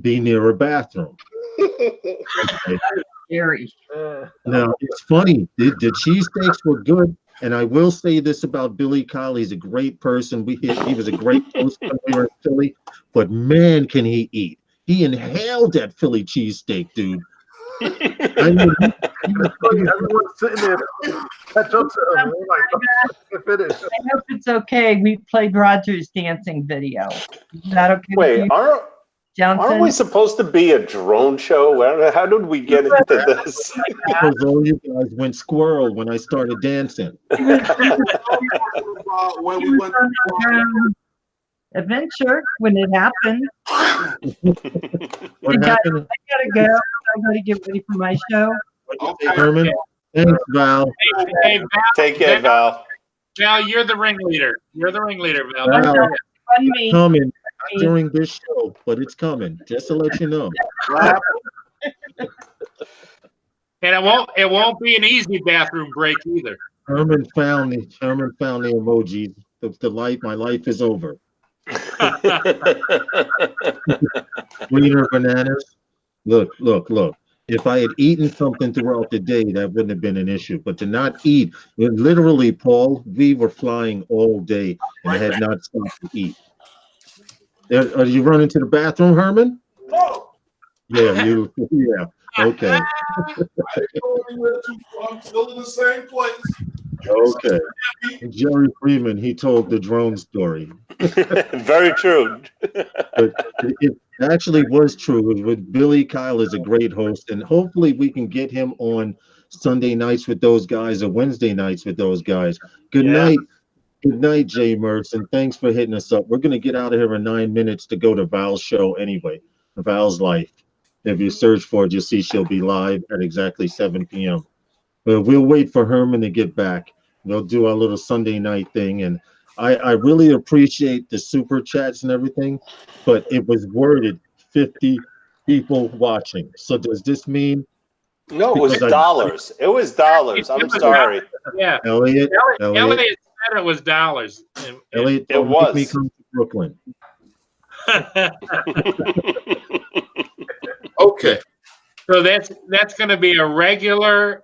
Speaker 1: be near a bathroom. Okay.
Speaker 5: Scary.
Speaker 1: Now, it's funny. The cheesesteaks were good, And I will say this about Billy Kyle. He's a great person. He was a great host when we were in Philly, but man, can he eat. He inhaled that Philly cheesesteak, dude. I mean,
Speaker 3: Everyone's sitting there to catch up to him. We're like, finish.
Speaker 5: I hope it's okay. We played Roger's dancing video. Is that okay with
Speaker 6: Wait,
Speaker 5: you,
Speaker 6: aren't
Speaker 5: Johnson?
Speaker 6: we supposed to be a drone show? How did we get into this?
Speaker 1: because all you guys went squirrel when I started dancing.
Speaker 2: When we went
Speaker 5: Adventure when it happened.
Speaker 1: What happened?
Speaker 5: I gotta go. I gotta get ready for my show.
Speaker 2: Okay.
Speaker 1: Herman? Thanks, Val.
Speaker 4: Hey, Val,
Speaker 6: Take care, Val.
Speaker 4: Val, you're the ringleader. You're the ringleader, Val.
Speaker 1: Val,
Speaker 5: Fun me.
Speaker 1: coming not during this show, but it's coming. Just to let you know.
Speaker 4: And it won't be an easy bathroom break either.
Speaker 1: Herman found the emoji. My life is over. Greener bananas. Look. If I had eaten something throughout the day, that wouldn't have been an issue. But to not eat, literally, Paul, we were flying all day and had not stopped to eat. Are you running to the bathroom, Herman?
Speaker 2: No.
Speaker 1: Yeah, yeah. Okay.
Speaker 2: I'm still in the same place.
Speaker 1: Okay. Jerry Freeman, he told the drone story.
Speaker 6: Very true.
Speaker 1: But it actually was true. With Billy Kyle is a great host, and hopefully we can get him on Sunday nights with those guys or Wednesday nights with those guys. Good night. Good night, Jay Mertz, and thanks for hitting us up. We're going to get out of here in 9 minutes to go to Val's show anyway, Val's Life. If you search for it, you'll see she'll be live at exactly 7 p.m. But we'll wait for Herman to get back. We'll do our little Sunday night thing. And I really appreciate the super chats and everything, but it was worded 50 people watching. So does this mean?
Speaker 6: No, it was dollars. It was dollars. I'm sorry.
Speaker 4: Yeah.
Speaker 1: Elliot
Speaker 4: said it was dollars.
Speaker 1: Elliot,
Speaker 6: It was.
Speaker 1: make me come to Brooklyn.
Speaker 2: Okay.
Speaker 4: So that's going to be a regular.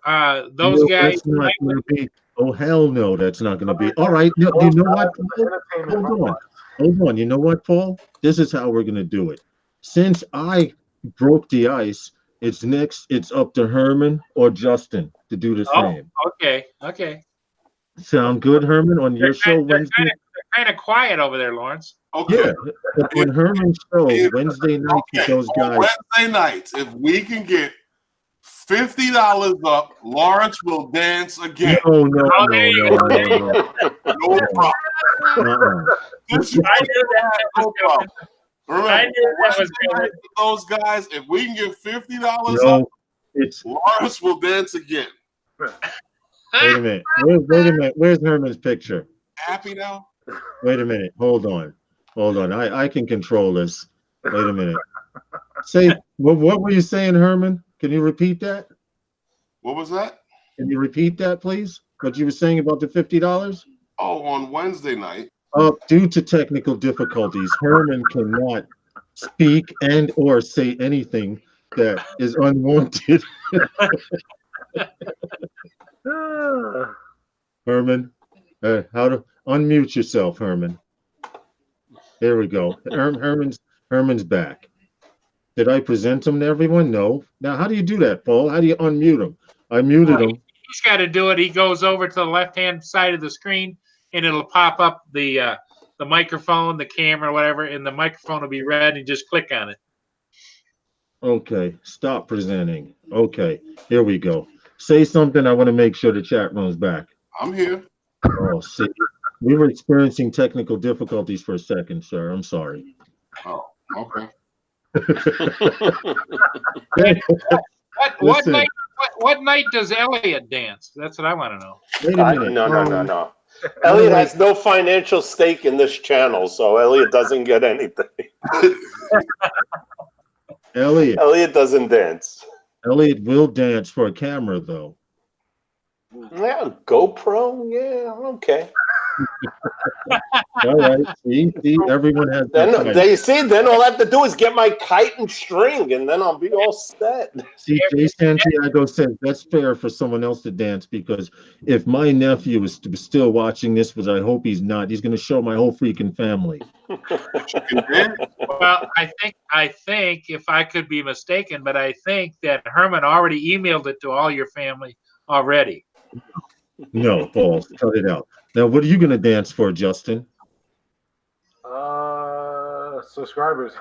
Speaker 4: Those guys.
Speaker 1: That's not gonna be, oh hell no, that's not going to be. All right, no, you know what? Hold on. You know what, Paul? This is how we're going to do it. Since I broke the ice, it's up to Herman or Justin to do the same.
Speaker 4: Okay.
Speaker 1: Sound good, Herman, on your show Wednesday?
Speaker 4: They're kind of quiet over there, Lawrence.
Speaker 2: Okay.
Speaker 1: Yeah, but on Herman's show Wednesday night with those guys.
Speaker 2: Wednesday nights, if we can get $50 up, Lawrence will dance again.
Speaker 1: No.
Speaker 2: No problem.
Speaker 4: I knew that was coming.
Speaker 2: Remember,
Speaker 4: I knew that was coming.
Speaker 2: those guys, if we can get $50 up,
Speaker 1: No, it's
Speaker 2: Lawrence will dance again.
Speaker 1: wait a minute. Wait a minute. Where's Herman's picture?
Speaker 2: Happy now?
Speaker 1: Wait a minute. Hold on. I can control this. Wait a minute. Say what were you saying, Herman? Can you repeat that?
Speaker 2: What was that?
Speaker 1: Can you repeat that, please? What you were saying about the $50?
Speaker 2: Oh, on Wednesday night.
Speaker 1: Due to technical difficulties, Herman cannot speak and or say anything that is unwanted. Herman, how to unmute yourself, Herman. There we go. Herman's back. Did I present him to everyone? No. Now, how do you do that, Paul? How do you unmute him? I muted him.
Speaker 4: He's got to do it. He goes over to the left-hand side of the screen, and it'll pop up the microphone, the camera, whatever, and the microphone will be red, and just click on it.
Speaker 1: Okay, stop presenting. Okay, here we go. Say something. I want to make sure the chat room's back.
Speaker 2: I'm here.
Speaker 1: Oh, see, we were experiencing technical difficulties for a second, sir. I'm sorry.
Speaker 2: Oh, okay.
Speaker 4: What night does Elliot dance? That's what I want to know.
Speaker 1: Wait a minute.
Speaker 6: No. Elliot has no financial stake in this channel, so Elliot doesn't get anything. Elliot doesn't dance.
Speaker 1: Elliot will dance for a camera, though.
Speaker 6: Yeah, GoPro. Yeah, okay.
Speaker 1: All right. See, everyone has their
Speaker 6: Then
Speaker 1: type.
Speaker 6: they see. Then all I have to do is get my kite and string, and then I'll be all set.
Speaker 1: See, Jay Santiago says that's fair for someone else to dance because if my nephew is still watching this, which I hope he's not, he's going to show my whole freaking family.
Speaker 4: Well, I think if I could be mistaken, but I think that Herman already emailed it to all your family already.
Speaker 1: No, balls, cut it out. Now, what are you going to dance for, Justin?
Speaker 3: Subscribers.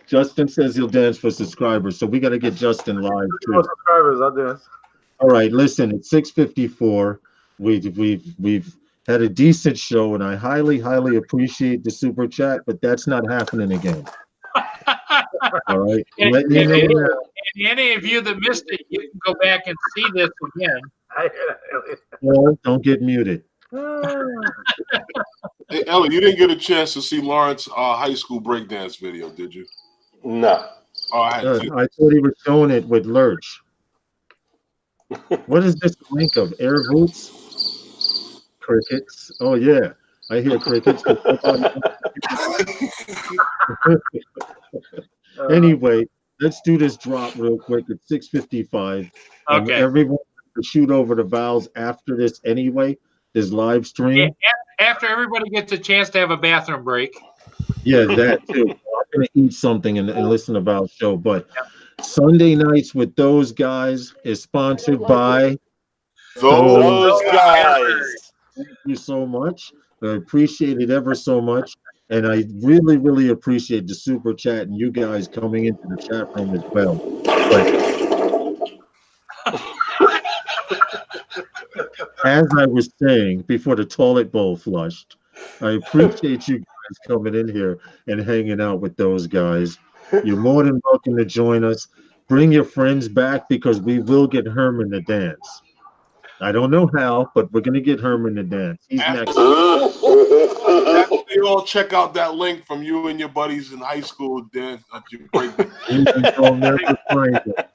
Speaker 1: Justin says he'll dance for subscribers, so we got to get Justin live too.
Speaker 3: Subscribers, I'll dance.
Speaker 1: All right, listen, it's 6:54. We've had a decent show, and I highly appreciate the super chat, but that's not happening again. All right,
Speaker 4: And,
Speaker 1: let you know
Speaker 4: and
Speaker 1: now.
Speaker 4: any of you that missed it, you can go back and see this again.
Speaker 1: Well, don't get muted.
Speaker 2: Hey, Ellie, you didn't get a chance to see Lawrence high school breakdance video, did you?
Speaker 6: No.
Speaker 2: Oh, I had to.
Speaker 1: I thought he was showing it with Lurch. What is this link of air boots? Crickets. Oh yeah, I hear crickets. Anyway, let's do this drop real quick at 6:55.
Speaker 4: Okay.
Speaker 1: Everyone can shoot over the Vals after this anyway. This live stream.
Speaker 4: After everybody gets a chance to have a bathroom break.
Speaker 1: Yeah, that too. I'm gonna eat something and listen to Val's show. But Sunday nights with those guys is sponsored by
Speaker 6: Those guys.
Speaker 1: Thank you so much. I appreciate it ever so much. And I really appreciate the super chat and you guys coming into the chat room as well. But as I was saying before the toilet bowl flushed, I appreciate you guys coming in here and hanging out with those guys. You're more than welcome to join us. Bring your friends back because we will get Herman to dance. I don't know how, but we're gonna get Herman to dance. He's next.
Speaker 2: After you all check out that link from you and your buddies in high school, dance at your break.
Speaker 1: You'll never find it.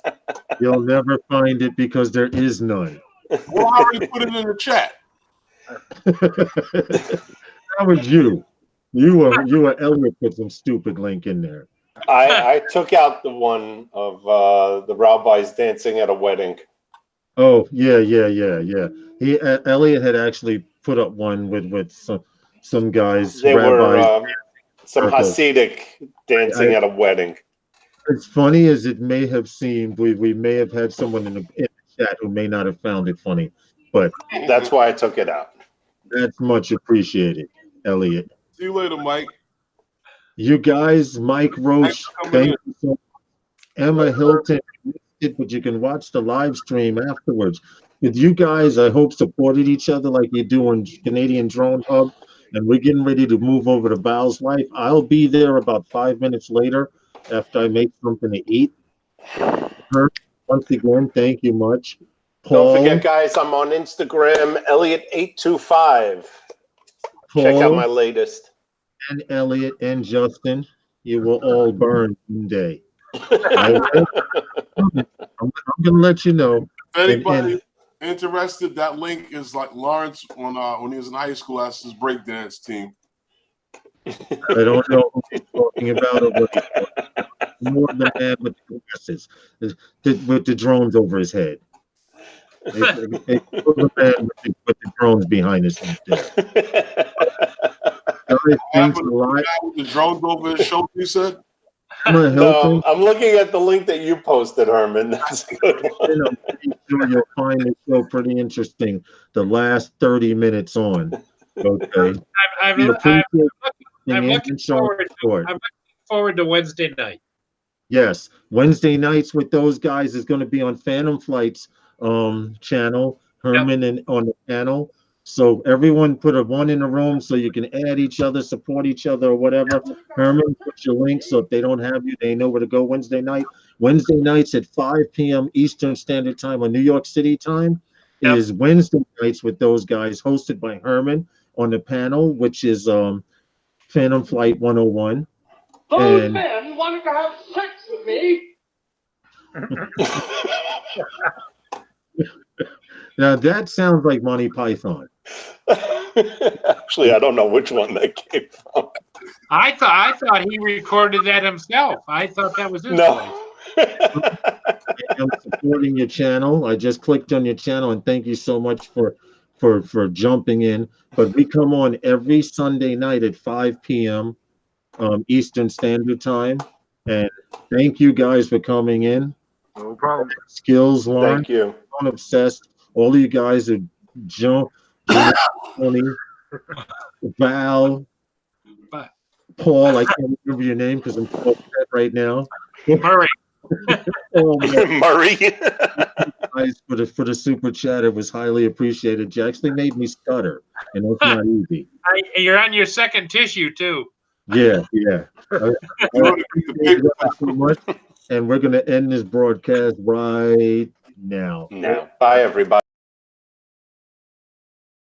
Speaker 1: You'll never find it because there is none.
Speaker 2: Well, I already put it in the chat.
Speaker 1: That was you. You were Elliot put some stupid link in there.
Speaker 6: I took out the one of the rabbis dancing at a wedding.
Speaker 1: Oh yeah. He Elliot had actually put up one with some guys.
Speaker 6: They
Speaker 1: rabbis,
Speaker 6: were some Hasidic dancing at a wedding.
Speaker 1: As funny as it may have seemed, we may have had someone in the chat who may not have found it funny, but
Speaker 6: that's why I took it out.
Speaker 1: That's much appreciated, Elliot.
Speaker 2: See you later, Mike.
Speaker 1: You guys, Mike Roach, thank you so much. Emma Hilton, but you can watch the live stream afterwards. With you guys, I hope supported each other like you do on Canadian Drone Hub, and we're getting ready to move over to Val's Life. I'll be there about 5 minutes later after I make something to eat. Once again, thank you much. Paul,
Speaker 6: don't forget, guys, I'm on Instagram, Elliot825. Check out my latest.
Speaker 1: And Elliot and Justin, you will all burn one day. I'm going to let you know.
Speaker 2: If anybody interested, that link is like Lawrence when he was in high school. That's his breakdance team.
Speaker 1: I don't know who he's talking about or what he's talking about. More the man with the glasses, with the drones over his head. The man with the drones behind his head. Thanks a lot.
Speaker 2: The drones over his shoulder, you said?
Speaker 6: No, I'm looking at the link that you posted, Herman. That's a good one.
Speaker 1: I'm pretty sure you'll find the show pretty interesting. The last 30 minutes on. Okay.
Speaker 4: I'm looking forward to Wednesday night.
Speaker 1: Yes, Wednesday nights with those guys is going to be on Phantom Flight's channel. Herman and on the panel. So everyone put a one in the room so you can add each other, support each other, or whatever. Herman, put your link so if they don't have you, they know where to go Wednesday night. Wednesday nights at 5 p.m. Eastern Standard Time or New York City time is Wednesday nights with those guys, hosted by Herman on the panel, which is Phantom Flight 101.
Speaker 7: Those men wanted to have sex with me.
Speaker 1: Now that sounds like Monty Python.
Speaker 6: Actually, I don't know which one that came from.
Speaker 4: I thought he recorded that himself. I thought that was his voice.
Speaker 6: No.
Speaker 1: I'm supporting your channel. I just clicked on your channel, and thank you so much for jumping in. But we come on every Sunday night at 5 p.m. Eastern Standard Time. And thank you guys for coming in.
Speaker 3: No problem.
Speaker 1: Skills learned.
Speaker 6: Thank you.
Speaker 1: Obsessed. All of you guys are Tony, Val, Paul. I can't remember your name because I'm so upset right now.
Speaker 4: Murray.
Speaker 1: Oh,
Speaker 6: Murray.
Speaker 1: guys, for the super chat, it was highly appreciated. You actually made me stutter, and that's not easy.
Speaker 4: You're on your second tissue too.
Speaker 1: Yeah. So much, and we're gonna end this broadcast right now.
Speaker 6: Now, bye everybody.